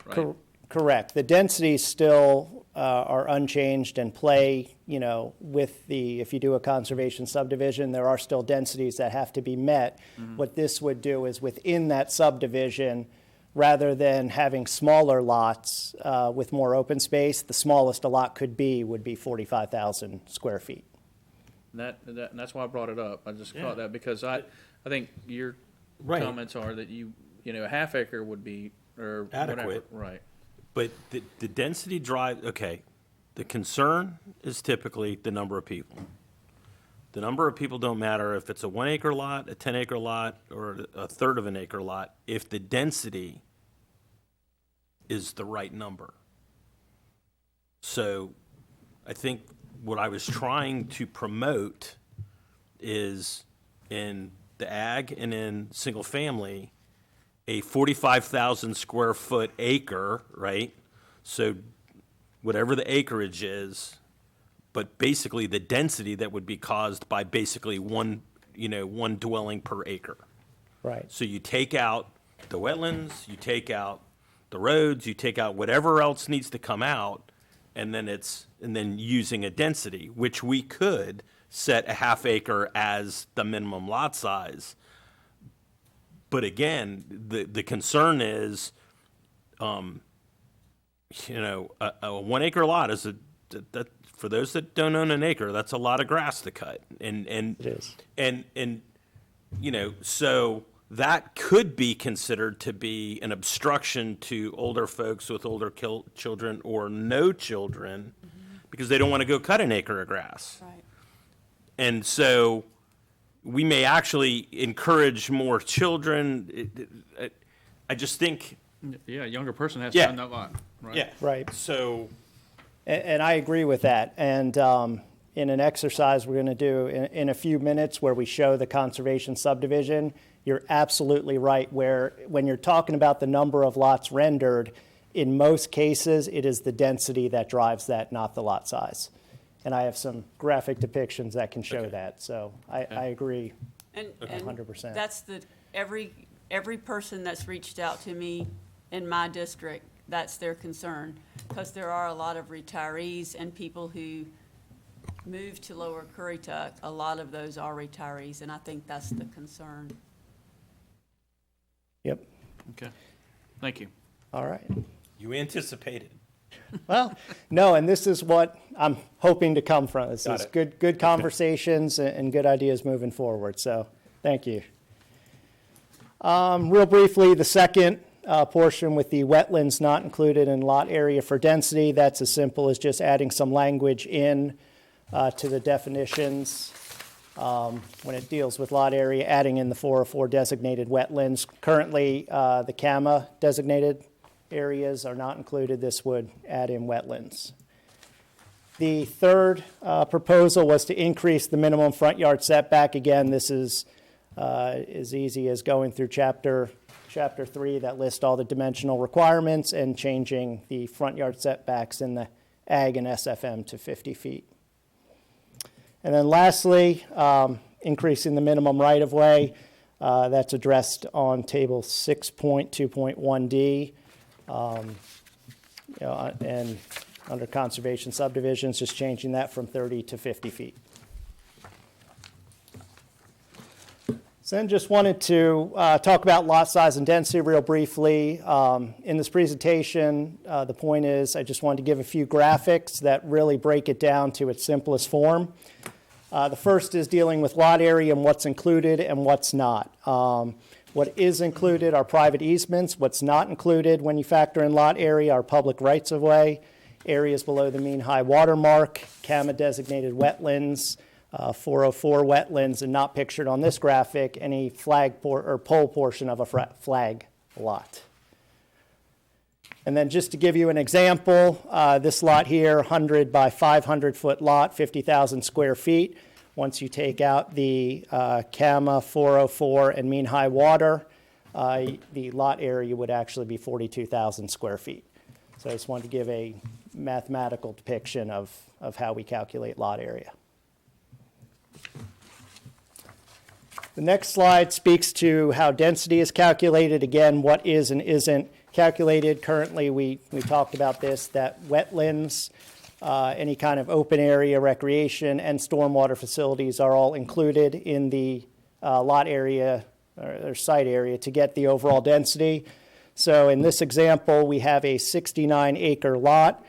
right? Correct. The densities still are unchanged and play, with if you do a conservation subdivision, there are still densities that have to be met. Mm-hmm. What this would do is within that subdivision, rather than having smaller lots with more open space, the smallest a lot would be 45,000 square feet. And that's why I brought it up. I just caught that because I think your comments are that a half acre would be or adequate, whatever. Right? But the density drive. Okay, the concern is typically the number of people. The number of people don't matter if it's a 1 acre lot, a 10 acre lot, or a third of an acre lot. If the density is the right number. So, I think what I was trying to promote is in the ag and in single family, a 45,000 square foot acre, right? So whatever the acreage is, but basically the density that would be caused by basically one dwelling per acre. Right. So you take out the wetlands, you take out the roads, you take out whatever else needs to come out, and then using a density, which we could set a half acre as the minimum lot size. But again, the concern is, a 1 acre lot is that for those that don't own an acre, that's a lot of grass to cut. And It is. And so that could be considered to be an obstruction to older folks with older children or no children because they don't want to go cut an acre of grass. Right. And so we may actually encourage more children. I just think, Yeah, a younger person has to Yeah. own that lot, right? yeah. Right. So, And I agree with that. And in an exercise we're going to do in a few minutes where we show the conservation subdivision, you're absolutely right, where when you're talking about the number of lots rendered, in most cases, it is the density that drives that, not the lot size. And I have some graphic depictions that can show that. So I agree. And 100%. that's every person that's reached out to me in my district, that's their concern. Because there are a lot of retirees and people who move to Lower Currituck. A lot of those are retirees, and I think that's the concern. Yep. Okay, thank you. All right. you anticipated. Well, no, and this is what I'm hoping to come from. This Got is it. good conversations and good ideas moving forward. So, thank you. Real briefly, the second portion with the wetlands not included in lot area for density, that's as simple as just adding some language in to the definitions when it deals with lot area, adding in the 404 designated wetlands. Currently, the CAMA designated areas are not included. This would add in wetlands. The third proposal was to increase the minimum front yard setback. Again, this is as easy as going through chapter 3 that lists all the dimensional requirements and changing the front yard setbacks in the ag and SFM to 50 feet. And then lastly, increasing the minimum right-of-way. That's addressed on table 6.2.1D. And under conservation subdivisions, just changing that from 30 to 50 feet. So then just wanted to talk about lot size and density real briefly. In this presentation, the point is I just wanted to give a few graphics that really break it down to its simplest form. The first is dealing with lot area and what's included and what's not. What is included are private easements. What's not included when you factor in lot area are public rights-of-way, areas below the mean high water mark, CAMA designated wetlands, 404 wetlands, and not pictured on this graphic, any flag or pole portion of a flag lot. And then just to give you an example, this lot here, 100 by 500 foot lot, 50,000 square feet. Once you take out the CAMA 404 and mean high water, the lot area would actually be 42,000 square feet. So I just wanted to give a mathematical depiction of how we calculate lot area. The next slide speaks to how density is calculated. Again, what is and isn't calculated. Currently, we talked about this, that wetlands, any kind of open area, recreation, and stormwater facilities are all included in the lot area or site area to get the overall density. So in this example, we have a 69-acre lot.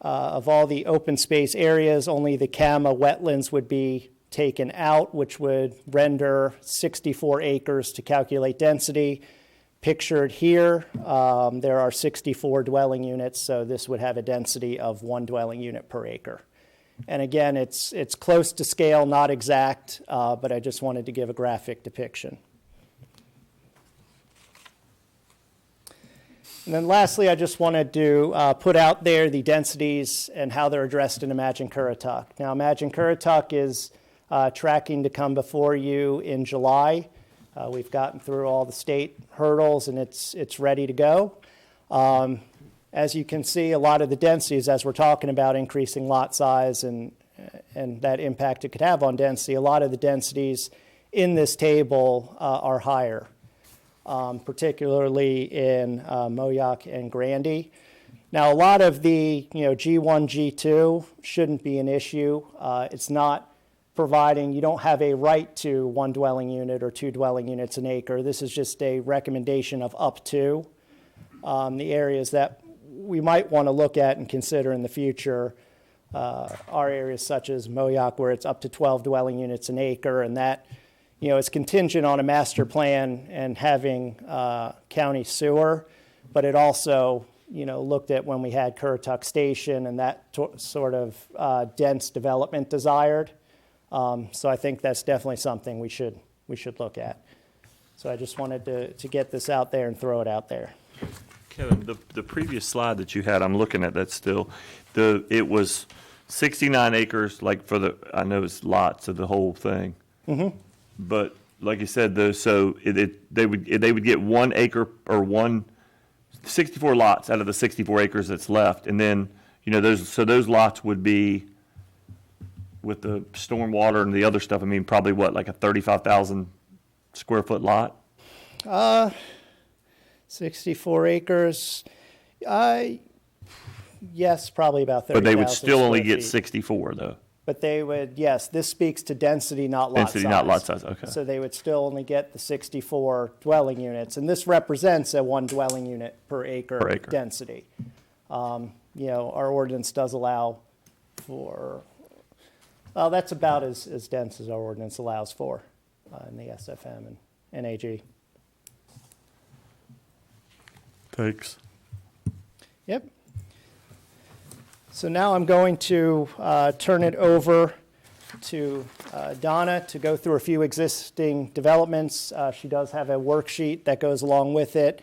Of all the open space areas, only the CAMA wetlands would be taken out, which would render 64 acres to calculate density. Pictured here, there are 64 dwelling units, so this would have a density of 1 dwelling unit per acre. And again, it's close to scale, not exact, but I just wanted to give a graphic depiction. And then lastly, I just wanted to put out there the densities and how they're addressed in Imagine Currituck. Now, Imagine Currituck is tracking to come before you in July. We've gotten through all the state hurdles, and it's ready to go. As you can see, a lot of the densities, as we're talking about increasing lot size and that impact it could have on density, a lot of the densities in this table are higher, particularly in Moyoc and Grandy. Now, a lot of the G1, G2 shouldn't be an issue. It's not providing, you don't have a right to 1 dwelling unit or 2 dwelling units an acre. This is just a recommendation of up to. The areas that we might want to look at and consider in the future are areas such as Moyoc, where it's up to 12 dwelling units an acre, and that is contingent on a master plan and having county sewer, but it also looked at when we had Currituck Station and that sort of dense development desired. So I think that's definitely something we should look at. So I just wanted to get this out there and throw it out there. Kevin, the previous slide that you had, I'm looking at that still, it was 69 acres, like I know it's lots of the whole thing. Mm-hmm. But like you said, so they would get 1 acre or 64 lots out of the 64 acres that's left. And then, those lots would be, with the stormwater and the other stuff, I mean, probably like a 35,000 square foot lot? 64 acres, yes, probably about 30,000. But they would still only square get feet. 64 though. But they would, yes, this speaks to density, not lot size. Density, not lot size, okay. So they would still only get the 64 dwelling units, and this represents a 1 dwelling unit per acre density. Our ordinance does allow for, well, that's about as dense as our ordinance allows for in the SFM and NAG. Thanks. Yep. So now I'm going to turn it over to Donna to go through a few existing developments. She does have a worksheet that goes along with it.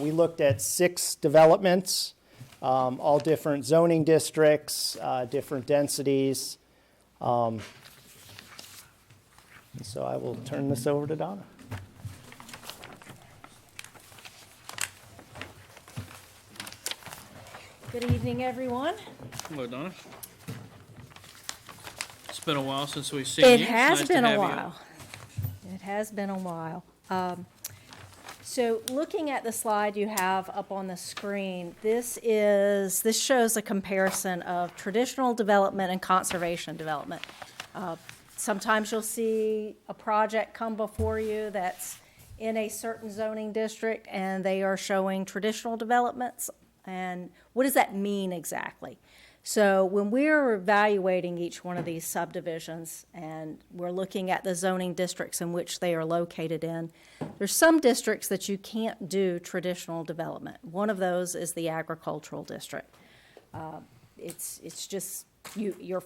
We looked at 6 developments, all different zoning districts, different densities. So I will turn this over to Donna. Good evening, everyone. Hello, Donna. It's been a while since we've seen you. It It's has nice to been have a you. while. It has been a while. So looking at the slide you have up on the screen, this shows a comparison of traditional development and conservation development. Sometimes you'll see a project come before you that's in a certain zoning district and they are showing traditional developments. And what does that mean exactly? So when we're evaluating each one of these subdivisions and we're looking at the zoning districts in which they are located in, there's some districts that you can't do traditional development. One of those is the agricultural district. It's just you're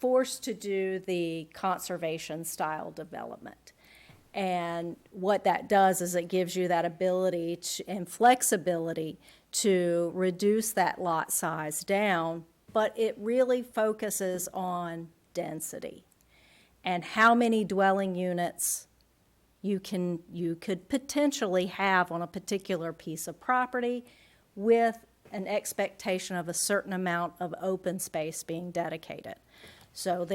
forced to do the conservation style development. And what that does is it gives you that ability and flexibility to reduce that lot size down, but it really focuses on density and how many dwelling units you could potentially have on a particular piece of property with an expectation of a certain amount of open space being dedicated. So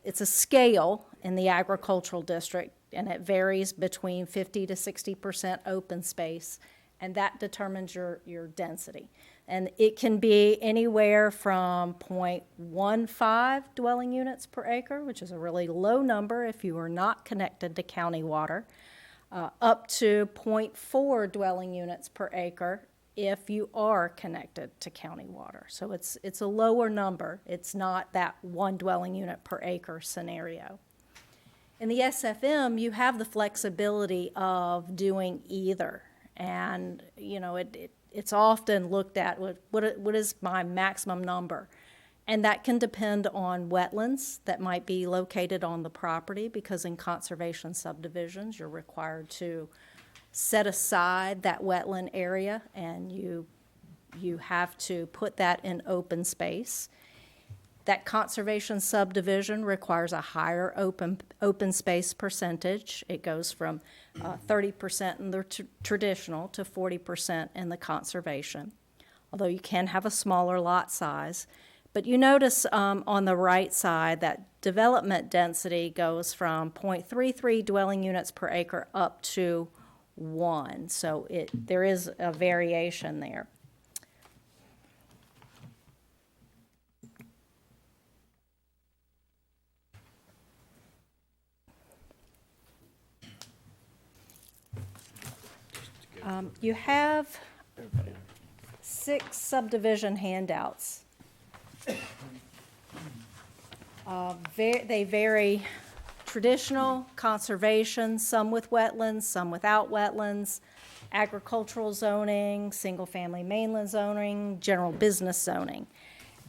it's a scale in the agricultural district, and it varies between 50 to 60% open space, and that determines your density. And it can be anywhere from 0.15 dwelling units per acre, which is a really low number if you are not connected to county water, up to 0.4 dwelling units per acre if you are connected to county water. So it's a lower number. It's not that 1 dwelling unit per acre scenario. In the SFM, you have the flexibility of doing either. And, it's often looked at, what is my maximum number? And that can depend on wetlands that might be located on the property, because in conservation subdivisions, you're required to set aside that wetland area, and you have to put that in open space. That conservation subdivision requires a higher open space percentage. It goes from 30% in the traditional to 40% in the conservation, although you can have a smaller lot size. But you notice on the right side that development density goes from 0.33 dwelling units per acre up to 1. So there is a variation there. You have 6 subdivision handouts. They vary traditional, conservation, some with wetlands, some without wetlands, agricultural zoning, single-family mainland zoning, general business zoning.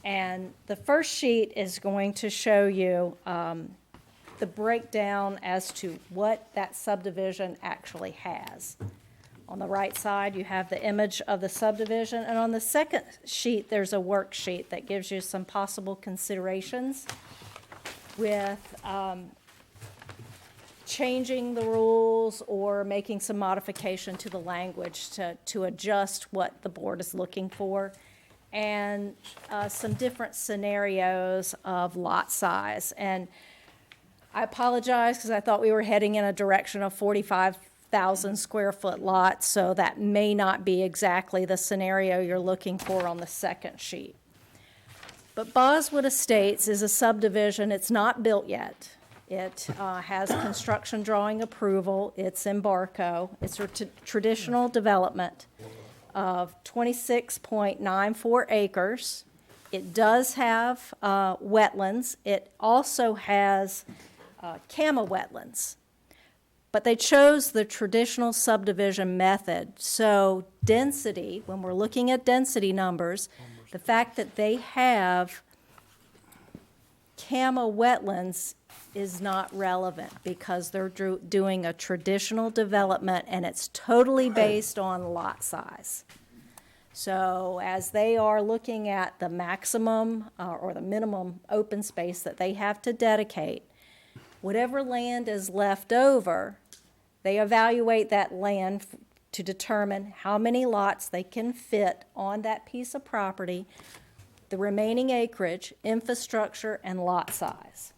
And the first sheet is going to show you the breakdown as to what that subdivision actually has. On the right side, you have the image of the subdivision, and on the second sheet, there's a worksheet that gives you some possible considerations with changing the rules or making some modification to the language to adjust what the board is looking for, and some different scenarios of lot size. And I apologize because I thought we were heading in a direction of 45,000 square foot lots, so that may not be exactly the scenario you're looking for on the second sheet. But Boswood Estates is a subdivision. It's not built yet. It has construction drawing approval. It's in Barco. It's a traditional development of 26.94 acres. It does have wetlands. It also has CAMA wetlands. But they chose the traditional subdivision method. So density, when we're looking at density numbers, the fact that they have CAMA wetlands is not relevant because they're doing a traditional development and it's totally based on lot size. So as they are looking at the maximum or the minimum open space that they have to dedicate, whatever land is left over, they evaluate that land to determine how many lots they can fit on that piece of property, the remaining acreage, infrastructure, and lot size.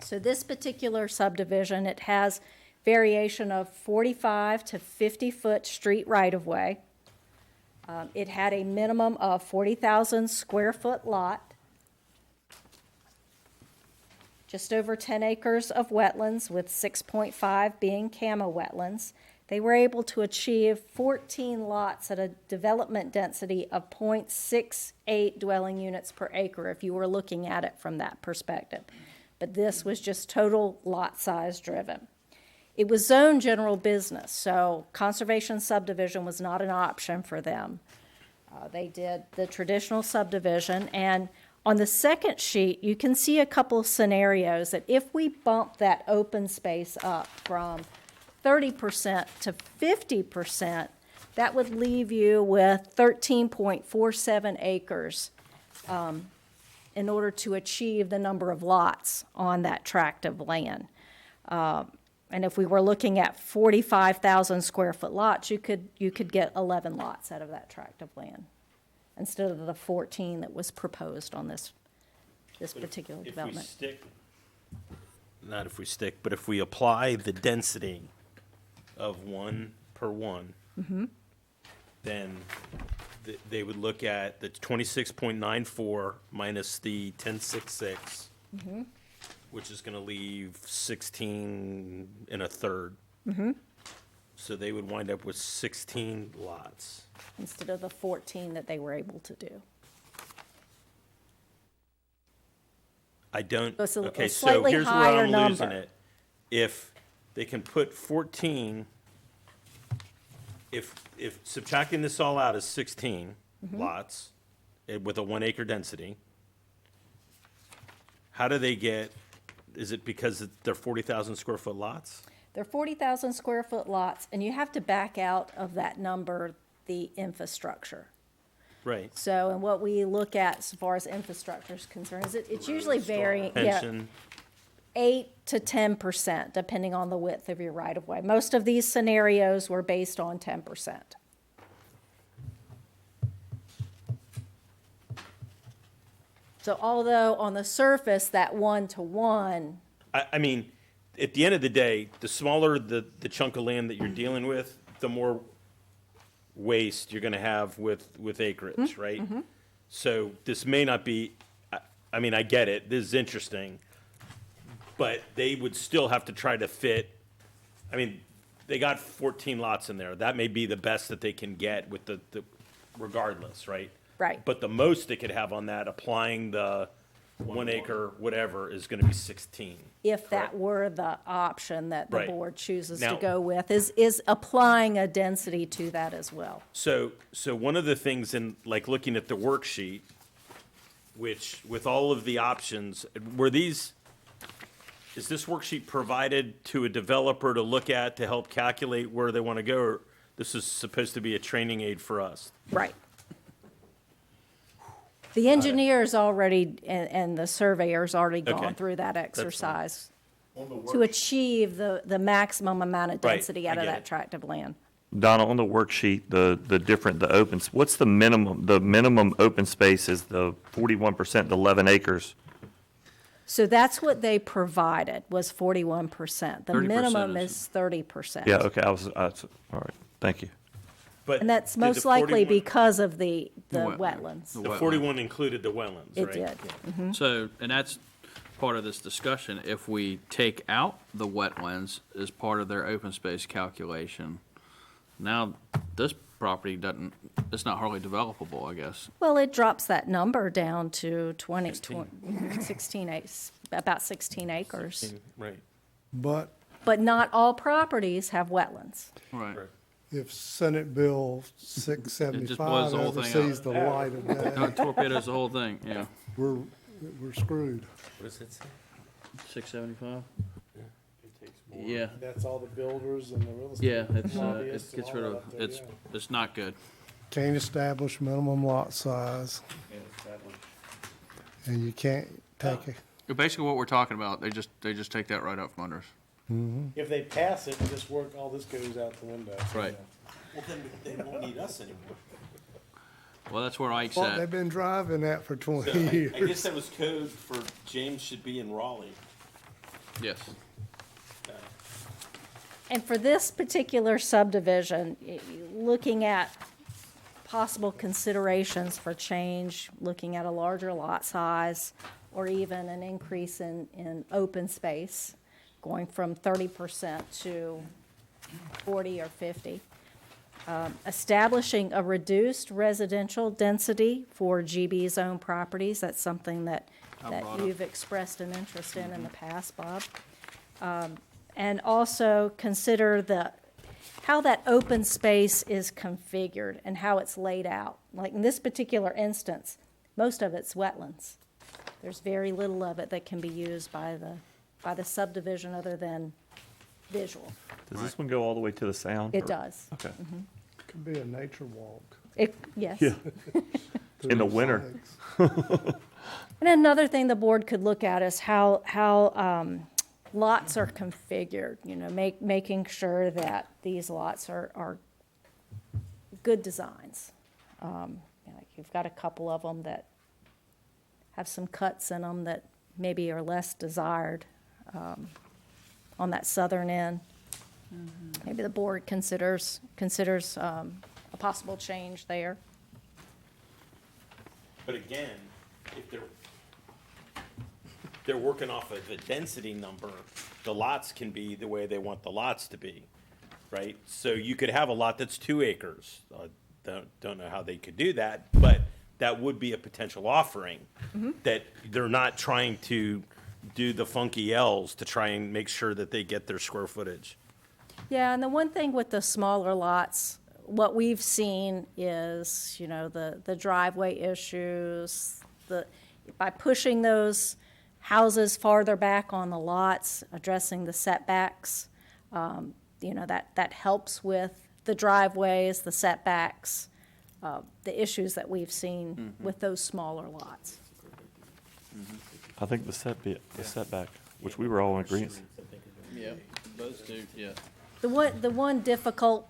So this particular subdivision, it has variation of 45 to 50-foot street right-of-way. It had a minimum of 40,000 square foot lot, just over 10 acres of wetlands with 6.5 being CAMA wetlands. They were able to achieve 14 lots at a development density of 0.68 dwelling units per acre if you were looking at it from that perspective. But this was just total lot size driven. It was zoned general business, so conservation subdivision was not an option for them. They did the traditional subdivision, and on the second sheet, you can see a couple of scenarios that if we bump that open space up from 30% to 50%, that would leave you with 13.47 acres in order to achieve the number of lots on that tract of land. And if we were looking at 45,000 square foot lots, you could get 11 lots out of that tract of land instead of the 14 that was proposed on this particular development. But if we apply the density of 1 per 1, then they would look at the 26.94 minus the 1066, which is going to leave 16 and a third. So they would wind up with 16 lots. Instead of the 14 that they were able to do. I don't, So it's a okay, so slightly here's where higher I'm losing number. it. If they can put 14, if subtracting this all out is 16 lots with a 1 acre density, how do they get, is it because they're 40,000 square foot lots? They're 40,000 square foot lots, and you have to back out of that number the infrastructure. Right. So, and what we look at as far as infrastructure is concerned, is it's usually varying, yeah, Pension, 8 to 10%, depending on the width of your right-of-way. Most of these scenarios were based on 10%. So although on the surface, that 1-to-1, I mean, at the end of the day, the smaller the chunk of land that you're dealing with, the more waste you're gonna have with acreage, right? So this may not be, I mean, I get it, this is interesting, but they would still have to try to fit, I mean, they got 14 lots in there. That may be the best that they can get with the regardless, right? Right. But the most they could have on that, applying the 1 acre, whatever, is gonna be 16. if that were the option that the Right. board chooses to Now- go with, is applying a density to that as well. So one of the things in, like, looking at the worksheet, which, with all of the options, is this worksheet provided to a developer to look at to help calculate where they want to go? Or this is supposed to be a training aid for us? Right. The engineer's already, and the surveyor's already Okay. gone through that fine. exercise to achieve the maximum amount of Right, density I out of get that it. tract of land. Donna, on the worksheet, the opens, what's the minimum open space is the 41%, the 11 acres. So that's what they provided, was 41%. The 30% minimum is- is 30%. Yeah, okay, all right, thank you. But And that's did the most likely 41 because of the wetland. wetlands. The The wetland. 41 included the wetlands, right? It did. So, and that's part of this discussion, if we take out the wetlands as part of their open space calculation, now this property doesn't, it's not hardly developable, I guess. Well, it drops that number down to 16. 16 acres, about 16 acres. Right. But But not all properties have wetlands. Right. if Senate Bill boils 675 the whole ever thing sees out. the light of day, Torpedoes the whole thing, yeah. we're screwed. What does it say? 675? Yeah, That's all the builders and the real estate. yeah, it lobbyists and gets all rid that of, up there, it's, yeah. it's not good. Can't establish minimum lot size, and you can't take a, Basically what we're talking about, they just take that right out from under us. If they pass it, this work, all this goes out the window. so, Right. Well, then they won't need us anymore. Well, that's where Ike's what they've at. been driving at for 20 I years. guess that was code for James should be in Raleigh. Yes. And for this particular subdivision, looking at possible considerations for change, looking at a larger lot size, or even an increase in open space, going from 30% to 40 or 50. Establishing a reduced residential density for GB zone properties, that's something that brought up. you've expressed an interest in the past, Bob. And also consider how that open space is configured and how it's laid out. Like in this particular instance, most of it's wetlands. There's very little of it that can be used by the subdivision other than visual. Does this one go all the way to the sound? It or- does. Okay. Could be a nature walk. Yes. Yeah. through In the those winter. lakes. And another thing the board could look at is how lots are configured, making sure that these lots are good designs. Like you've got a couple of them that have some cuts in them that maybe are less desired on that southern end. Maybe the board considers a possible change there. But again, if they're working off of a density number, the lots can be the way they want the lots to be, right? So you could have a lot that's 2 acres. Don't know how they could do that, but that would be a potential offering. That they're not trying to do the funky Ls to try and make sure that they get their square footage. Yeah, and the one thing with the smaller lots, what we've seen is, the driveway issues, by pushing those houses farther back on the lots, addressing the setbacks, that helps with the driveways, the setbacks, the issues that we've seen with those smaller lots. I think the setback, which we were all in agreement. Yeah, those two, yeah. The one difficult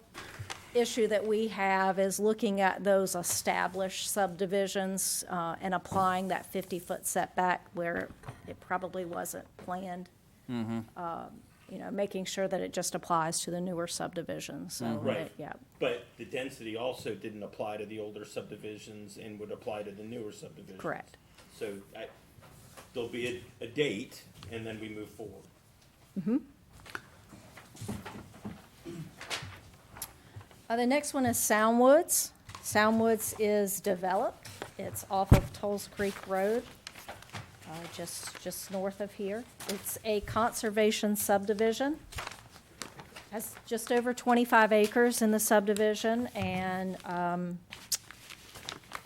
issue that we have is looking at those established subdivisions and applying that 50-foot setback where it probably wasn't planned. You know, making sure that it just applies to the newer subdivisions, so, Right. yeah. But the density also didn't apply to the older subdivisions and would apply to the newer subdivisions. Correct. So there'll be a date, and then we move forward. The next one is Soundwoods. Soundwoods is developed. It's off of Tolls Creek Road, just north of here. It's a conservation subdivision. Has just over 25 acres in the subdivision and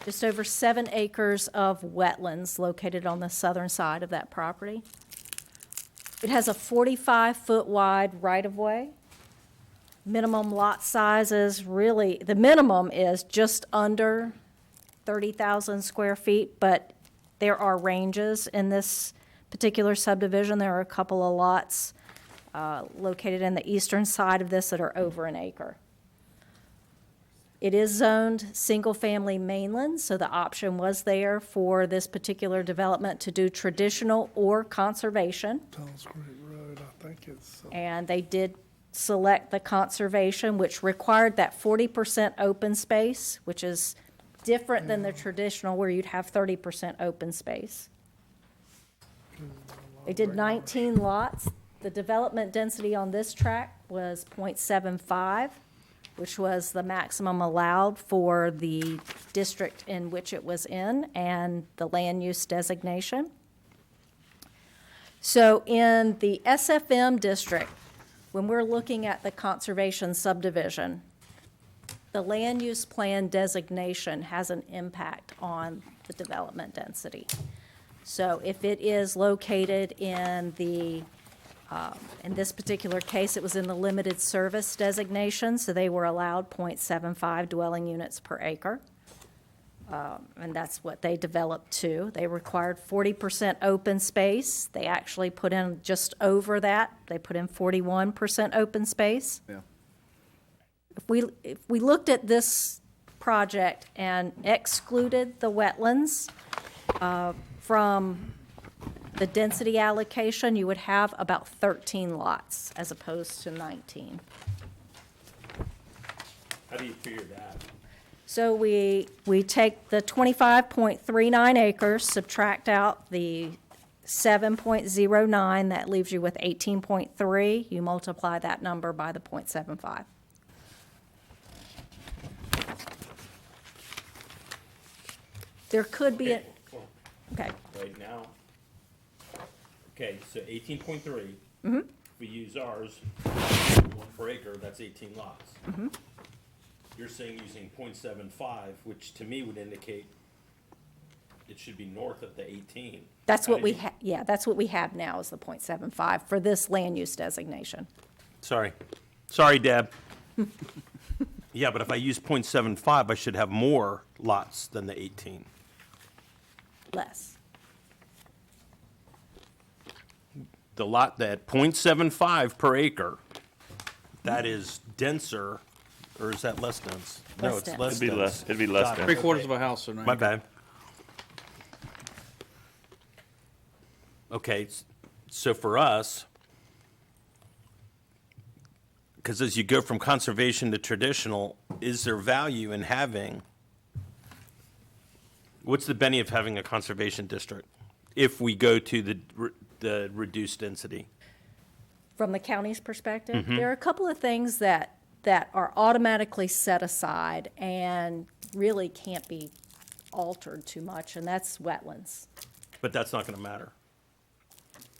just over 7 acres of wetlands located on the southern side of that property. It has a 45-foot wide right-of-way. Minimum lot size is really, the minimum is just under 30,000 square feet, but there are ranges in this particular subdivision. There are a couple of lots located in the eastern side of this that are over an acre. It is zoned single-family mainland, so the option was there for this particular development to do traditional or conservation. Tolls Creek Road, I think it's, And they did select the conservation, which required that 40% open space, which is different than the traditional where you'd have 30% open space. They did 19 lots. The development density on this tract was 0.75, which was the maximum allowed for the district in which it was in and the land use designation. So in the SFM district, when we're looking at the conservation subdivision, the land use plan designation has an impact on the development density. So if it is located in this particular case, it was in the limited service designation, so they were allowed 0.75 dwelling units per acre. And that's what they developed to. They required 40% open space. They actually put in just over that. They put in 41% open space. Yeah. If we looked at this project and excluded the wetlands from the density allocation, you would have about 13 lots as opposed to 19. How do you figure that? So we take the 25.39 acres, subtract out the 7.09, that leaves you with 18.3. You multiply that number by the 0.75. There could be a, okay, Right now. Okay, so 18.3. If we use ours, 1 per acre, that's 18 lots. You're saying using 0.75, which to me would indicate it should be north of the 18. that's How what did we, you- yeah, that's what we have now is the 0.75 for this land use designation. Sorry, Deb. Yeah, but if I use 0.75, I should have more lots than the 18. Less. The lot that 0.75 per acre, that is denser, or is that less dense? No, Less it's dense. less It'd be dense. less, it'd be less Got it. than. Three-quarters of a house, so 9 My acres. bad. Okay, so for us, because as you go from conservation to traditional, is there value in having, what's the benefit of having a conservation district if we go to the reduced density? From the county's perspective, there are a couple of things that are automatically set aside and really can't be altered too much, and that's wetlands. But that's not going to matter.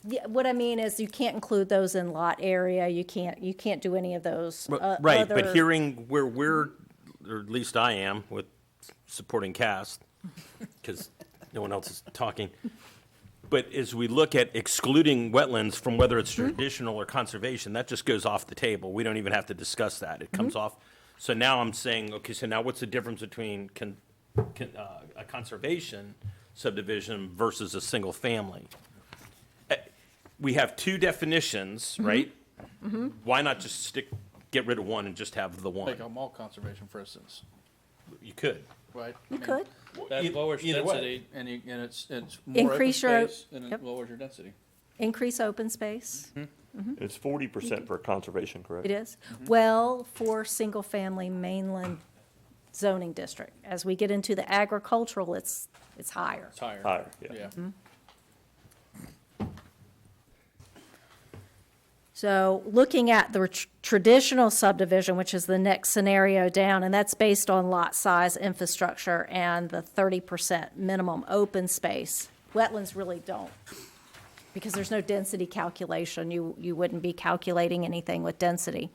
Yeah, what I mean is you can't include those in lot area, you can't do any of those. Right, but other- hearing where we're, or at least I am, with supporting cast, because no one else is talking. But as we look at excluding wetlands from whether it's traditional or conservation, that just goes off the table. We don't even have to discuss that. It comes off. So now I'm saying, okay, so now what's the difference between a conservation subdivision versus a single family? We have two definitions, right? Why not just get rid of one and just have the one? Like a mall conservation, for instance, You could. right? You could. That lowers Either way. density, and it's more open Increase your- space, and it yep. lowers your density. Increase open space. It's 40% for conservation, correct? It is. Well, for single-family mainland zoning district. As we get into the agricultural, it's higher. It's higher. Higher, yeah. Yeah. So looking at the traditional subdivision, which is the next scenario down, and that's based on lot size, infrastructure, and the 30% minimum open space. Wetlands really don't, because there's no density calculation. You wouldn't be calculating anything with density.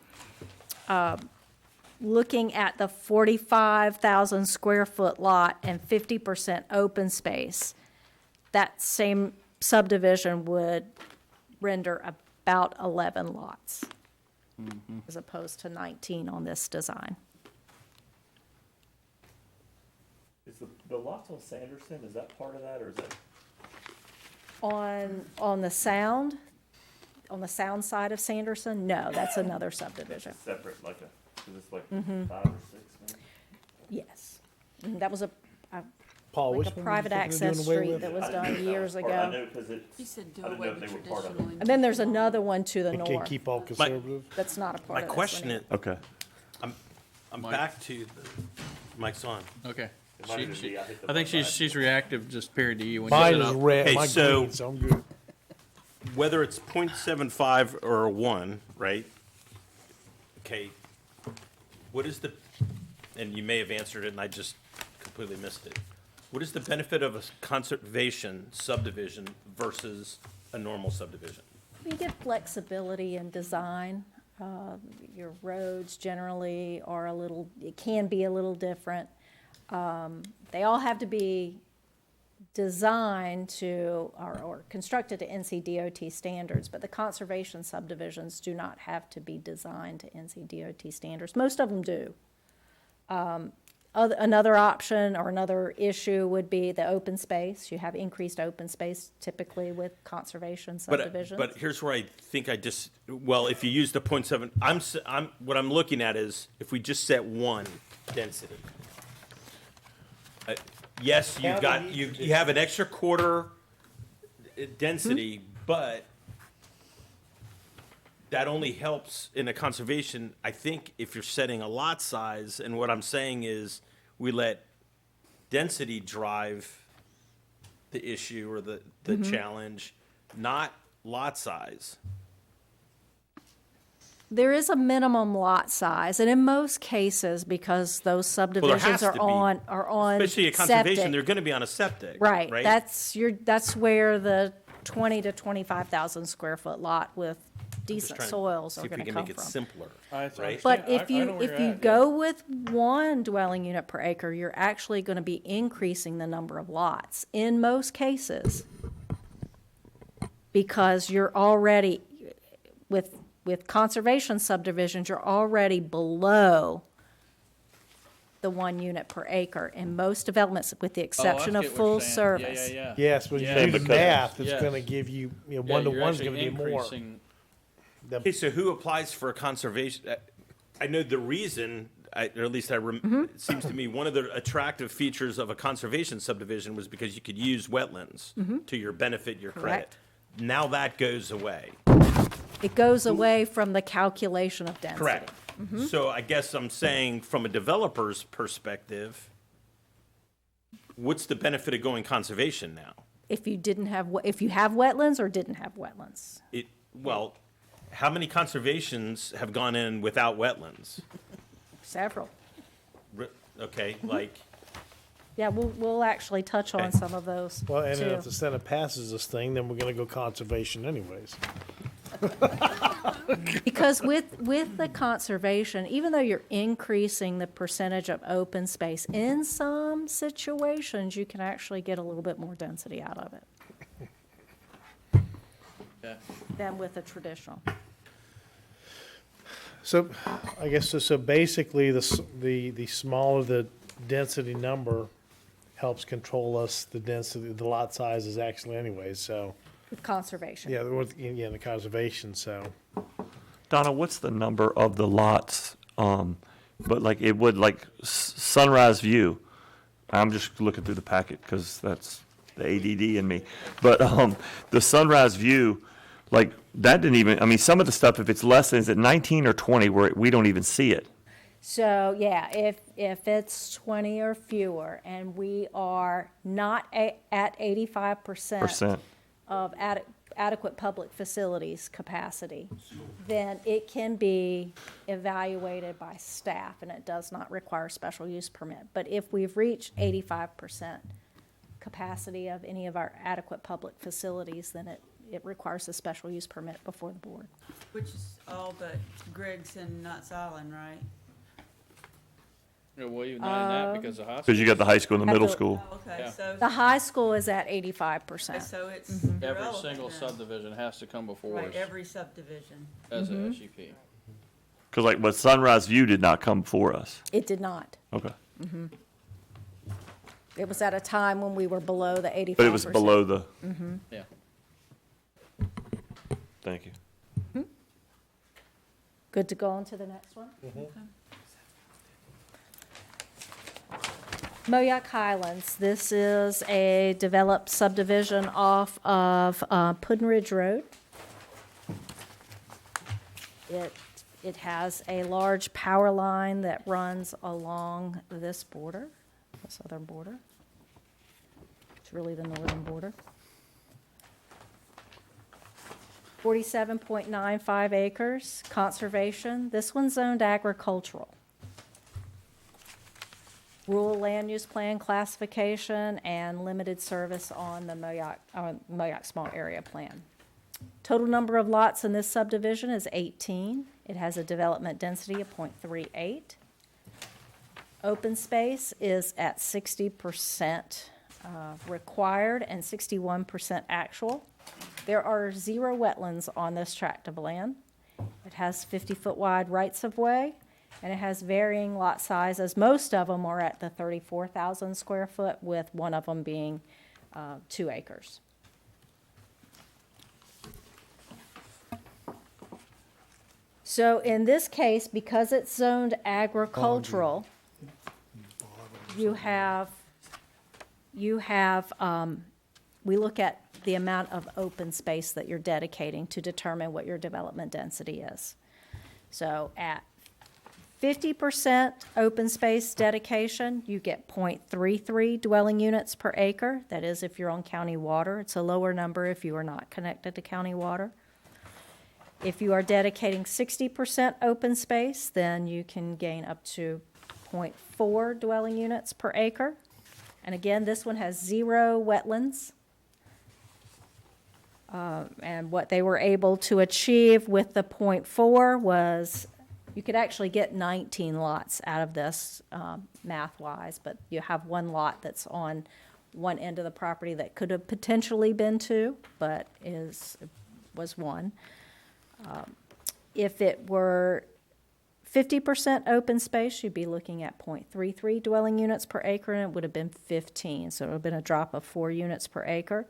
Looking at the 45,000 square foot lot and 50% open space, that same subdivision would render about 11 lots, as opposed to 19 on this design. Is the lots on Sanderson, is that part of that, or is that? On the sound side of Sanderson, no, that's another subdivision. Separate, like is this like 5 or 6 maybe? Yes. And that was a Paul, like which a one private you thinking of access doing away street with? that was I didn't know done if that years was part- I ago. know, because it, He said do I didn't away know if with they were part of traditional. it. And then there's another one to the They can't north keep all conservative. that's not a My part of this question one. is, Okay. I'm Mike? back to the, mic's on. Okay. It might even be, I hit the I think button. she's reactive, just period to you when you Mine sit is up. red, Hey, my so- green, so I'm good. Whether it's 0.75 or a 1, right? Okay, what is the, and you may have answered it and I just completely missed it. What is the benefit of a conservation subdivision versus a normal subdivision? You get flexibility in design. Your roads generally are it can be a little different. They all have to be designed to, or constructed to NCDOT standards, but the conservation subdivisions do not have to be designed to NCDOT standards. Most of them do. Another option or another issue would be the open space. You have increased open space typically with conservation subdivisions. But here's where I think well, if you use the 0.7, what I'm looking at is if we just set 1 density. Yes, you've got, you have an extra quarter density, but that only helps in a conservation, I think, if you're setting a lot size, and what I'm saying is we let density drive the issue or the challenge, not lot size. There is a minimum lot size, and in most cases, because those subdivisions has are to be. on Especially a conservation, septic. they're gonna be on a septic, Right, right? that's where the 20 to 25,000 square foot lot with decent Trying to soils see are if we gonna can come make it from. simpler, I right? understand. But I if know you, where if you're you at, yeah. go with 1 dwelling unit per acre, you're actually gonna be increasing the number of lots in most cases. Because you're already, with conservation subdivisions, you're already below the 1 unit per acre in most developments, with the Oh, I exception of get what full you're saying. service. Yeah. Yes, when you Yeah. do the Because- math, it's Yes. gonna give you, Yeah, 1 to you're 1's actually gonna be more. increasing- Okay, so who applies for a conservation? I know the reason, or at least it seems to me, one of the attractive features of a conservation subdivision was because you could use wetlands to your benefit, your credit. Correct. Now that goes away. It goes away from the calculation of density. Correct. So I guess I'm saying from a developer's perspective, what's the benefit of going conservation now? If you didn't have, if you have wetlands or didn't have wetlands. Well, how many conservations have gone in without wetlands? Several. Okay, like, Yeah, we'll actually touch on Okay. some of those Well, and then too. if the Senate passes this thing, then we're gonna go conservation anyways. Because with the conservation, even though you're increasing the percentage of open space, in some situations, you can actually get a little bit more density out of it Yeah. than with a traditional. So, I guess, so basically, the smaller the density number helps control us, the density, the lot sizes actually anyways, so, With conservation. yeah, the conservation, so. Donna, what's the number of the lots? But like, it would, like, Sunrise View, I'm just looking through the packet, because that's the ADD in me. But, the Sunrise View, like, that didn't even, I mean, some of the stuff, if it's less than, is it 19 or 20, where we don't even see it? So, yeah, if it's 20 or fewer, and we are not at 85% Percent. of adequate public facilities capacity, then it can be evaluated by staff, and it does not require special use permit. But if we've reached 85% capacity of any of our adequate public facilities, then it requires a special use permit before the board. Which is all but Griggs and Nuts Island, right? Yeah, well, even not in that, because the hospital. Because you got the high school and the At middle the- school. Oh, okay, Yeah. so, The high school is at 85%. so it's Every irrelevant single then. subdivision has to come before Right, us every subdivision. as a SUP. Because like, but Sunrise View did not come before us. It did not. Okay. It was at a time when we were below the 85%. But it was below the, Yeah. thank you. Good to go on to the next one? Moayak Highlands, this is a developed subdivision off of Puddin Ridge Road. It has a large power line that runs along this border, the southern border. It's really the northern border. 47.95 acres, conservation. This one's zoned agricultural. Rural land use plan classification and limited service on the Moayak Small Area Plan. Total number of lots in this subdivision is 18. It has a development density of 0.38. Open space is at 60% required and 61% actual. There are 0 wetlands on this tract of land. It has 50-foot wide rights-of-way, and it has varying lot sizes. Most of them are at the 34,000 square foot, with one of them being 2 acres. So in this case, because it's zoned agricultural, you have, we look at the amount of open space that you're dedicating to determine what your development density is. So at 50% open space dedication, you get 0.33 dwelling units per acre. That is if you're on county water. It's a lower number if you are not connected to county water. If you are dedicating 60% open space, then you can gain up to 0.4 dwelling units per acre. And again, this one has 0 wetlands. And what they were able to achieve with the 0.4 was, you could actually get 19 lots out of this, math-wise, but you have one lot that's on one end of the property that could have potentially been 2, but was 1. If it were 50% open space, you'd be looking at 0.33 dwelling units per acre, and it would have been 15, so it would have been a drop of 4 units per acre.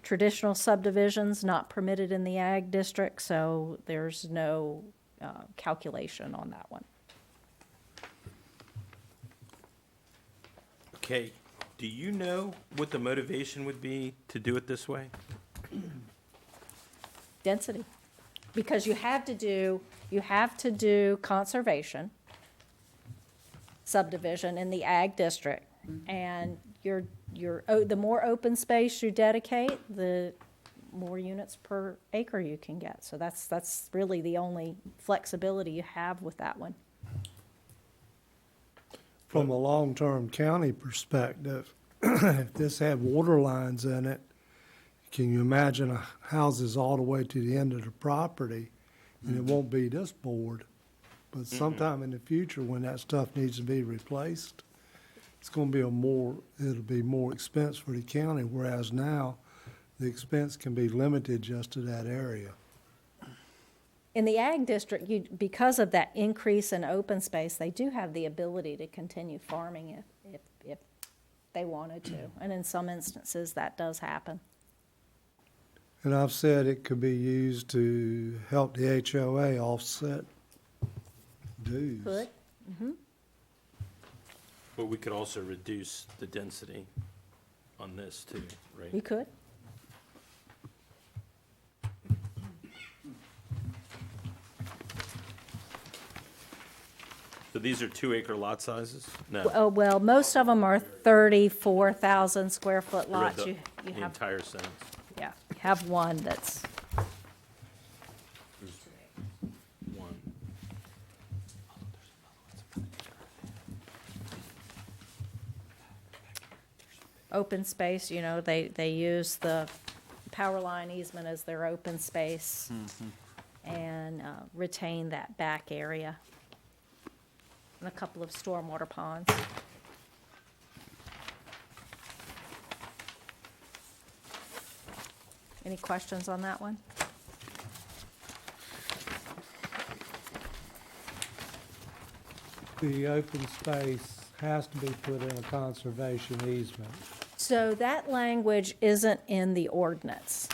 Traditional subdivisions not permitted in the ag district, so there's no calculation on that one. Okay, do you know what the motivation would be to do it this way? Density. Because you have to do conservation subdivision in the ag district. And the more open space you dedicate, the more units per acre you can get. So that's really the only flexibility you have with that one. From a long-term county perspective, if this had water lines in it, can you imagine houses all the way to the end of the property? And it won't be this board, but sometime in the future, when that stuff needs to be replaced, it's gonna be it'll be more expense for the county, whereas now, the expense can be limited just to that area. In the ag district, because of that increase in open space, they do have the ability to continue farming if they wanted to. And in some instances, that does happen. And I've said it could be used to help the HOA offset dues. Could, But we could also reduce the density on this too, right? you could. So these are 2-acre lot sizes? No. Oh, well, most of them are 34,000 square foot I read lots. the- You The have, entire sentence. yeah, you have one that's, There's one. open space, they use the power line easement as their open space and retain that back area. And a couple of stormwater ponds. Any questions on that one? The open space has to be put in a conservation easement. So that language isn't in the ordinance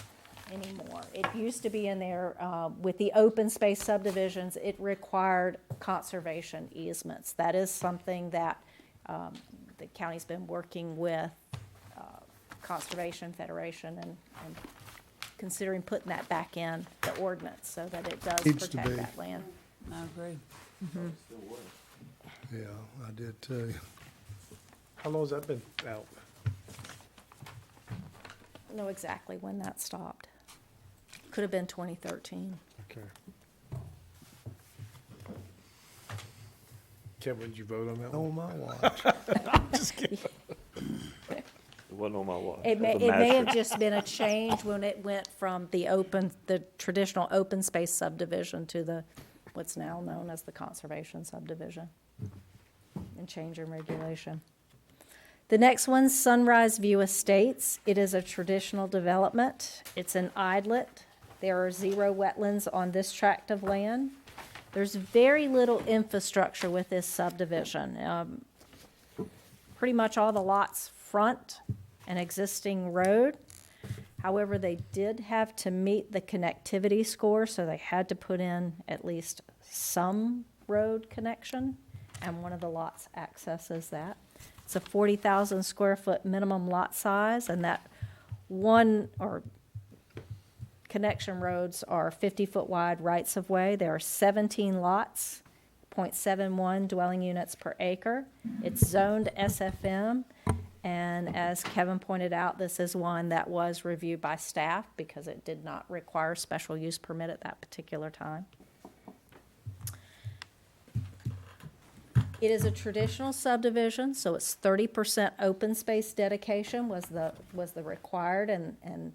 anymore. It used to be in there, with the open space subdivisions, it required conservation easements. That is something that the county's been working with Conservation Federation and considering putting that back in the ordinance so that it does Needs to protect be. that land. I agree. Yeah, I did too. How long's that been out? I don't know exactly when that stopped. Could have been 2013. Okay. Kevin, did you vote on that one? On my watch. It wasn't on my watch. It may, The it may have master- just been a change when it went from the traditional open space subdivision to the, what's now known as the conservation subdivision, and change in regulation. The next one's Sunrise View Estates. It is a traditional development. It's an idlet. There are 0 wetlands on this tract of land. There's very little infrastructure with this subdivision. Pretty much all the lots front an existing road. However, they did have to meet the connectivity score, so they had to put in at least some road connection, and one of the lots accesses that. It's a 40,000 square foot minimum lot size, and that connection roads are 50-foot wide rights of way. There are 17 lots, 0.71 dwelling units per acre. It's zoned SFM, and as Kevin pointed out, this is one that was reviewed by staff because it did not require special use permit at that particular time. It is a traditional subdivision, so it's 30% open space dedication was the required, and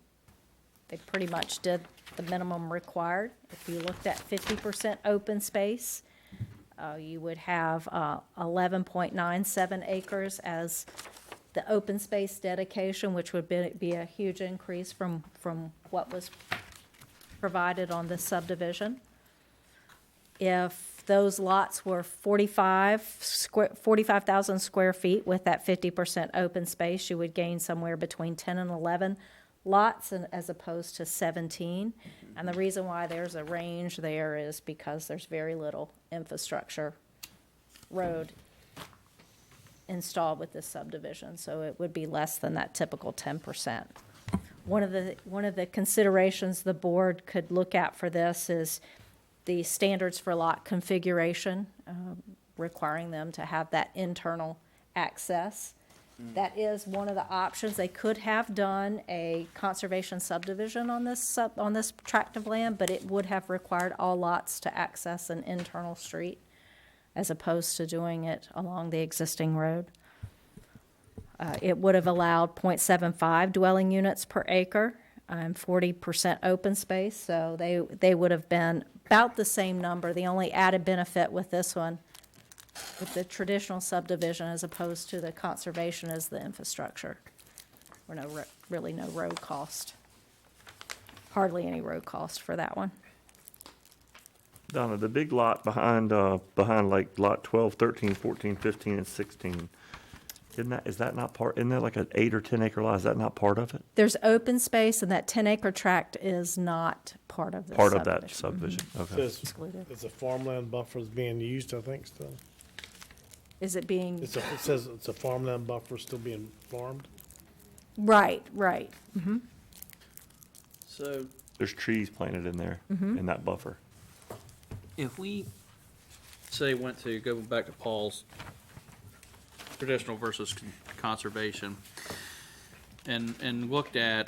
they pretty much did the minimum required. If you looked at 50% open space, you would have 11.97 acres as the open space dedication, which would be a huge increase from what was provided on this subdivision. If those lots were 45,000 square feet with that 50% open space, you would gain somewhere between 10 and 11 lots as opposed to 17. And the reason why there's a range there is because there's very little infrastructure road installed with this subdivision, so it would be less than that typical 10%. One of the considerations the board could look at for this is the standards for lot configuration, requiring them to have that internal access. That is one of the options. They could have done a conservation subdivision on this tract of land, but it would have required all lots to access an internal street as opposed to doing it along the existing road. It would have allowed 0.75 dwelling units per acre and 40% open space, so they would have been about the same number. The only added benefit with this one, with the traditional subdivision as opposed to the conservation, is the infrastructure. Or really no road cost. Hardly any road cost for that one. Donna, the big lot behind like lot 12, 13, 14, 15, and 16, is that not part, isn't that like an 8 or 10 acre lot? Is that not part of it? There's open space, and that 10-acre tract is not part of the Part of that subdivision. subdivision, okay. Excluded. It's a farmland buffer is being used, I think, still. Is it being, It says it's a farmland buffer still being farmed. right, right. So There's trees planted in there, in that buffer. if we, say, went to, go back to Paul's traditional versus conservation, and looked at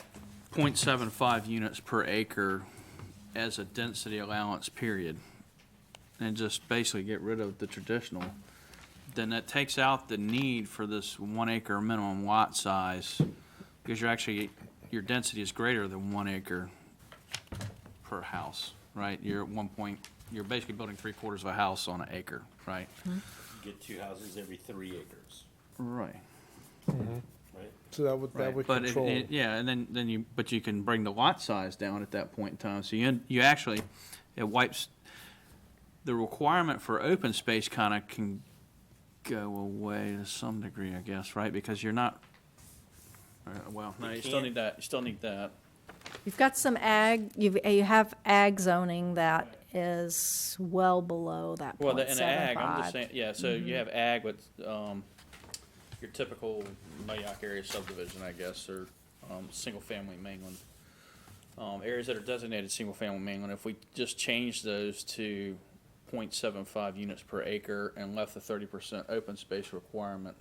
0.75 units per acre as a density allowance period, and just basically get rid of the traditional, then that takes out the need for this 1 acre minimum lot size, because your density is greater than 1 acre per house, right? You're at you're basically building 3/4 of a house on an acre, right? You get 2 houses every 3 acres, Right. right? So that would But control. yeah, and then but you can bring the lot size down at that point in time. So you actually, it wipes, the requirement for open space kind of can go away to some degree, I guess, right? Because you're not, well, no, you still need that. You've got some ag, you have ag zoning that is well below that Well, 0.75. in ag, I'm just saying, yeah, so you have ag with, your typical Mayock area subdivision, I guess, or, single-family mainland. Areas that are designated single-family mainland, if we just change those to 0.75 units per acre and left the 30% open space requirement,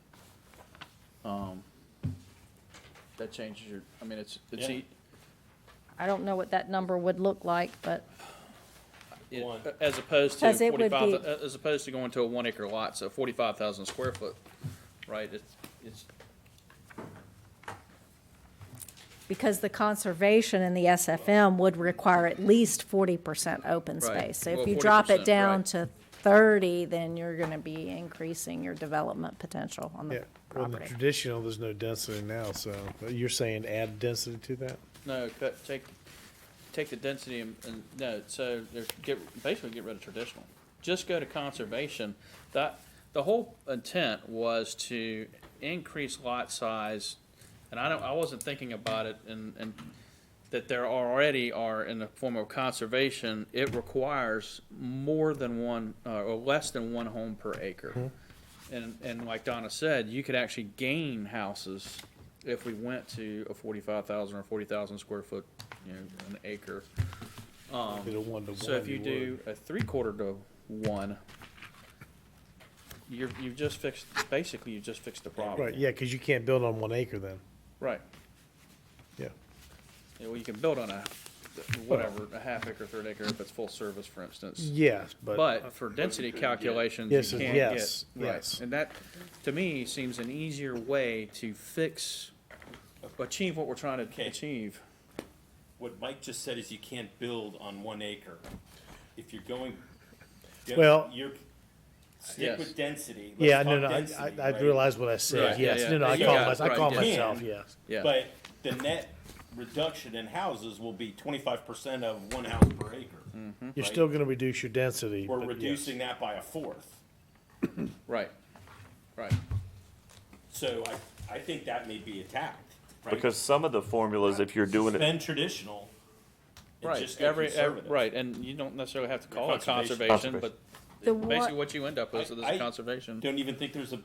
that changes your, I mean, it's, Yeah. I don't know what that number would look like, but One. as opposed to 'Cause it would 45, be- as opposed to going to a 1 acre lot, so 45,000 square foot, right? It's because the conservation and the SFM would require at least 40% open Right. space. So Well, if you drop 40%, it down right. to 30, then you're gonna be increasing your development potential on Yeah, the well, in the property. traditional, there's no density now, so but you're saying add density to that? No, take the density and, no, so basically get rid of traditional. Just go to conservation. The whole intent was to increase lot size, and I wasn't thinking about it, and that there already are in the form of conservation, it requires more than one, or less than one home per acre. And like Donna said, you could actually gain houses if we went to a 45,000 or 40,000 square foot, an acre. Did a 1 to 1, So if you do a 3/4 to 1, you've just fixed the problem. Right, yeah, because you can't build on 1 acre then, Right. yeah. Yeah, well, you can build on a half acre, third acre if it's full service, for instance. Yes, But for density calculations, Yes, you can't yes, get, right. yes. And that, to me, seems an easier way to achieve what we're trying to Okay. achieve. What Mike just said is you can't build on 1 acre. If you're going, Well- you're, stick Yes. with density. Let's Yeah, talk no, density, I right? realized what I said, Right, yes, yeah, no, yeah. I You call got it, right, you myself, can. yes. Yeah. But the net reduction in houses will be 25% of 1 house per acre. You're Right. still gonna reduce your density. We're but yes. reducing that by 1/4. Right. Right. So I think that may be attacked, right? Because some of the formulas, if you're doing it, Suspend traditional and Right, just go conservative. right, and you don't necessarily have to call it Conservation. conservation, but The basically one- what you end up with is I- a conservation. Don't even think there's a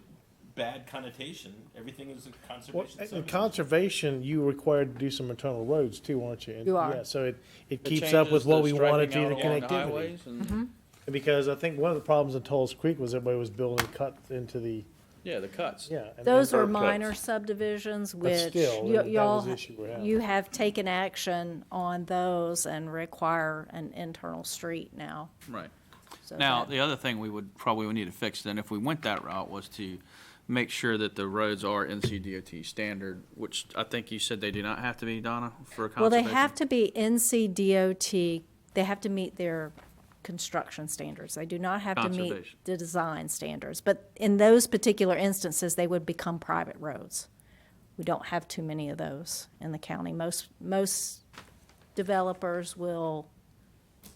bad connotation. Everything is a Well, conservation in subdivision. conservation, you required to do some internal roads too, aren't you? And, You are. Yeah, so it It keeps up with changes what the we wanted to, striping the out along connectivity. highways and- Because I think one of the problems in Tullis Creek was everybody was building cuts into the, Yeah, the cuts. yeah. and- Those and- are curb minor cuts. subdivisions, But which still, you- that was y'all, the issue we're having. you have taken action on those and require an internal street now. Right. So Now, that- the other thing we would probably need to fix then, if we went that route, was to make sure that the roads are NCDOT standard, which I think you said they do not have to be, Donna, for Well, they conservation? have to be NCDOT, they have to meet their construction standards. They do not have to meet Conservation. the design standards. But in those particular instances, they would become private roads. We don't have too many of those in the county. Most developers will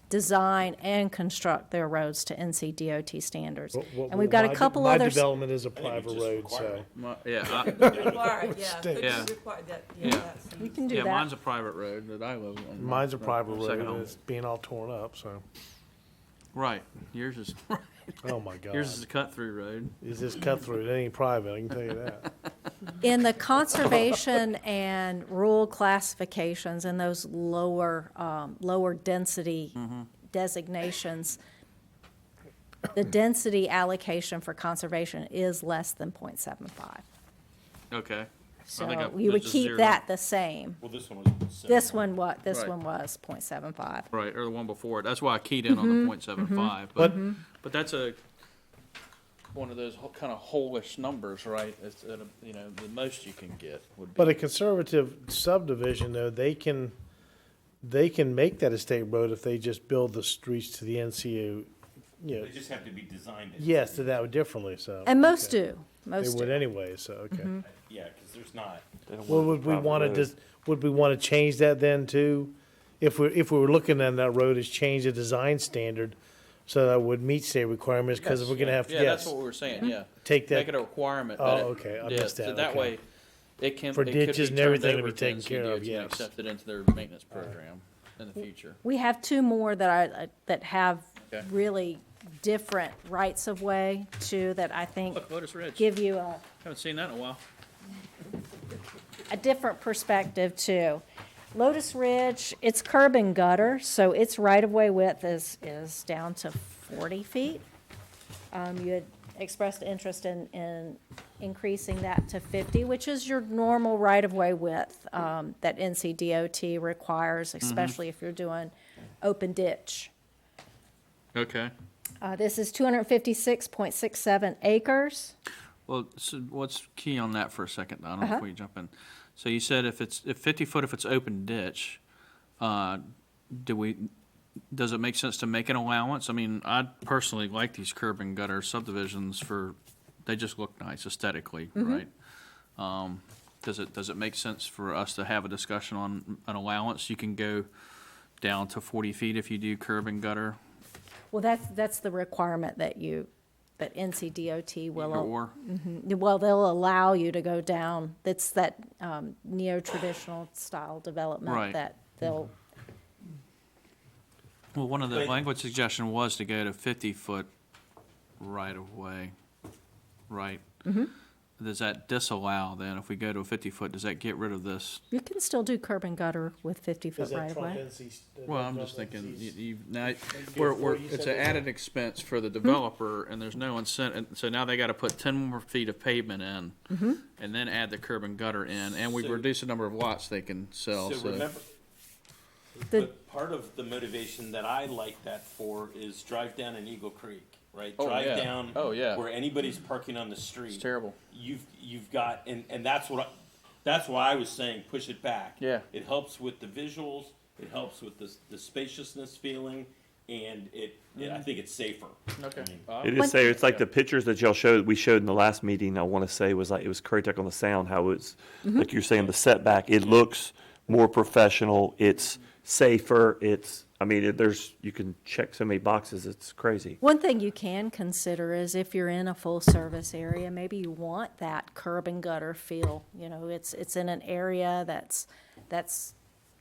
design and construct their roads to NCDOT standards. Well, And we've got a my- couple My others. development is a private road, so. Yeah, Required, yeah, could Yeah. be required, that, Yeah. that's. We can do yeah, that. mine's a private road that I live on. Mine's a private road, Second and home. it's being all torn up, so, Right, yours is, oh my God. yours is a cut-through road. Is this cut through? It ain't private, I can tell you that. In the conservation and rural classifications and those lower, lower density designations, the density allocation for conservation is less than 0.75. Okay. So think I- you would that's just keep zeroed that the same. Well, this one was. This Right. one was 0.75. Right, or the one before it. That's why I keyed in on the .75. But that's one of those kind of whole-ish numbers, right? It's, you know, the most you can get would be. But a conservative subdivision, though, they can make that a state road if they just build the streets to the NCO, you know, They just have to be designed. yes, to that differently, so. And most okay. do, They most would do. anyway, so, okay. Yeah, because there's not. They don't Well, want would we private want to road. just, would we want to change that then too? If we were looking at that road, is change the design standard so that it would meet state requirements, because if we're gonna have, Yeah, that's yes, what we were saying, yeah. take Make that, it a requirement. Oh, that it- okay, I yeah, missed so that, that okay. way, it can, For it could ditches be and turned everything to over be taken care of, NCDOT and yes. accepted into their maintenance program in the future. We have two more that have Okay. really different rights of way too, that I think Look, Lotus Ridge. give you Haven't seen that in a while. a different perspective too. Lotus Ridge, it's curb and gutter, so its right-of-way width is down to 40 feet. You had expressed interest in increasing that to 50, which is your normal right-of-way width that NCDOT requires, especially if you're doing open ditch. Okay. This is 256.67 acres. Well, so what's key on that for a second, Donna, before you jump in? So you said if 50 foot, if it's open ditch, does it make sense to make an allowance? I mean, I personally like these curb and gutter subdivisions they just look nice aesthetically, right? Does it make sense for us to have a discussion on an allowance? You can go down to 40 feet if you do curb and gutter, Well, that's the requirement that NCDOT will. either or. Well, they'll allow you to go down, it's that neo-traditional style development Right. that they'll, Well, one of the But- language suggestion was to go to 50-foot right-of-way, right? Does that disallow then, if we go to a 50-foot, does that get rid of this? you can still do curb and gutter with 50-foot right-of-way. Well, I'm just thinking, now, before you it's said an that. added expense for the developer, and there's no incentive, so now they gotta put 10 more feet of pavement in, and then add the curb and gutter in, and we So- reduce the number of lots they can sell, So so. remember, The- but part of the motivation that I like that for is drive down in Eagle Creek, right? Oh, Drive yeah. down. Oh, yeah. Where anybody's parking on the street. It's terrible. You've got, and that's that's why I was saying push it back. Yeah. It helps with the visuals, it helps with the spaciousness feeling, and I think it's safer. Okay. I mean, It is say, it's like the pictures that we showed in the last meeting, I want to say was like, it was Currituck on the Sound, how it's, like you're saying, the setback, it looks more professional, it's safer, you can check so many boxes, it's crazy. One thing you can consider is if you're in a full-service area, maybe you want that curb and gutter feel. You know, it's in an area that's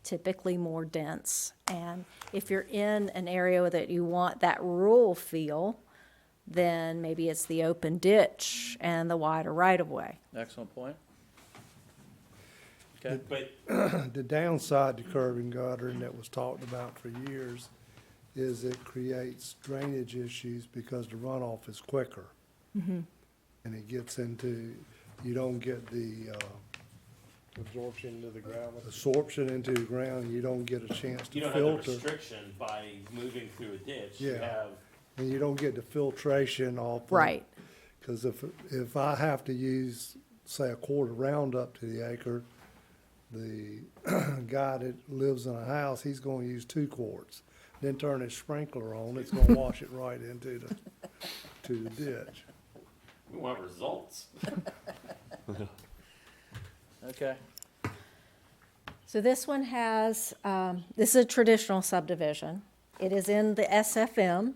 typically more dense. And if you're in an area that you want that rural feel, then maybe it's the open ditch and the wider right-of-way. Excellent point. Okay. But The downside to curb and gutter, and that was talked about for years, is it creates drainage issues because the runoff is quicker. And it gets into, you don't get the Absorption into the ground. absorption into the ground, and you don't get a chance you to don't have the filter. restriction by moving through a ditch. You Yeah. have, And you don't get the filtration off. of- Right. Because if I have to use, say, a quarter Roundup to the acre, the guy that lives in a house, he's gonna use 2 quarts. Then turn his sprinkler on, it's gonna wash it right into the ditch. we want results. Okay. So this one has, this is a traditional subdivision. It is in the SFM.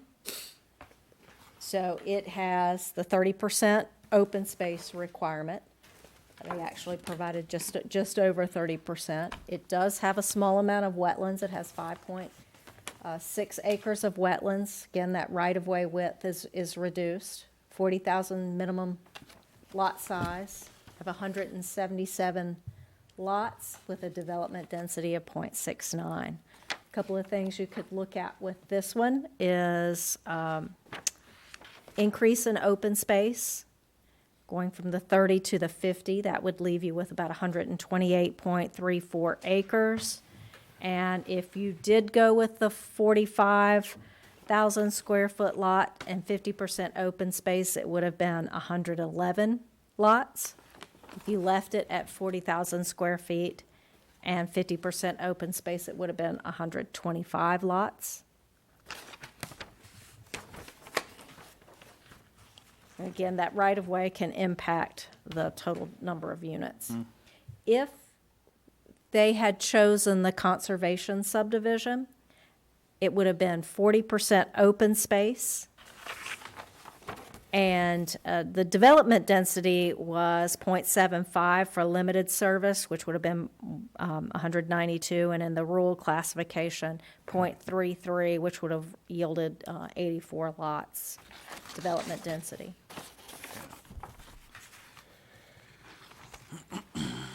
So it has the 30% open space requirement. They actually provided just over 30%. It does have a small amount of wetlands. It has 5.6 acres of wetlands. Again, that right-of-way width is reduced. 40,000 minimum lot size of 177 lots with a development density of 0.69. A couple of things you could look at with this one is increase in open space. Going from the 30 to the 50, that would leave you with about 128.34 acres. And if you did go with the 45,000 square foot lot and 50% open space, it would have been 111 lots. If you left it at 40,000 square feet and 50% open space, it would have been 125 lots. And again, that right-of-way can impact the total number of units. If they had chosen the conservation subdivision, it would have been 40% open space. And the development density was 0.75 for limited service, which would have been 192, and in the rural classification, 0.33, which would have yielded 84 lots development density.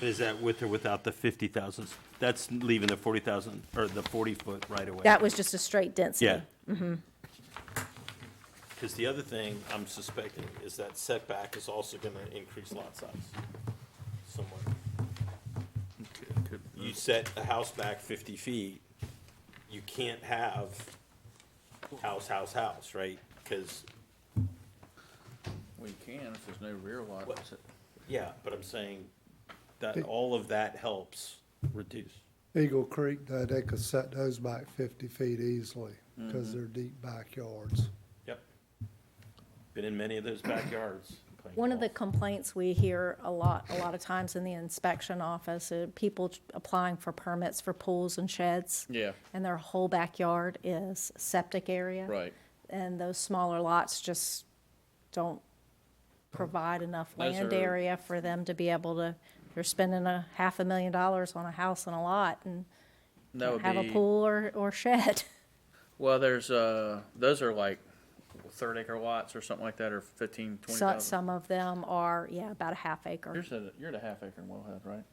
Is that with or without the 50,000? That's leaving the 40,000, or the 40-foot right away. That was just a straight density. Yeah. Because the other thing I'm suspecting is that setback is also going to increase lot size somewhat. You set a house back 50 feet, you can't have house, right? Because, We can if there's no rear lot. What? yeah, but I'm saying that all of that helps reduce. Eagle Creek, they could set those back 50 feet easily because they're deep backyards. Yep. Been in many of those backyards. playing One of the golf. complaints we hear a lot of times in the inspection office, people applying for permits for pools and sheds. Yeah, And their whole backyard is septic area. right. And those smaller lots just don't provide enough Those land are- area for them to be able to, they're spending $500,000 on a house and a lot and That would have a be, pool or shed. well, there's, those are like 30-acre lots or something like that, or 15, 20,000. Some of them are, about a half acre. You're at a half acre in Wellhead, right?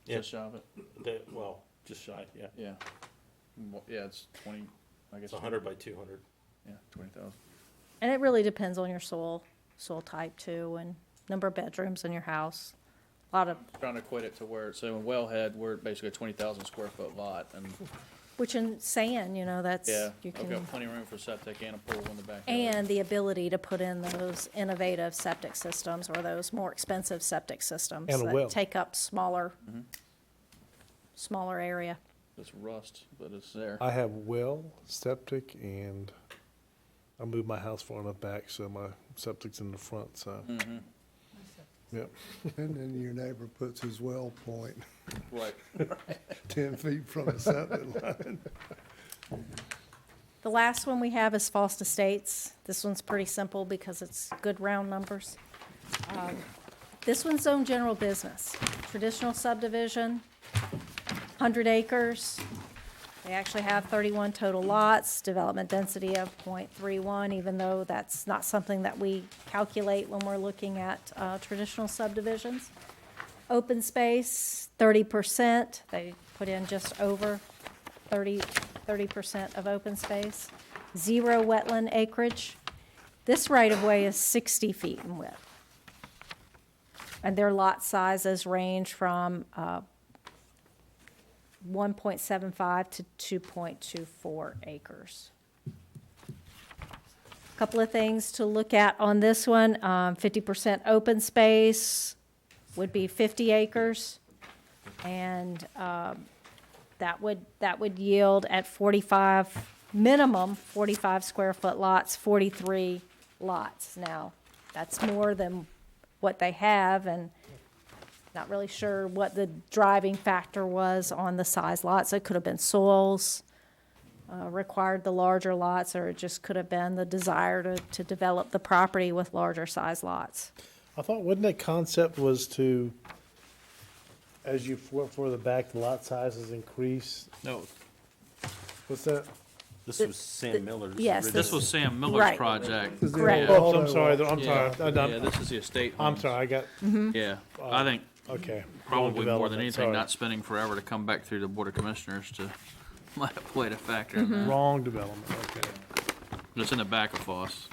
Yeah. Just shy of it? Well, just shy, yeah. Yeah. Yeah, it's 20, I guess. It's 100 by 200. Yeah, 20,000. And it really depends on your soil type too, and number of bedrooms in your house. A lot of, Trying to equate it to where, so in Wellhead, we're basically a 20,000 square foot lot, and, which in sand, that's, yeah, you I've can, got plenty of room for septic and a pool in the backyard. and the ability to put in those innovative septic systems or those more expensive septic systems And a well. that take up smaller area. It's rust, but it's there. I have well, septic, and I moved my house far enough back so my septic's in the front, so. Yep. And then your neighbor puts his well point Right. 10 feet from the septic line. The last one we have is Foster Estates. This one's pretty simple because it's good round numbers. This one's zone general business, traditional subdivision, 100 acres. They actually have 31 total lots, development density of 0.31, even though that's not something that we calculate when we're looking at traditional subdivisions. Open space, 30%. They put in just over 30% of open space. Zero wetland acreage. This right-of-way is 60 feet in width. And their lot sizes range from 1.75 to 2.24 acres. Couple of things to look at on this one. 50% open space would be 50 acres. And that would yield at 45, minimum 45 square foot lots, 43 lots. Now, that's more than what they have, and not really sure what the driving factor was on the size lots. It could have been soils, required the larger lots, or it just could have been the desire to develop the property with larger size lots. I thought, wasn't the concept was to, as you went further back, the lot sizes increase? No, What's that? This was Sam Miller's. yes, original- this was Sam Miller's Right. project. Is the Correct. old Oh, I'm sorry, auto I'm Yeah, sorry. yeah, this is the estate I'm homes. sorry, I got, Yeah, I think okay. probably more than Development, anything, sorry. not spending forever to come back through the Board of Commissioners to might have played a factor in that. Wrong development, okay. But it's in the back of Foss.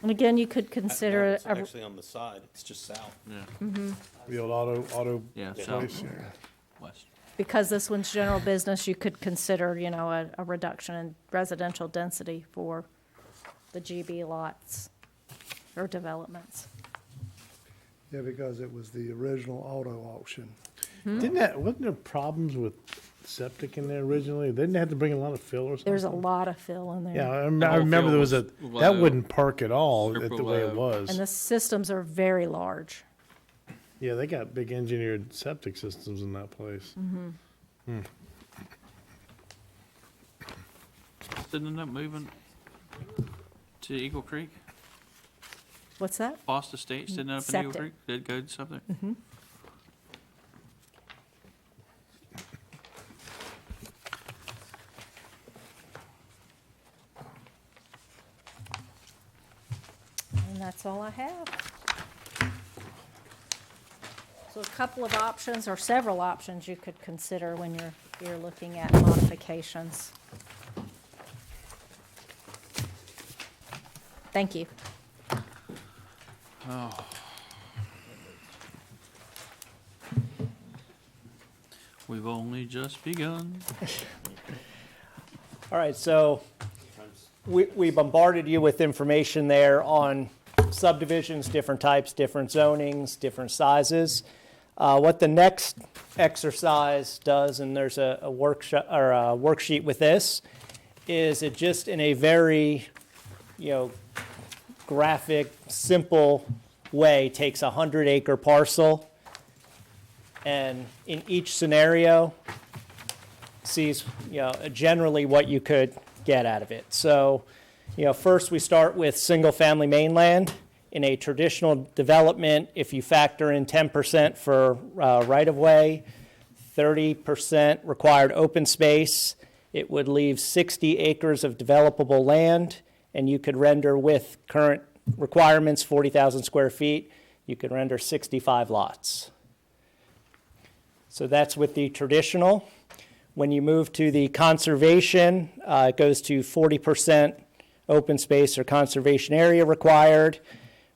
And again, you could No, consider it's a actually on the side, it's just south. Yeah, The old auto yeah, place. southwest. because this one's general business, you could consider, a reduction in residential density for the GB lots or developments. Yeah, because it was the original auto auction. Wasn't there problems with septic in there originally? Didn't they have to bring a lot of fill or something? There's a lot of fill in there. Yeah, The I whole remember field there was a, was that low. wouldn't perk at all Super the way it low. And was. the systems are very large. Yeah, they got big engineered septic systems in that place. Didn't end up moving to Eagle Creek? What's that? Foss Estates didn't end up in Eagle Septic. Creek? Did go to something? And that's all I have. So a couple of options, or several options you could consider when you're looking at modifications. Thank you. We've only just begun. All right, so we bombarded you with information there on subdivisions, different types, different zonings, different sizes. What the next exercise does, and there's a workshop or a worksheet with this, is it just in a very, graphic, simple way takes a 100-acre parcel, and in each scenario sees, generally what you could get out of it. So, first we start with single-family mainland. In a traditional development, if you factor in 10% for right-of-way, 30% required open space, it would leave 60 acres of developable land, and you could render with current requirements, 40,000 square feet, you could render 65 lots. So that's with the traditional. When you move to the conservation, it goes to 40% open space or conservation area required.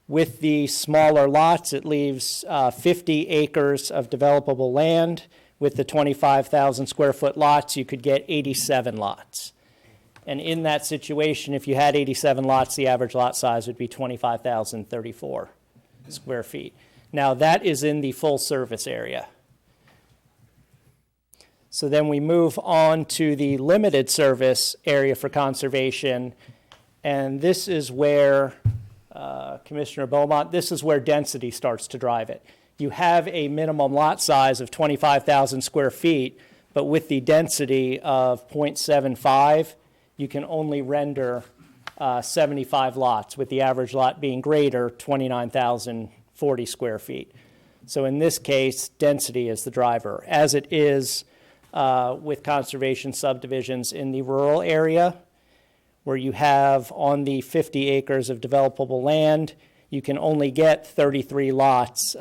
With the smaller lots, it leaves 50 acres of developable land. With the 25,000 square foot lots, you could get 87 lots. And in that situation, if you had 87 lots, the average lot size would be 25,034 square feet. Now, that is in the full service area. So then we move on to the limited service area for conservation. And this is where, Commissioner Beaumont, this is where density starts to drive it. You have a minimum lot size of 25,000 square feet, but with the density of 0.75, you can only render 75 lots, with the average lot being greater, 29,040 square feet. So in this case, density is the driver, as it is with conservation subdivisions in the rural area, where you have on the 50 acres of developable land, you can only get 33 lots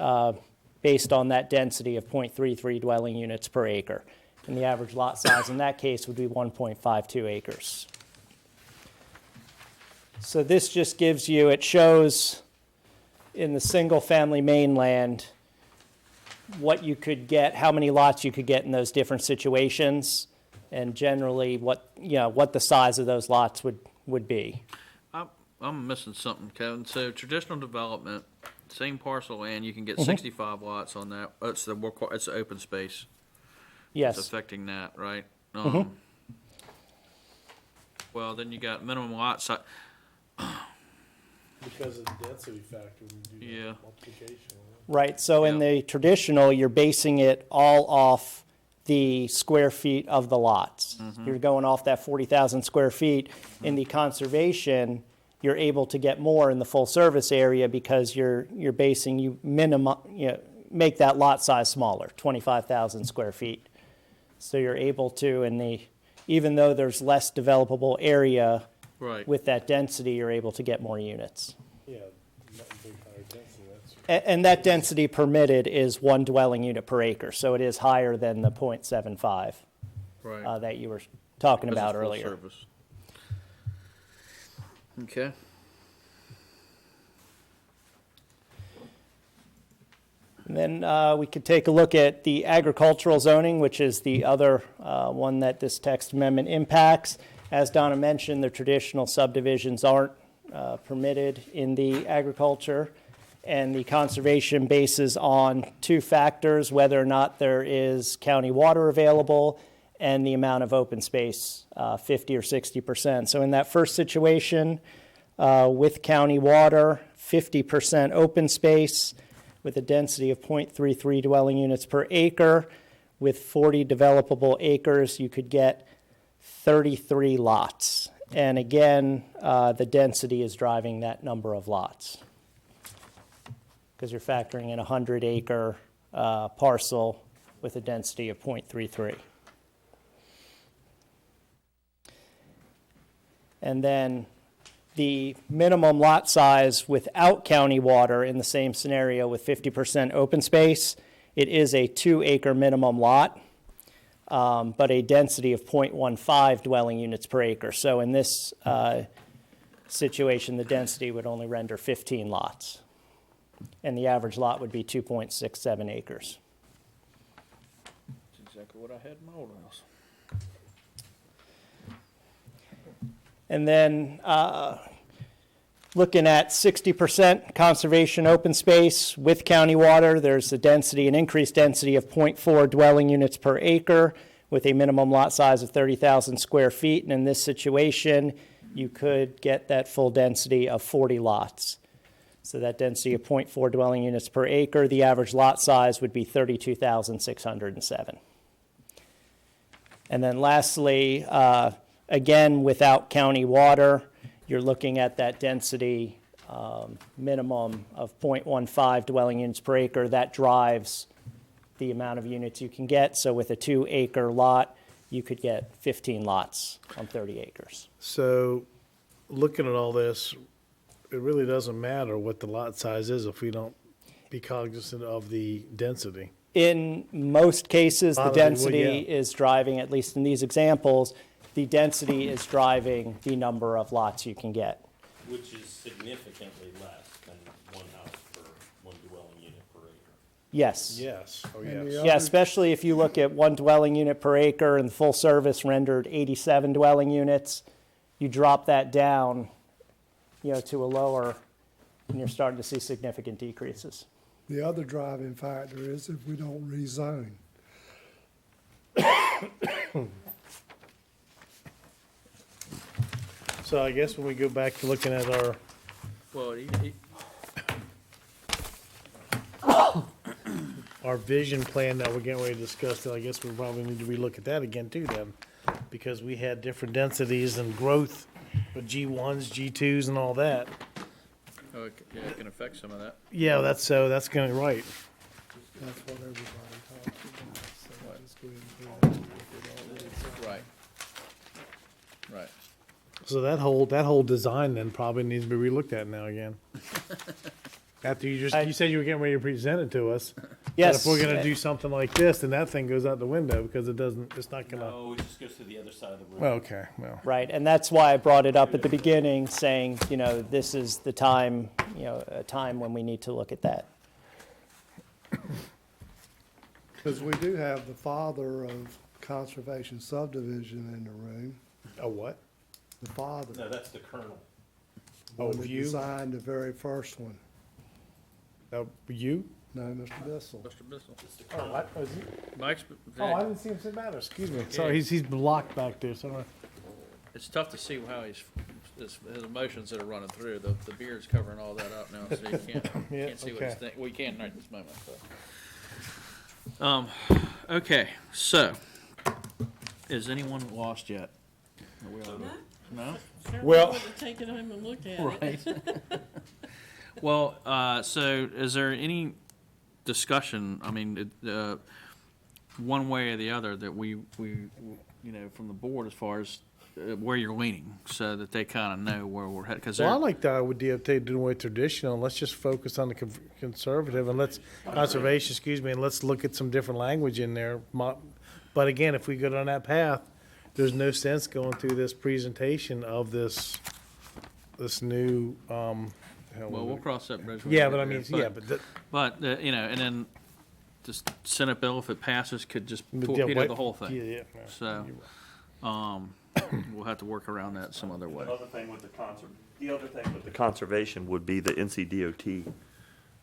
based on that density of 0.33 dwelling units per acre. And the average lot size in that case would be 1.52 acres. So this just gives you, it shows in the single-family mainland what you could get, how many lots you could get in those different situations, and generally what the size of those lots would be. I'm missing something, Kevin. So traditional development, same parcel land, you can get 65 lots on that. It's the open space. Yes. It's affecting that, right? Well, then you got minimum lot size. Because of the density factor, when you do Yeah. multiplication. Right, so in Yeah. the traditional, you're basing it all off the square feet of the lots. You're going off that 40,000 square feet. In the conservation, you're able to get more in the full service area because you're basing, you make that lot size smaller, 25,000 square feet. So you're able to, even though there's less developable area, Right. with that density, you're able to get more units. Yeah, not big higher density, that's. And that density permitted is 1 dwelling unit per acre, so it is higher than the .75 Right. that you were talking This is about full earlier. service. Okay. And then we could take a look at the agricultural zoning, which is the other one that this text amendment impacts. As Donna mentioned, the traditional subdivisions aren't permitted in the agriculture, and the conservation bases on 2 factors, whether or not there is county water available and the amount of open space, 50 or 60%. So in that first situation, with county water, 50% open space, with a density of 0.33 dwelling units per acre. With 40 developable acres, you could get 33 lots. And again, the density is driving that number of lots. Because you're factoring in a 100-acre parcel with a density of 0.33. And then the minimum lot size without county water in the same scenario with 50% open space, it is a 2-acre minimum lot, but a density of 0.15 dwelling units per acre. So in this situation, the density would only render 15 lots. And the average lot would be 2.67 acres. That's exactly what I had in my old house. And then looking at 60% conservation open space with county water, there's a density, an increased density of 0.4 dwelling units per acre with a minimum lot size of 30,000 square feet. And in this situation, you could get that full density of 40 lots. So that density of 0.4 dwelling units per acre, the average lot size would be 32,607. And then lastly, again, without county water, you're looking at that density minimum of 0.15 dwelling units per acre. That drives the amount of units you can get. So with a 2-acre lot, you could get 15 lots on 30 acres. So, looking at all this, it really doesn't matter what the lot size is if we don't be cognizant of the density. In most cases, the Bottom, well, density yeah. is driving, at least in these examples, the density is driving the number of lots you can get. Which is significantly less than 1 house per 1 dwelling unit per acre. Yes. Yes, oh, And yes. the Yeah, especially if you look at 1 dwelling unit per acre and full service rendered 87 dwelling units, you drop that down, to a lower, and you're starting to see significant decreases. The other driving factor is if we don't rezone. So I guess when we go back to looking at our, Well, our vision plan that we're getting ready to discuss, then I guess we probably need to relook at that again too then. Because we had different densities and growth with G1s, G2s and all that. oh, it can affect some of that. Yeah, that's gonna, right. That's what everybody talks about, so just go ahead and do that. Right. Right. So that whole design then probably needs to be relooked at now again. After you said you were getting ready to present it to us. Yes. But if we're gonna do something like this, then that thing goes out the window because it's not gonna, No, it just goes to the other side of the room. well, okay, well. Right, and that's why I brought it up at the beginning, saying, this is the time, a time when we need to look at that. Because we do have the father of conservation subdivision in the room, A what? the father. No, that's the kernel. Oh, one that you? designed the very first one. You? No, Mr. Bissell. Mr. Bissell. It's the Oh, kernel. what was he? Mike's, Oh, I didn't see him sit down there, excuse me. Sorry, he's blocked back there, so. it's tough to see how his emotions that are running through. The beard's covering all that up now, so you can't Yeah, see what he's okay. thinking. Well, you can right this moment, so. Okay, so, is anyone lost yet? Are we all- No? Well, Take it home and look at it. Right. Well, so is there any discussion, I mean, one way or the other that we, from the board as far as where you're leaning, so that they kind of know where we're headed, because well, I they're, like the idea of doing away with traditional. Let's just focus on the conservative and conservation, excuse me, and let's look at some different language in there. But again, if we go down that path, there's no sense going through this presentation of this new, hell, well, we'll cross that bridge. when we yeah, get but I there, mean, yeah, but But, and then just Senate bill, if it passes, could just yeah, torpedo wait- the whole thing. Yeah, yeah. So, we'll have to work around that some other way. The other thing with the conservation would be the NCDOT,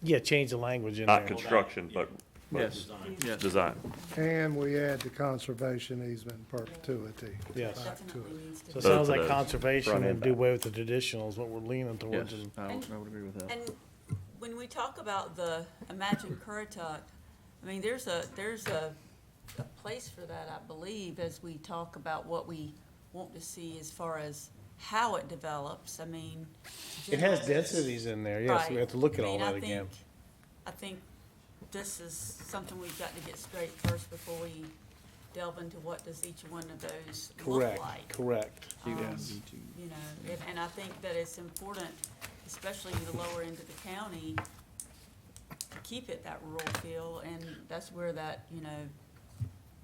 Yeah, change the language in not there. construction, but Yes, yes. design. And we add the conservation easement in perpetuity. Yes. back to Definitely it. needs to So it be. sounds Both of like those, conservation front and and do back. away with the traditional is what we're leaning towards. Yes, and- I would agree with that. And when we talk about the Imagine Currituck, I mean, there's a place for that, I believe, as we talk about what we want to see as far as how it develops. I mean. It has generally- densities in there, yes, we have to look at Right. I all mean, that again. I think this is something we've got to get straight first before we delve into what does each one of those look Correct, like. correct. You know, and I think that it's important, especially the lower end of the county, to keep it that rural feel, and that's where that,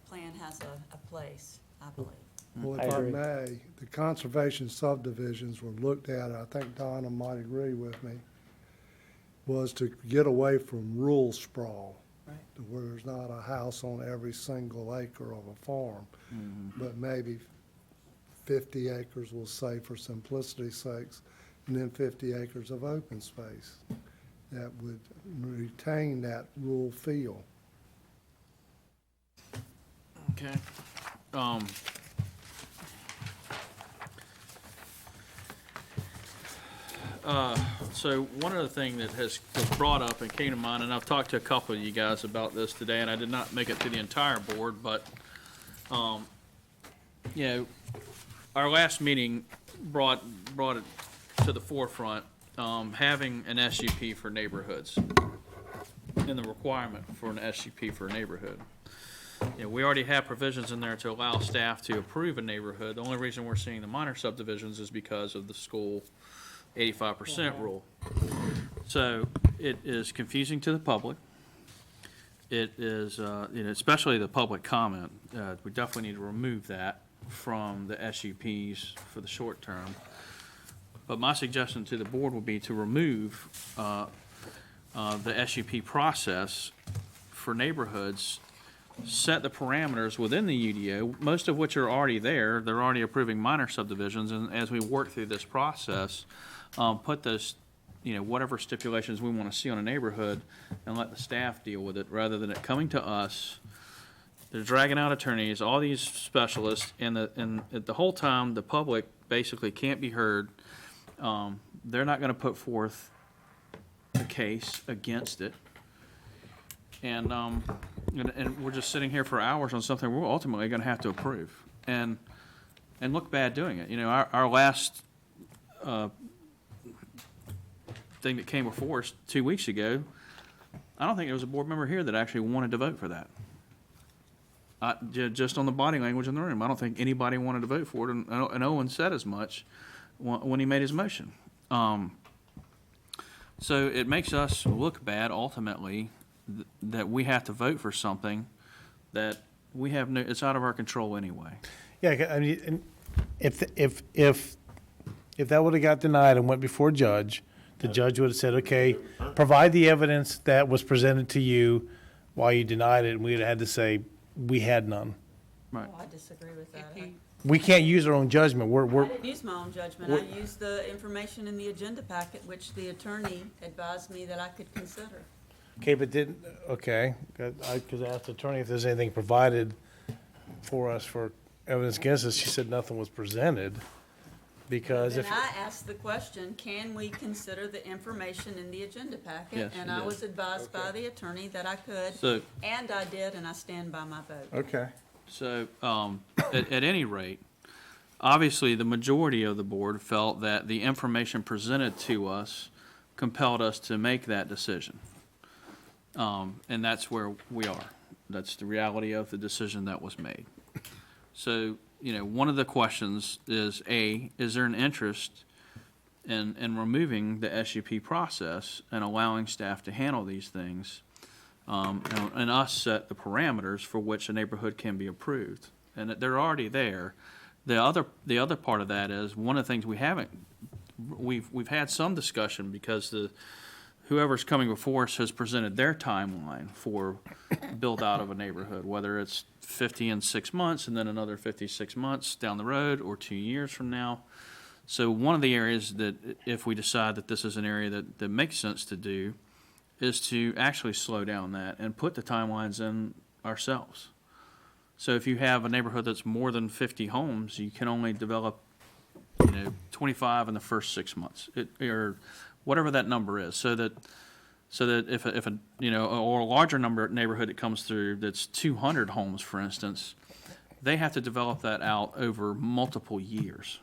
plan has a place, I believe. Well, I if I agree. may, the conservation subdivisions were looked at, I think Donna might agree with me, was to get away from rural sprawl. Right. To where there's not a house on every single acre of a farm, but maybe 50 acres, we'll say for simplicity's sakes, and then 50 acres of open space that would retain that rural feel. Okay. So one other thing that was brought up and came to mind, and I've talked to a couple of you guys about this today, and I did not make it to the entire board, but, our last meeting brought it to the forefront, having an SUP for neighborhoods and the requirement for an SUP for a neighborhood. We already have provisions in there to allow staff to approve a neighborhood. The only reason we're seeing the minor subdivisions is because of the school 85% rule. So it is confusing to the public. It is, especially the public comment. We definitely need to remove that from the SUPs for the short term. But my suggestion to the board would be to remove the SUP process for neighborhoods, set the parameters within the UDO, most of which are already there. They're already approving minor subdivisions, and as we work through this process, put those, whatever stipulations we want to see on a neighborhood, and let the staff deal with it, rather than it coming to us. They're dragging out attorneys, all these specialists, and the whole time, the public basically can't be heard. They're not going to put forth a case against it. And we're just sitting here for hours on something we're ultimately going to have to approve, and look bad doing it. Our last thing that came before us 2 weeks ago, I don't think there was a board member here that actually wanted to vote for that. Just on the body language in the room, I don't think anybody wanted to vote for it, and Owen said as much when he made his motion. So it makes us look bad ultimately that we have to vote for something that we have no, it's out of our control anyway. Yeah, I mean, and if that would've got denied and went before a judge, the judge would've said, okay, provide the evidence that was presented to you while you denied it, and we'd have had to say, we had none. Right. Oh, I disagree with that. We can't use our own judgment, I didn't use my own judgment. I used the information in the agenda packet, which the attorney advised me that I could consider. okay, but because I asked the attorney if there's anything provided for us for evidence against us, she said nothing was presented. Because Then if, I asked the question, can we consider the information in the agenda packet? Yes, And you I did. was advised by the attorney that I could, So, and I did, and I stand by my vote. okay. so, at any rate, obviously, the majority of the board felt that the information presented to us compelled us to make that decision. And that's where we are. That's the reality of the decision that was made. So, one of the questions is, A, is there an interest in removing the SUP process and allowing staff to handle these things, and us set the parameters for which a neighborhood can be approved? And that they're already there. The other part of that is, one of the things we've had some discussion because whoever's coming before us has presented their timeline for build out of a neighborhood, whether it's 50 in 6 months and then another 56 months down the road or 2 years from now. So one of the areas that, if we decide that this is an area that makes sense to do, is to actually slow down that and put the timelines in ourselves. So if you have a neighborhood that's more than 50 homes, you can only develop, 25 in the first 6 months, or whatever that number is, so that if a or a larger neighborhood that comes through that's 200 homes, for instance, they have to develop that out over multiple years.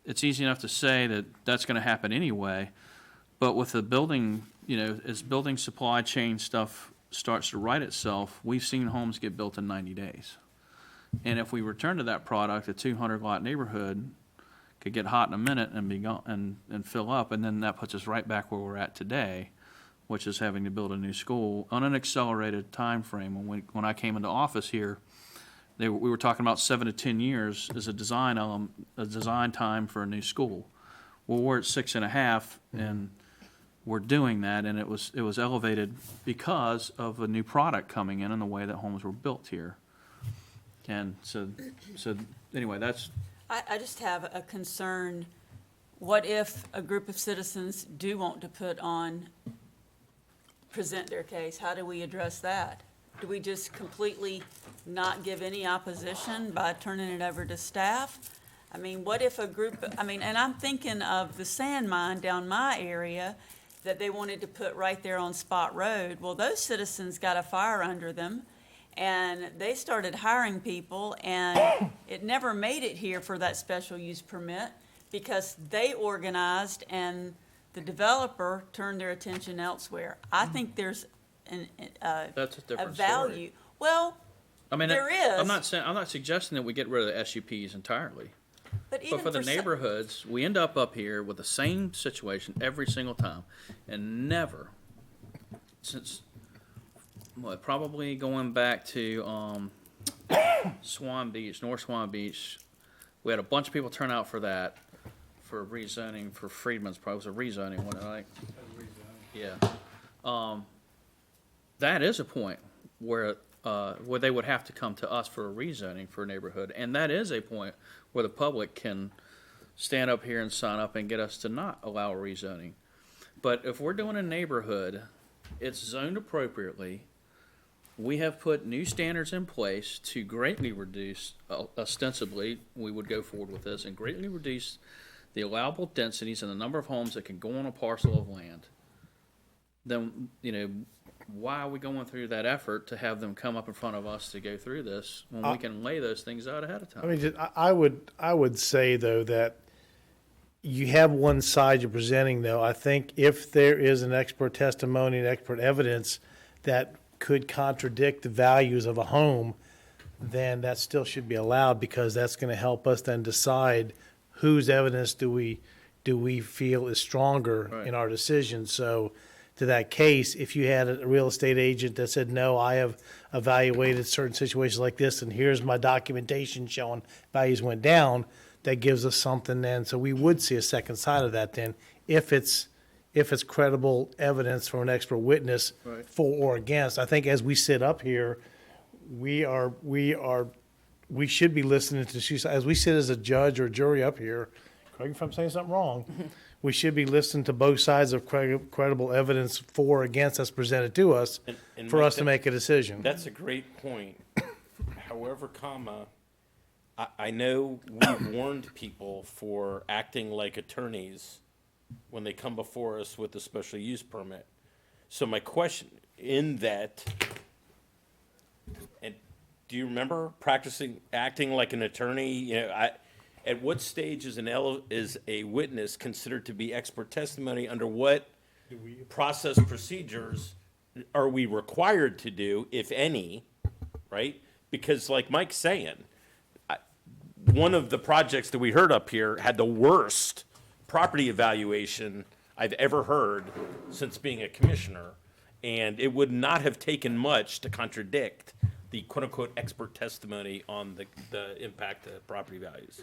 It's easy enough to say that that's going to happen anyway, but with the building, as building supply chain stuff starts to right itself, we've seen homes get built in 90 days. And if we return to that product, a 200 lot neighborhood could get hot in a minute and be gone and fill up, and then that puts us right back where we're at today, which is having to build a new school on an accelerated time frame. When I came into office here, we were talking about 7 to 10 years as a design time for a new school. Well, we're at 6.5, and we're doing that, and it was elevated because of a new product coming in and the way that homes were built here. And so anyway, that's. I just have a concern. What if a group of citizens do want to present their case? How do we address that? Do we just completely not give any opposition by turning it over to staff? I mean, what if and I'm thinking of the sand mine down my area that they wanted to put right there on Spot Road. Well, those citizens got a fire under them, and they started hiring people, and it never made it here for that special use permit because they organized and the developer turned their attention elsewhere. I think there's That's a a different value. story. Well, there is. I'm not suggesting that we get rid of the SUPs entirely. But even But for the some- neighborhoods, we end up here with the same situation every single time, and never, since, probably going back to Swan Beach, North Swan Beach, we had a bunch of people turn out for that, for rezoning for Freedman's, probably was a rezoning, wasn't it, like? Yeah. That is a point where they would have to come to us for a rezoning for a neighborhood, and that is a point where the public can stand up here and sign up and get us to not allow a rezoning. But if we're doing a neighborhood, it's zoned appropriately. We have put new standards in place to greatly reduce, ostensibly, we would go forward with this, and greatly reduce the allowable densities and the number of homes that can go on a parcel of land. Then, why are we going through that effort to have them come up in front of us to go through this when we can lay those things out ahead of time? I would say, though, that you have one side you're presenting, though. I think if there is an expert testimony and expert evidence that could contradict the values of a home, then that still should be allowed, because that's going to help us then decide whose evidence do we feel is stronger in our decision. So to that case, if you had a real estate agent that said, no, I have evaluated certain situations like this, and here's my documentation showing values went down, that gives us something then. So we would see a second side of that then, if it's credible evidence from an expert witness for or against. I think as we sit up here, we should be listening to, as we sit as a judge or jury up here, correct me if I'm saying something wrong, we should be listening to both sides of credible evidence for or against that's presented to us And for Mike, us to make a decision. That's a great point. However, I know we've warned people for acting like attorneys when they come before us with a special use permit. So my question in that, and do you remember acting like an attorney? You know, at what stage is is a witness considered to be expert testimony? Under what process procedures are we required to do, if any, right? Because like Mike's saying, one of the projects that we heard up here had the worst property evaluation I've ever heard since being a commissioner. And it would not have taken much to contradict the quote-unquote expert testimony on the impact of property values.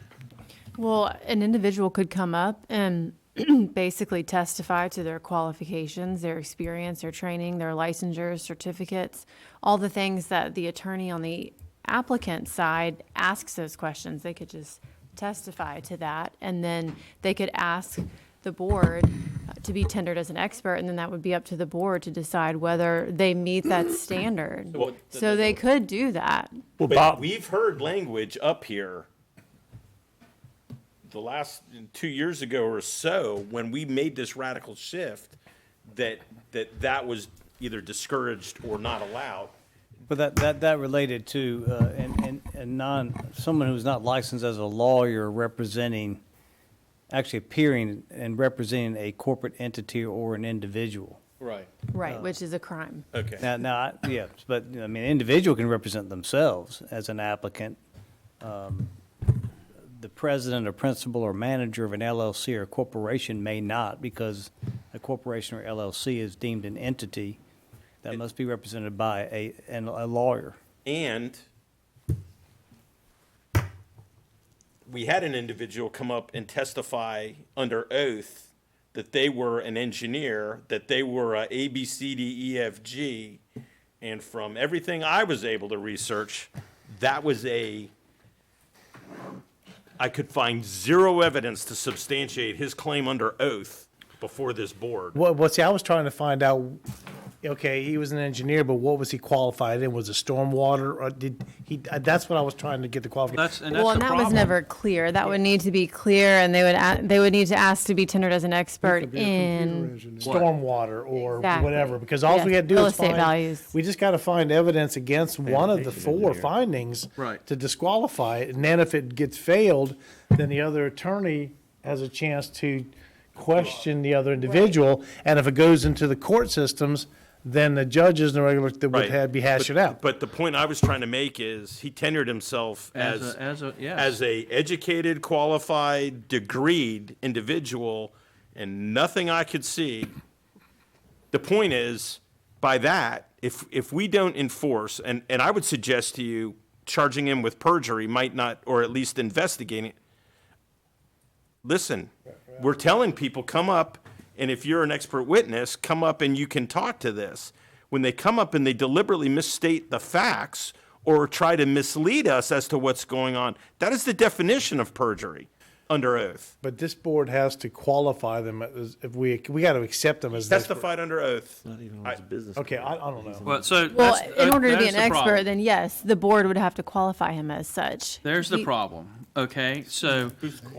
Well, an individual could come up and basically testify to their qualifications, their experience, their training, their licensures, certificates, all the things that the attorney on the applicant side asks those questions. They could just testify to that, and then they could ask the board to be tendered as an expert, and then that would be up to the board to decide whether they meet that standard. So they could do that. Well, But Bob, we've heard language up here the last 2 years ago or so, when we made this radical shift, that was either discouraged or not allowed. But that related to, someone who's not licensed as a lawyer representing, actually appearing and representing a corporate entity or an individual. Right. Right, which is a crime. Okay. Yes, but, I mean, an individual can represent themselves as an applicant. The president or principal or manager of an LLC or corporation may not, because a corporation or LLC is deemed an entity that must be represented by a lawyer. And we had an individual come up and testify under oath that they were an engineer, that they were a A, B, C, D, E, F, G. And from everything I was able to research, that was I could find zero evidence to substantiate his claim under oath before this board. well, see, I was trying to find out, okay, he was an engineer, but what was he qualified in? Was it stormwater, or did he, that's what I was trying to get the qualification. Well, and that was never clear. That would need to be clear, and they would need to ask to be tendered as an expert Could be a computer in. engineer. Stormwater or Exactly. whatever, because all Yes, we had to do real is estate find, values. we just gotta find evidence against one of the four findings. Right. To disqualify it, and then if it gets failed, then the other attorney has a chance to question the other individual, and if it goes into the court systems, then the judges and the regular, that would have, be hash it out. But the point I was trying to make is he tenured himself Yes. as a educated, qualified, degreed individual, and nothing I could see. The point is, by that, if we don't enforce, and I would suggest to you, charging him with perjury might not, or at least investigating. Listen, we're telling people, come up, and if you're an expert witness, come up and you can talk to this. When they come up and they deliberately misstate the facts or try to mislead us as to what's going on, that is the definition of perjury under oath. But this board has to qualify them as, if we gotta accept them as. expert. Testified under oath. Not even on his business. Okay, I don't know. Well, so Well, that's- in order to that be is an the problem. expert, then yes, the board would have to qualify him as such. There's the He- problem, okay? So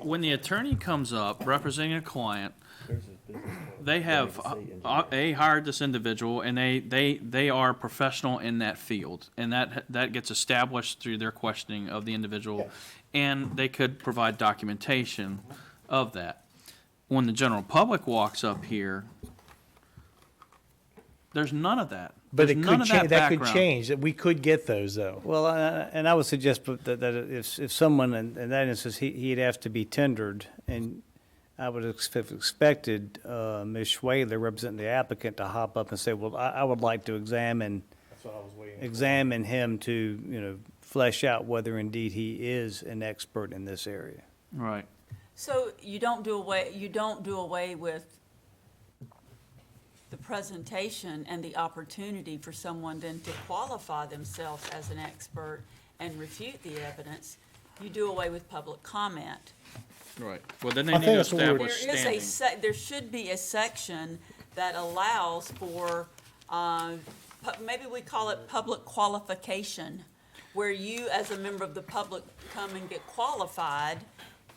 when the attorney comes up representing a client, they have hired this individual, and they are professional in that field, and that gets established through their questioning of the individual, and they could provide documentation of that. When the general public walks up here, there's none of that. But There's it none could of change, that could background. change, that we could get those though. Well, and I would suggest that if someone, in that instance, he'd have to be tendered, and I would have expected Ms. Schwaler, representing the applicant, to hop up and say, well, I would like to examine him to, flesh out whether indeed he is an expert in this area. Right. So you don't do away with the presentation and the opportunity for someone then to qualify themselves as an expert and refute the evidence. You do away with public comment. Right. Well, then they I need think to that's what we're- establish There is standing. there should be a section that allows for, maybe we call it public qualification, where you, as a member of the public, come and get qualified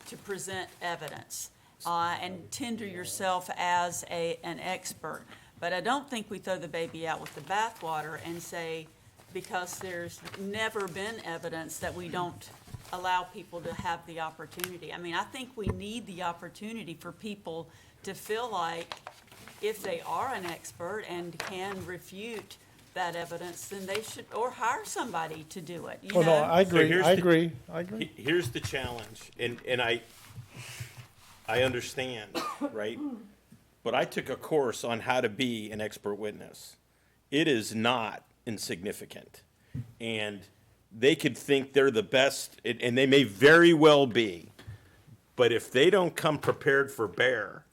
to present evidence and tender yourself as an expert. But I don't think we throw the baby out with the bathwater and say, because there's never been evidence, that we don't allow people to have the opportunity. I mean, I think we need the opportunity for people to feel like if they are an expert and can refute that evidence, then they should, or hire somebody to do it, you Oh, no, know? I agree, here's I the- agree, I agree. Here's the challenge, and I understand, right? But I took a course on how to be an expert witness. It is not insignificant. And they could think they're the best, and they may very well be. But if they don't come prepared for bear,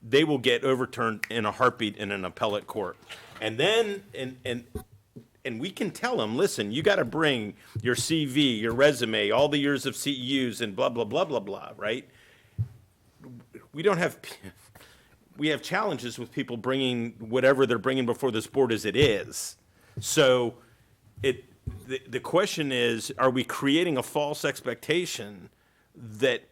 they will get overturned in a heartbeat in an appellate court. And then, and we can tell them, listen, you got to bring your CV, your resume, all the years of CEUs and blah, blah, blah, blah, blah, right? We don't have, we have challenges with people bringing whatever they're bringing before this board as it is. So the question is, are we creating a false expectation that,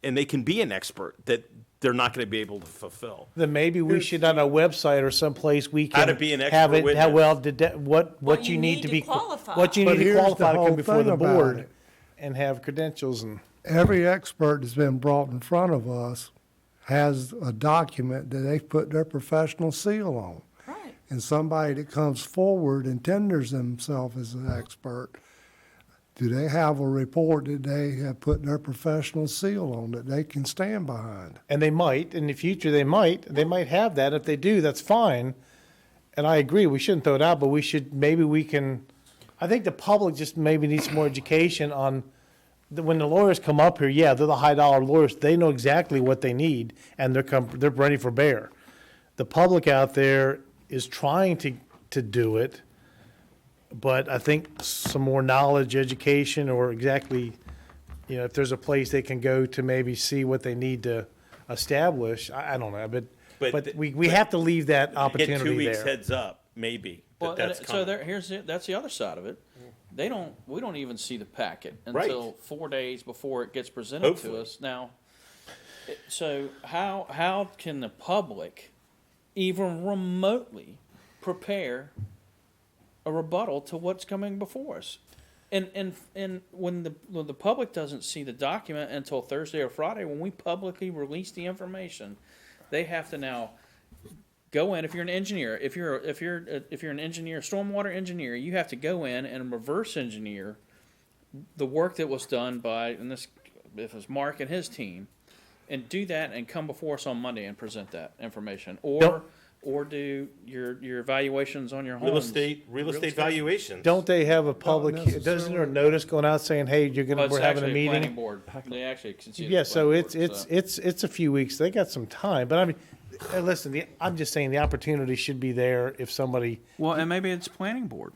and they can be an expert, that they're not going to be able to fulfill? Then maybe we should, on a website or someplace, we can. How to be an have expert it- witness. Well, what Well, you need to be. qualify. What you But need to here's the qualify to whole come before thing the about board it. and have credentials and. Every expert that's been brought in front of us has a document that they've put their professional seal on. Right. And somebody that comes forward and tenders themselves as an expert, do they have a report that they have put their professional seal on that they can stand behind? And they might, in the future, they might have that. If they do, that's fine. And I agree, we shouldn't throw it out, but we should, maybe we can, I think the public just maybe needs more education on, when the lawyers come up here, yeah, they're the high dollar lawyers, they know exactly what they need, and they're ready for bear. The public out there is trying to do it, but I think some more knowledge, education, or exactly, if there's a place they can go to maybe see what they need to establish, I don't know, but we have to leave that Get opportunity 2 weeks there. heads up, maybe, Well, that that's so coming. that's the other side of it. We don't even see the packet Right. until 4 days before it gets presented Hopefully. to us. Now, so how can the public even remotely prepare a rebuttal to what's coming before us? And when the public doesn't see the document until Thursday or Friday, when we publicly release the information, they have to now go in. If you're an engineer, if you're an engineer, stormwater engineer, you have to go in and reverse engineer the work that was done by, and this, if it's Mark and his team, and do that and come before us on Monday and present that information, or do your evaluations on your homes. Real estate valuation. Don't they have a public, doesn't necessarily. there a notice going out saying, hey, Well, it's we're having a actually planning meeting? board. They actually can see it as Yeah, a so planning it's board, it's a few weeks, they got some time, but I mean, listen, I'm just saying the opportunity should be there if somebody, Well, and maybe it's planning board.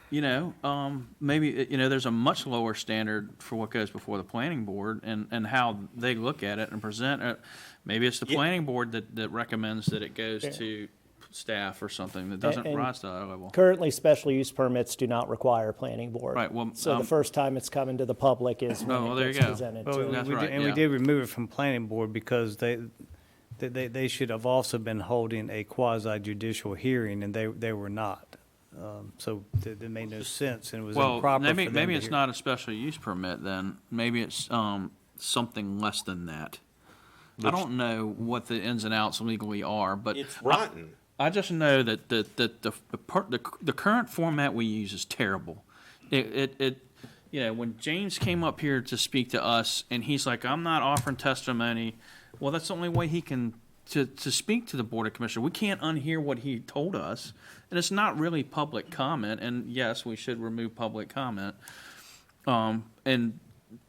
Maybe, there's a much lower standard for what goes before the planning board and how they look at it and present it. Maybe it's the planning board that recommends that it goes to staff or something that doesn't And- rise to that level. Currently, special use permits do not require planning board. Right, well, So the first time it's coming to the public is Oh, well, when there it you gets go. presented Well, to them. That's we right, did- and we yeah. did remove it from planning board because they should have also been holding a quasi judicial hearing, and they were not. So that made no sense, and it was Well, improper for them to maybe it's hear. not a special use permit then. Maybe it's something less than that. I don't know what the ins and outs legally are, but It's rotten. I just know that the current format we use is terrible. When James came up here to speak to us, and he's like, "I'm not offering testimony." Well, that's the only way he can to speak to the Board of Commissioners. We can't unhear what he told us, and it's not really public comment. And yes, we should remove public comment. And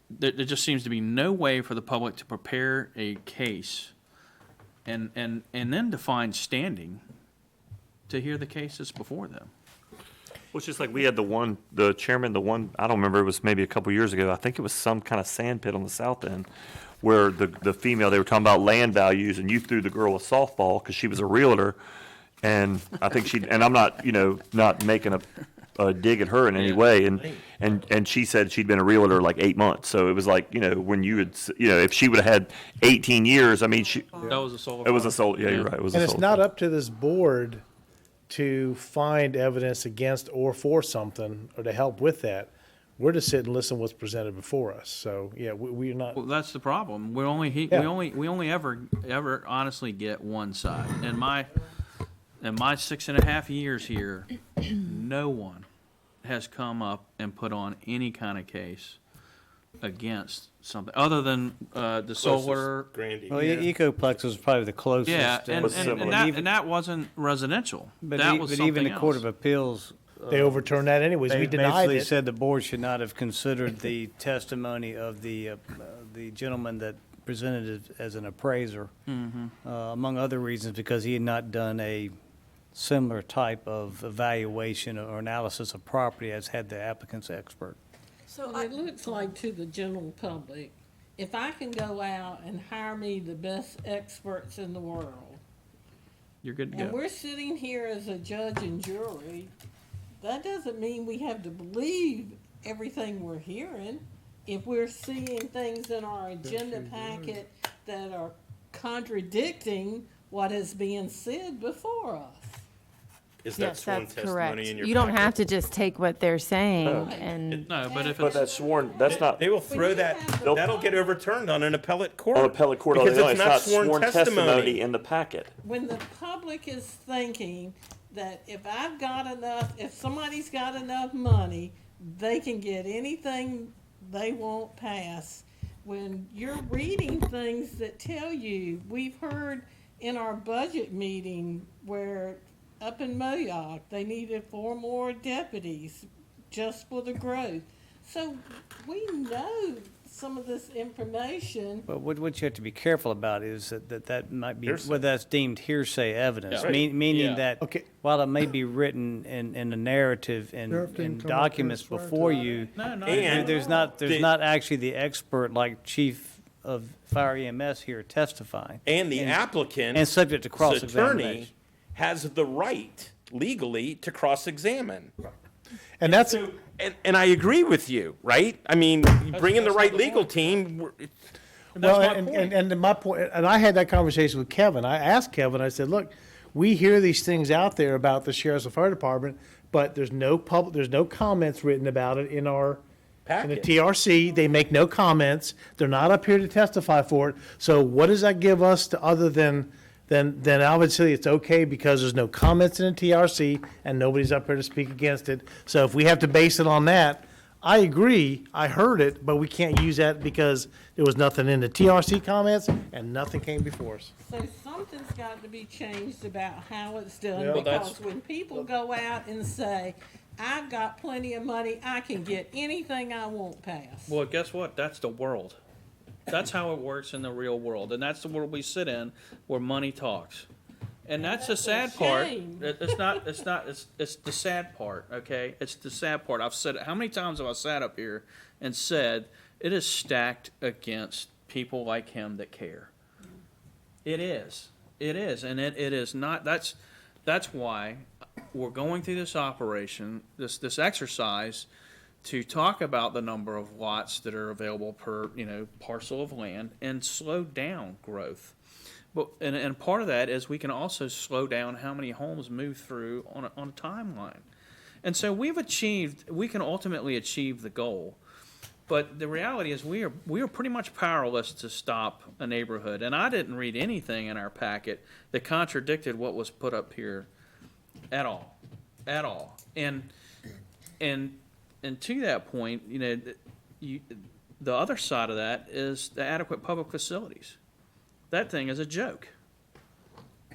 there just seems to be no way for the public to prepare a case, and then to find standing to hear the cases before them. Well, it's just like we had the chairman, I don't remember, it was maybe a couple years ago. I think it was some kind of sand pit on the south end where the female, they were talking about land values, and you threw the girl a softball because she was a realtor. And I think and I'm not, not making dig at her in any way. And she said she'd been a realtor like 8 months. So it was like, when you would, if she would have had 18 years, I mean, That was a solar. it was a farm. soul. Yeah, you're right. It was And a it's solar not farm. up to this board to find evidence against or for something, or to help with that. We're just sit and listen to what's presented before us. So, yeah, we're not, Well, that's the problem. We only, Yeah. we only ever honestly get one side. In my 6.5 years here, no one has come up and put on any kind of case against something, other than, the solar. Grandy. Well, Ecoplex was probably the closest. Yeah, Was similar. and that wasn't residential. But That e- was but even something the Court else. of Appeals, they overturned that anyways. they We denied basically it. said the board should not have considered the testimony of the gentleman that presented it as an appraiser, among other reasons, because he had not done a similar type of evaluation or analysis of property as had the applicant's expert. So Well, it looks like to the general public, if I can go out and hire me the best experts in the world, You're good to and go. we're sitting here as a judge and jury, that doesn't mean we have to believe everything we're hearing. If we're seeing things in our agenda packet that are contradicting what is being said before us. Is that Yes, sworn that's testimony correct. in your You don't packet? have to just take what they're saying and, No, but if But it's, that's sworn, that's not, They will throw that, that'll get overturned on an appellate court. on appellate court, Because it's it's not sworn testimony in the packet. When the public is thinking that if I've got enough, if somebody's got enough money, they can get anything they want passed. When you're reading things that tell you, we've heard in our budget meeting where up in Moyoc, they needed 4 more deputies just for the growth. So we know some of this information. But what you have to be careful about is that might be, Hearsay. whether that's deemed hearsay evidence, Yeah. Right. meaning Yeah. that Okay. while it may be written in a narrative and Sheriff didn't in come up here documents and swear to before that. you, no, no. And- there's not The- actually the expert like chief of fire EMS here testifying. And the applicant. And subject to attorney cross-examination. has the right legally to cross-examine. and that's, So, and I agree with you, right? I mean, you bring in the right legal team. well, my and, point. and my point, and I had that conversation with Kevin. I asked Kevin, I said, look, we hear these things out there about the sheriff's and fire department, but there's no comments written about it in the Packet. TRC. They make no comments. They're not up here to testify for it. So what does that give us to other than I would say it's okay because there's no comments in the TRC and nobody's up here to speak against it. So if we have to base it on that, I agree, I heard it, but we can't use that because there was nothing in the TRC comments and nothing came before us. So something's got to be changed about how it's done, Yeah. Well, because when people go out and say, I've got plenty of money, I can get anything I want passed. Well, guess what? That's the world. That's how it works in the real world, and that's the world we sit in, where money talks. And that's the That's a sad part. shame. It's the sad part, okay? It's the sad part. I've said it, how many times have I sat up here and said, it is stacked against people like him that care. It is, and it is not, that's why we're going through this operation, this exercise, to talk about the number of lots that are available per, parcel of land and slow down growth. But, and part of that is we can also slow down how many homes move through on a timeline. And so we can ultimately achieve the goal. But the reality is we are pretty much powerless to stop a neighborhood. And I didn't read anything in our packet that contradicted what was put up here at all. And to that point, the other side of that is the adequate public facilities. That thing is a joke.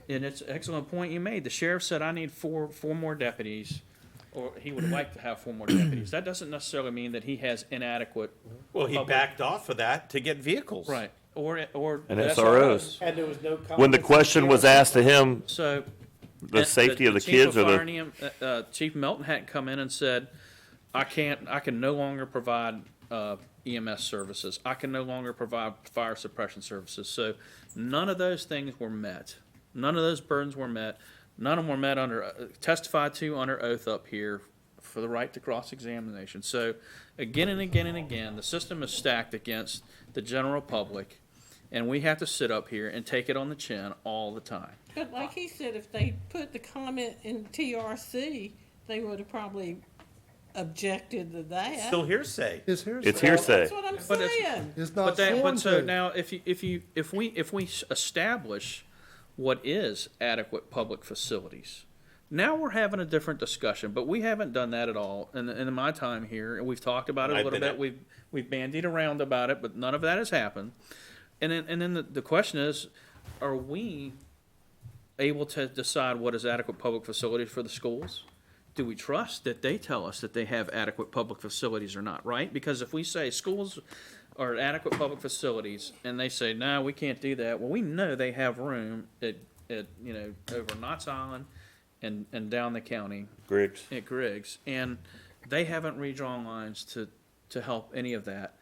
And it's an excellent point you made. The sheriff said, I need four more deputies, or he would like to have 4 more deputies. That doesn't necessarily mean that he has inadequate. Well, he public- backed off of that to get vehicles. Right, or And SROs. And there was no comments. When the question was asked to him, So. the safety of the chief kids or fire the, and Chief Melton hadn't come in and said, I can no longer provide EMS services. I can no longer provide fire suppression services. So none of those things were met. None of those burdens were met. None of them were met testified to under oath up here for the right to cross-examination. So again and again and again, the system is stacked against the general public, and we have to sit up here and take it on the chin all the time. But like he said, if they put the comment in TRC, they would have probably objected to that. Still hearsay. It's hearsay. It's hearsay. That's what I'm But it's- saying. It's But not that, sworn but so to. now, if we establish what is adequate public facilities, now we're having a different discussion, but we haven't done that at all in my time here, and we've talked about it a I've little been bit, we've bandied around about it, but none of that has happened. And then the question is, are we able to decide what is adequate public facilities for the schools? Do we trust that they tell us that they have adequate public facilities or not, right? Because if we say schools are adequate public facilities, and they say, no, we can't do that, well, we know they have room at over Knott's Island and down the county Griggs. at Griggs, and they haven't redrawn lines to help any of that.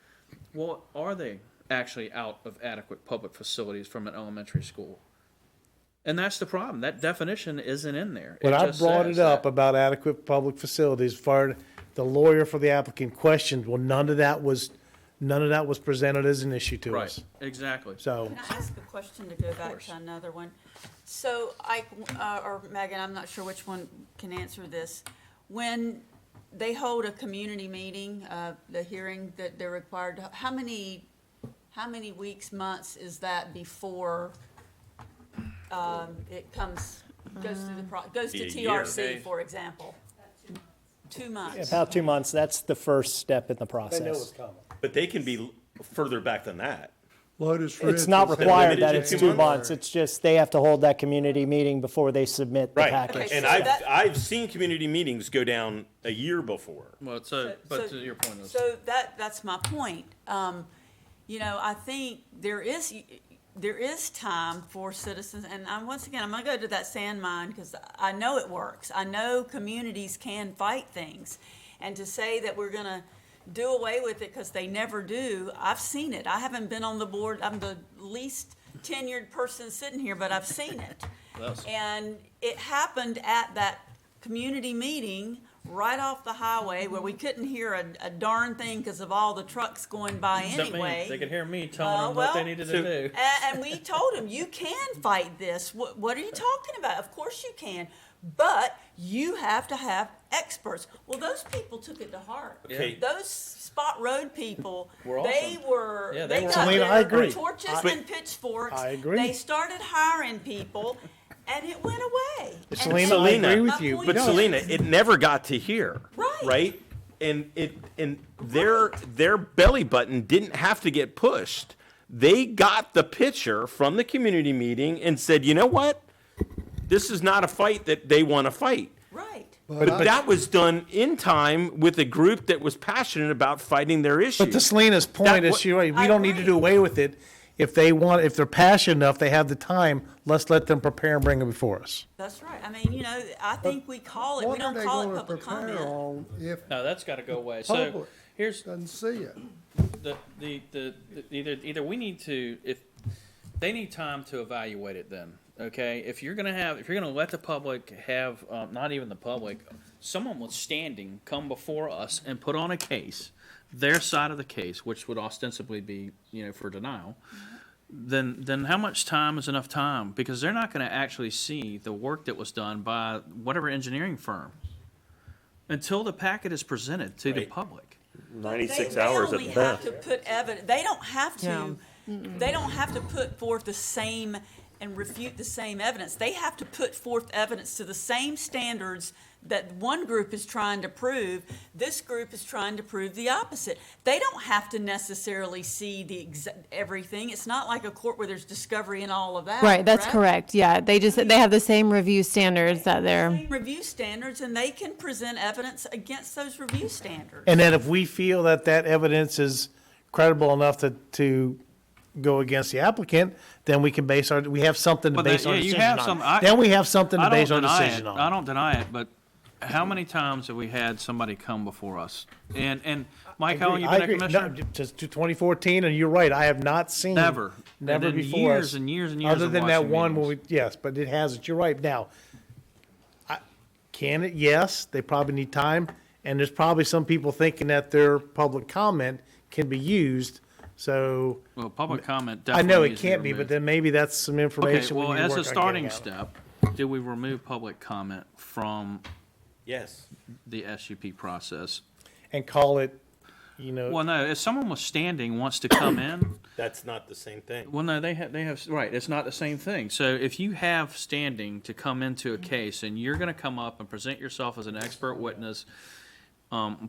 Well, are they actually out of adequate public facilities from an elementary school? And that's the problem. That definition isn't in there. When I just brought says it up that- about adequate public facilities, for the lawyer for the applicant questioned, well, none of that was presented as an issue to Right, us. exactly. So, Can I ask a question to go back to another one? So Ike, or Megan, I'm not sure which one can answer this. When they hold a community meeting, the hearing that they're required to, how many weeks, months is that before, it goes through goes to Be a year. TRC, for example? 2 months. About 2 months, that's the first step in the process. coming. But they can be further back than that. Lotus It's Ridge not is- required that limited it's to 2 2 months, it's just they have to hold that community meeting before they submit the Right, package. Okay, and so that- I've seen community meetings go down a year before. But to your point is. So that's my point. I think there is time for citizens, and once again, I'm gonna go to that sand mine, because I know it works. I know communities can fight things. And to say that we're gonna do away with it because they never do, I've seen it. I haven't been on the board, I'm the least tenured person sitting here, but I've seen it. Yes. And it happened at that community meeting right off the highway where we couldn't hear a darn thing because of all the trucks going by Except me. anyway. They could hear me telling them what they well, needed to do. And we told him, you can fight this. What are you talking about? Of course you can. But you have to have experts. Well, those people took it to heart. Okay. Those Spot Road people, Were they awesome. were, Yeah, they they were got awesome. Selena, their I agree. torches and pitchforks. I agree. They started hiring people, and it went away. And Selena, I Selena, agree my with you. point But is- Selena, it never got to here. Right. Right? And their belly button didn't have to get pushed. They got the picture from the community meeting and said, you know what? This is not a fight that they want to fight. Right. But that was done in time with a group that was passionate about fighting their issues. But to Selena's point is, you're right, we don't need to do away with it. If they're passionate enough, they have the time, let's let them prepare and bring it before us. That's right. I mean, I think we call it, we What are don't they call it gonna public prepare comment. on if No, that's got to go away. So public here's doesn't see it? either we need to, if they need time to evaluate it, then okay. If you're gonna let the public have, not even the public, someone with standing come before us and put on a case, their side of the case, which would ostensibly be for denial. Then how much time is enough time? Because they're not going to actually see the work that was done by whatever engineering firm until the packet is presented to the Right. public. 96 They hours only at have best. to put evidence, they don't have to, they don't have to put forth the same and refute the same evidence. They have to put forth evidence to the same standards that one group is trying to prove. This group is trying to prove the opposite. They don't have to necessarily see everything. It's not like a court where there's discovery and all of that. Right, that's correct. Yeah, they have the same review standards that they're. Same review standards, and they can present evidence against those review standards. And then if we feel that evidence is credible enough to go against the applicant, then we have something to But base our you decision have on. some. Then we have something to I don't base our deny decision it. on. I don't deny it, but how many times have we had somebody come before us? And Mike, how long you I been a agree. commissioner? No, just to 2014, and you're right, I have not seen. Never. Never And then before years us. and years and years Other of than that watching one where meetings. yes, but it hasn't, you're right. Now, can it? Yes, they probably need time. And there's probably some people thinking that their public comment can be used, so. Well, public comment I definitely know it needs to be can't be, but removed. then maybe that's some Okay, information we well, need to as work a on starting getting out. step, do we remove public comment from Yes. the SUP process? And call it, Well, no, if someone was standing wants to come in, That's not the same thing. well, no, they have, right, it's not the same thing. So if you have standing to come into a case and you're gonna come up and present yourself as an expert witness,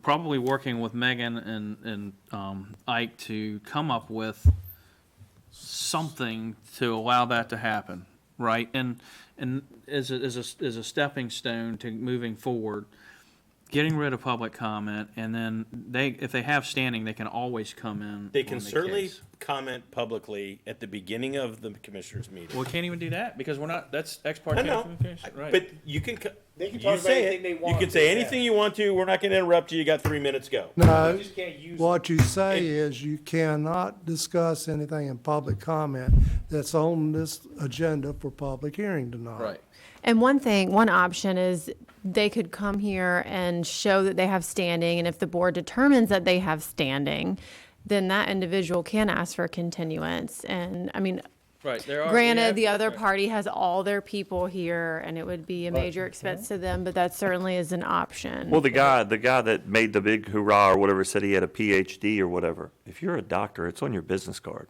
probably working with Megan and Ike to come up with something to allow that to happen, right? And as a stepping stone to moving forward, getting rid of public comment, and then if they have standing, they can always come in. They can on the certainly case. comment publicly at the beginning of the commissioners' meeting. Well, we can't even do that because we're not, that's ex parte I know, communication, right? but you can, They can you talk about say anything they it, you want can to, say yeah. anything you want to, we're not gonna interrupt you, you got 3 minutes, go. No, can't use what you say is you cannot discuss anything in public comment that's on this agenda for public hearing tonight. Right. And one option is they could come here and show that they have standing, and if the board determines that they have standing, then that individual can ask for a continuance. And, I mean, Right, there are. granted, the other party has all their people here, and it would be a major expense to them, but that certainly is an option. Well, the guy that made the big hoorah or whatever said he had a PhD or whatever. If you're a doctor, it's on your business card.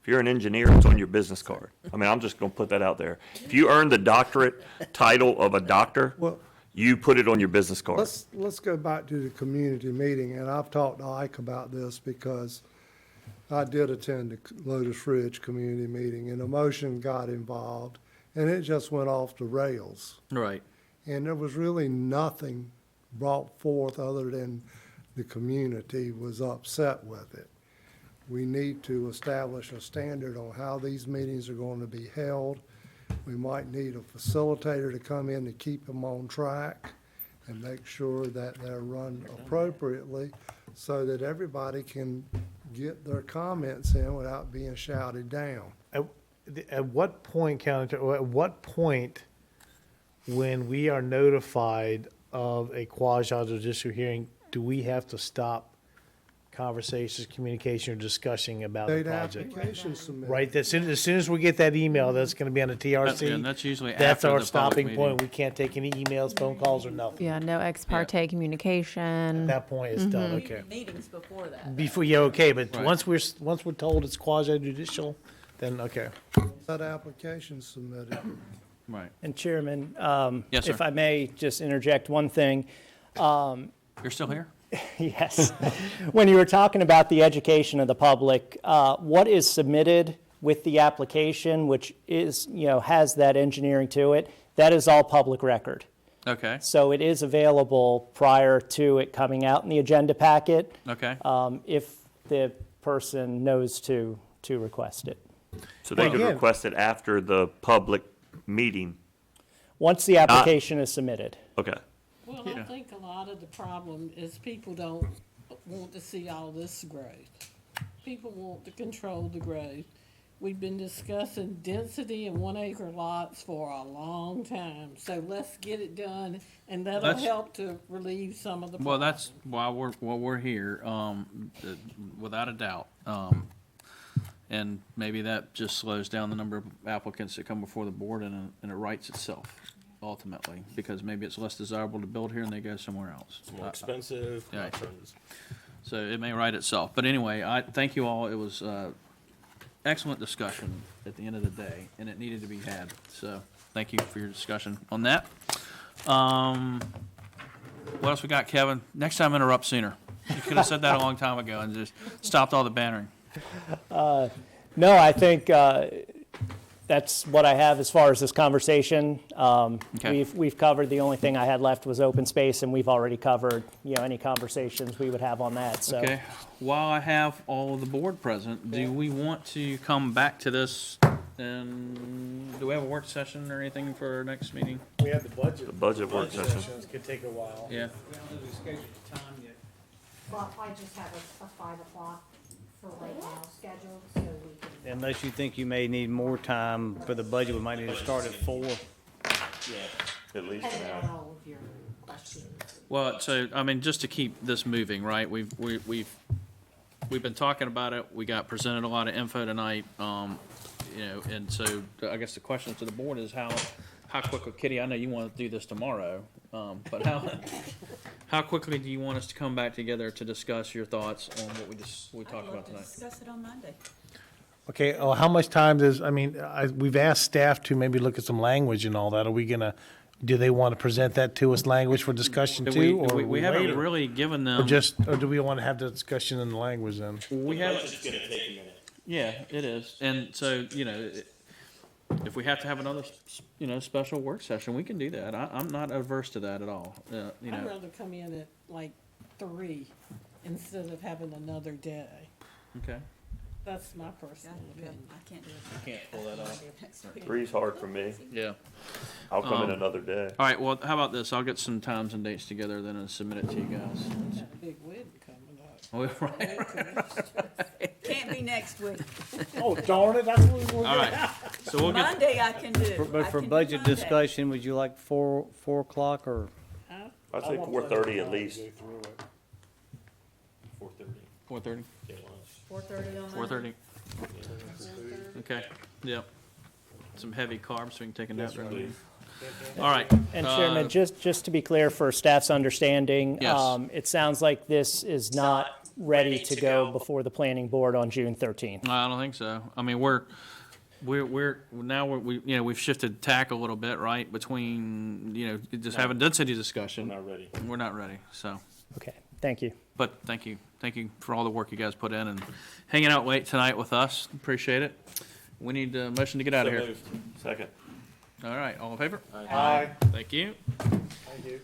If you're an engineer, it's on your business card. I mean, I'm just gonna put that out there. If you earn the doctorate title of a doctor, Well, you put it on your business card. let's go back to the community meeting, and I've talked to Ike about this because I did attend the Lotus Ridge community meeting, and emotion got involved, and it just went off the rails. Right. And there was really nothing brought forth other than the community was upset with it. We need to establish a standard on how these meetings are going to be held. We might need a facilitator to come in to keep them on track and make sure that they're run appropriately so that everybody can get their comments in without being shouted down. At what point, at what point, when we are notified of a quasi-judicial hearing, do we have to stop conversations, communication, or discussion about the State project? application submitted. Right, as soon as we get that email, that's gonna be on the TRC. And that's usually That's after our the public stopping meeting. point. We can't take any emails, phone calls, or nothing. Yeah, no ex parte communication. At that point, it's done, We okay. do meetings before that. Before, yeah, okay, but Right. once we're told it's quasi-judicial, then, okay. That application submitted. Right. And Chairman, Yes, if sir. I may just interject one thing. You're still here? Yes. When you were talking about the education of the public, what is submitted with the application, which is, has that engineering to it, that is all public record. Okay, So it is available prior to it coming out in the agenda packet, okay. if the person knows to request it. So they could Again- request it after the public meeting. Once the application is submitted. Okay. Well, I think a lot of the problem is people don't want to see all this growth. People want to control the growth. We've been discussing density and 1 acre lots for a long time, so let's get it done, and that'll That's- help to relieve some of the Well, problem. that's why we're here, without a doubt. And maybe that just slows down the number of applicants that come before the board, and it rights itself ultimately, because maybe it's less desirable to build here and they go somewhere else. It's more expensive. Yeah. options. So it may right itself. But anyway, I thank you all. It was excellent discussion at the end of the day, and it needed to be had. So thank you for your discussion on that. What else we got, Kevin? Next time, interrupt sooner. You could have said that a long time ago and just stopped all the bannering. No, I think that's what I have as far as this conversation. Okay. We've covered, the only thing I had left was open space, and we've already covered, any conversations we would have on that, so. Okay. While I have all of the board present, do we want to come back to this? And do we have a work session or anything for our next meeting? We have the budget. The budget work session. Sessions could take a while. Yeah. Well, I just have a 5 o'clock for right now scheduled, so we can. Unless you think you may need more time for the budget, we might need to start at 4. At least an hour. all of your questions. Well, so, I mean, just to keep this moving, right, we've been talking about it, we got presented a lot of info tonight, you know, and so I guess the question to the board is how quickly, Kitty, I know you want to do this tomorrow, but how quickly do you want us to come back together to discuss your thoughts on what we talked about tonight? Discuss it on Monday. Okay, how much time does, I mean, we've asked staff to maybe look at some language and all that. Are we gonna, do they want to present that to us, language for discussion too? Or We haven't later? really given Or them. just, or do we want to have the discussion in the language then? We have, It's gonna take a minute. yeah, it is, and so, you know, if we have to have another, you know, special work session, we can do that. I'm not averse to that at all, you I'd know, rather come in at like 3 instead of having another day. okay. That's my personal opinion. I can't do it. Can't pull that off. Next week. 3's hard for me. Yeah. I'll come in another day. All right, well, how about this? I'll get some times and dates together then and submit it to you guys. Got a big wedding coming up. Oh, right. Can't be next week. Oh, darn it, that's what we All right, so we'll get, Monday I can do. But I for can do budget Monday. discussion, would you like 4 o'clock or? I'd say 4:30 at least. 4:30. 4:30? 4:30 on Monday. 4:30? Okay, yep. Some heavy carbs, so we can take a nap. Right. All right. And Chairman, just to be clear for staff's understanding, Yes. it sounds like this is not ready to go before the planning board on June 13th. I don't think so. I mean, we've shifted tack a little bit, right? Between, you know, just having density discussion. Not ready. We're not ready, so. Okay, thank you. But thank you for all the work you guys put in and hanging out late tonight with us. Appreciate it. We need a motion to get out of So here. moved. Second. All right, all in favor? Aye. Thank you. Thank you.